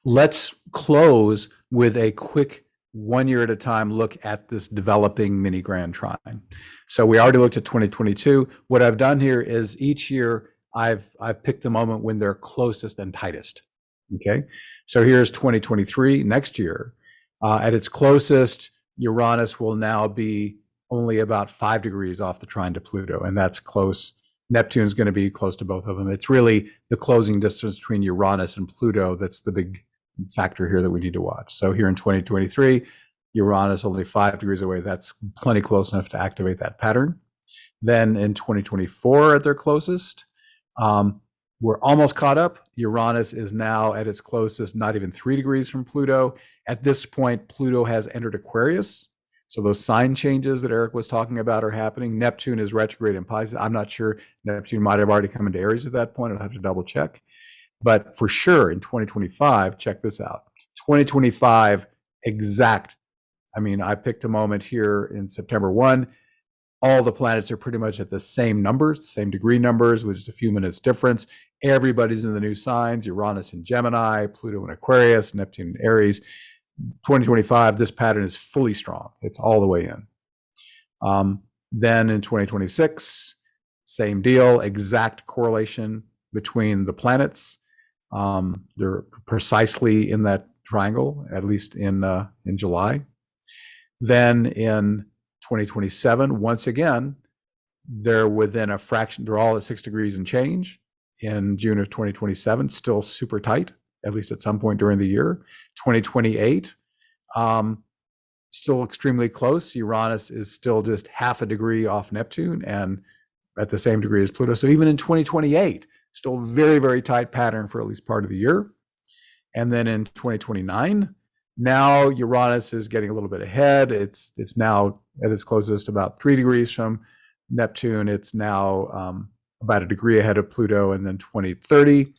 Speaker 1: let's close with a quick 1 year at a time look at this developing mini Grand Trine. So we already looked at 2022. What I've done here is each year I've picked the moment when they're closest and tightest. Okay, so here's 2023. Next year, at its closest, Uranus will now be only about 5 degrees off the trine to Pluto, and that's close. Neptune's going to be close to both of them. It's really the closing distance between Uranus and Pluto that's the big factor here that we need to watch. So here in 2023, Uranus only 5 degrees away. That's plenty close enough to activate that pattern. Then in 2024 at their closest, we're almost caught up. Uranus is now at its closest, not even 3 degrees from Pluto. At this point, Pluto has entered Aquarius. So those sign changes that Eric was talking about are happening. Neptune is retrograde in Pisces. I'm not sure. Neptune might have already come into Aries at that point. I'll have to double check. But for sure in 2025, check this out. 2025, exact. I mean, I picked a moment here in September 1. All the planets are pretty much at the same numbers, same degree numbers, with just a few minutes difference. Everybody's in the new signs: Uranus in Gemini, Pluto in Aquarius, Neptune in Aries. 2025, this pattern is fully strong. It's all the way in. Then in 2026, same deal, exact correlation between the planets. They're precisely in that triangle, at least in July. Then in 2027, once again, they're within a fraction. They're all at 6 degrees and change in June of 2027, still super tight, at least at some point during the year. 2028, still extremely close. Uranus is still just half a degree off Neptune and at the same degree as Pluto. So even in 2028, still very, very tight pattern for at least part of the year. And then in 2029, now Uranus is getting a little bit ahead. It's now at its closest about 3 degrees from Neptune. It's now about a degree ahead of Pluto. And then 2030,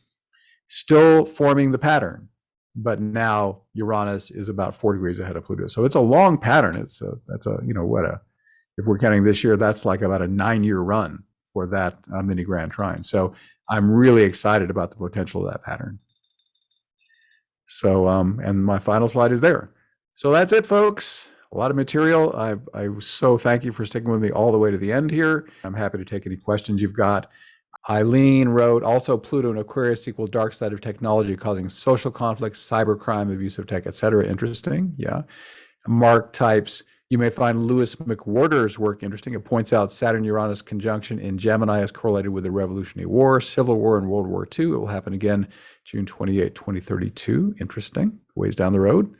Speaker 1: still forming the pattern, but now Uranus is about 4 degrees ahead of Pluto. So it's a long pattern. That's a if we're counting this year, that's like about a 9-year run for that mini Grand Trine. So I'm really excited about the potential of that pattern. So, and my final slide is there. So that's it, folks. A lot of material. I so thank you for sticking with me all the way to the end here. I'm happy to take any questions you've got. Eileen wrote, also Pluto and Aquarius equal dark side of technology causing social conflicts, cybercrime, abuse of tech, etc. Interesting. Yeah. Mark types, you may find Lewis McWhorter's work interesting. It points out Saturn-Uranus conjunction in Gemini is correlated with the Revolutionary War, Civil War, and World War II. It will happen again June 28, 2032. Interesting. Ways down the road.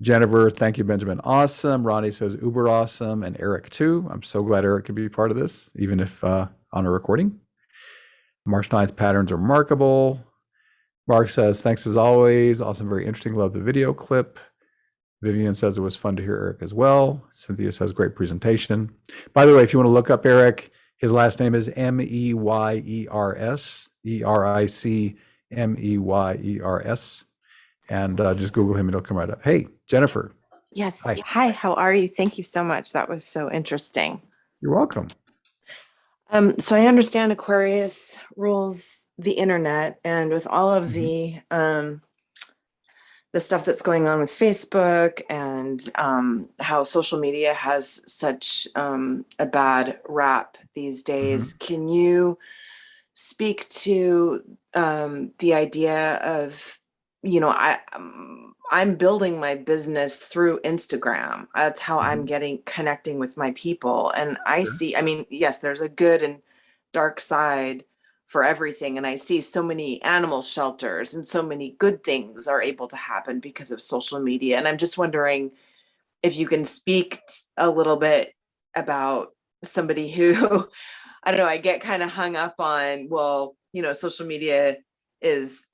Speaker 1: Jennifer, thank you, Benjamin. Awesome. Ronnie says uber awesome, and Eric too. I'm so glad Eric could be part of this, even if on a recording. March 9th patterns are remarkable. Mark says, thanks as always. Awesome, very interesting. Love the video clip. Vivian says it was fun to hear Eric as well. Cynthia says great presentation. By the way, if you want to look up Eric, his last name is Meyers, EricMeyers. And just Google him and he'll come right up. Hey, Jennifer.
Speaker 3: Yes.
Speaker 1: Hi.
Speaker 3: Hi, how are you? Thank you so much. That was so interesting.
Speaker 1: You're welcome.
Speaker 3: So I understand Aquarius rules the internet, and with all of the stuff that's going on with Facebook and how social media has such a bad rap these days, can you speak to the idea of, you know, I'm building my business through Instagram. That's how I'm connecting with my people. And I see, I mean, yes, there's a good and dark side for everything. And I see so many animal shelters and so many good things are able to happen because of social media. And I'm just wondering if you can speak a little bit about somebody who, I don't know, I get kind of hung up on, well, you know, social media has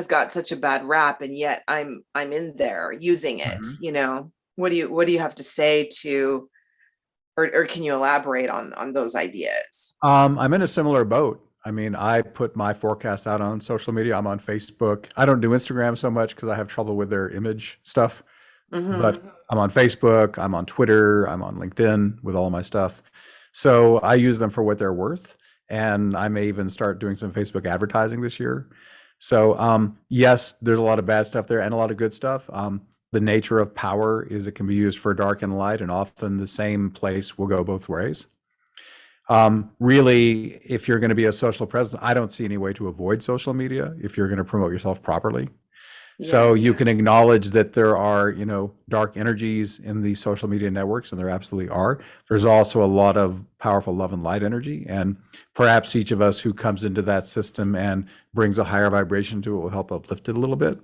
Speaker 3: got such a bad rap, and yet I'm in there using it. You know, what do you have to say to, or can you elaborate on those ideas?
Speaker 1: I'm in a similar boat. I mean, I put my forecast out on social media. I'm on Facebook. I don't do Instagram so much because I have trouble with their image stuff. But I'm on Facebook, I'm on Twitter, I'm on LinkedIn with all my stuff. So I use them for what they're worth. And I may even start doing some Facebook advertising this year. So yes, there's a lot of bad stuff there and a lot of good stuff. The nature of power is it can be used for dark and light, and often the same place will go both ways. Really, if you're going to be a social presence, I don't see any way to avoid social media if you're going to promote yourself properly. So you can acknowledge that there are, you know, dark energies in the social media networks, and there absolutely are. There's also a lot of powerful love and light energy, and perhaps each of us who comes into that system and brings a higher vibration to it will help uplift it a little bit.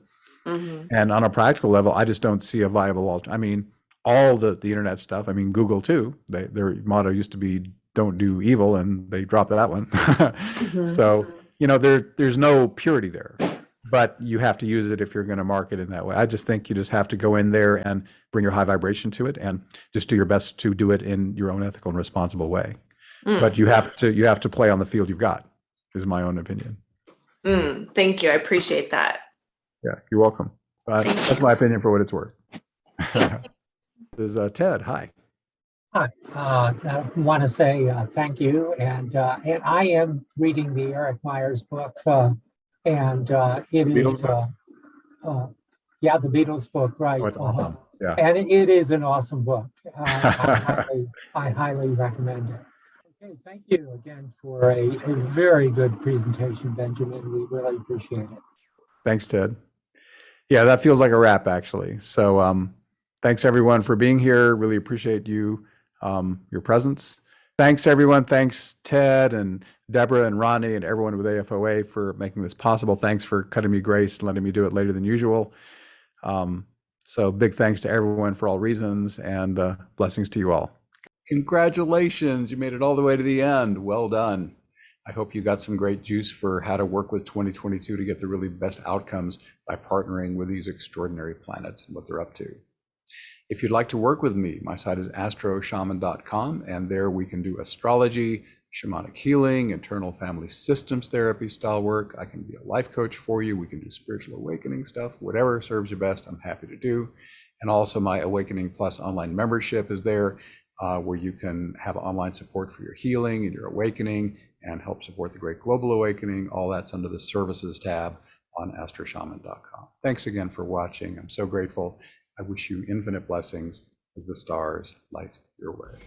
Speaker 1: And on a practical level, I just don't see a viable alternative. I mean, all the internet stuff, I mean, Google too, their motto used to be don't do evil, and they dropped that one. So, you know, there's no purity there. But you have to use it if you're going to market in that way. I just think you just have to go in there and bring your high vibration to it, and just do your best to do it in your own ethical and responsible way. But you have to play on the field you've got, is my own opinion.
Speaker 3: Thank you. I appreciate that.
Speaker 1: Yeah, you're welcome. But that's my opinion for what it's worth. This is Ted. Hi.
Speaker 4: Hi, I want to say thank you, and I am reading the Eric Meyers book, and it
Speaker 1: Beatles
Speaker 4: is,
Speaker 1: book?
Speaker 4: yeah, the Beatles book, right?
Speaker 1: Oh, it's awesome. Yeah.
Speaker 4: And it is an awesome book. I highly recommend it. Okay, thank you again for a very good presentation, Benjamin. We really appreciate it.
Speaker 1: Thanks, Ted. Yeah, that feels like a wrap, actually. So thanks, everyone, for being here. Really appreciate you, your presence. Thanks, everyone. Thanks, Ted and Deborah and Ronnie and everyone with AFOA for making this possible. Thanks for cutting me grace and letting me do it later than usual. So big thanks to everyone for all reasons, and blessings to you all. Congratulations, you made it all the way to the end. Well done. I hope you got some great juice for how to work with 2022 to get the really best outcomes by partnering with these extraordinary planets and what they're up to. If you'd like to work with me, my site is astroshaman.com, and there we can do astrology, shamanic healing, internal family systems therapy style work. I can be a life coach for you. We can do spiritual awakening stuff. Whatever serves you best, I'm happy to do. And also my Awakening Plus online membership is there, where you can have online support for your healing and your awakening and help support the Great Global Awakening. All that's under the Services tab on astroshaman.com. Thanks again for watching. I'm so grateful. I wish you infinite blessings as the stars light your way.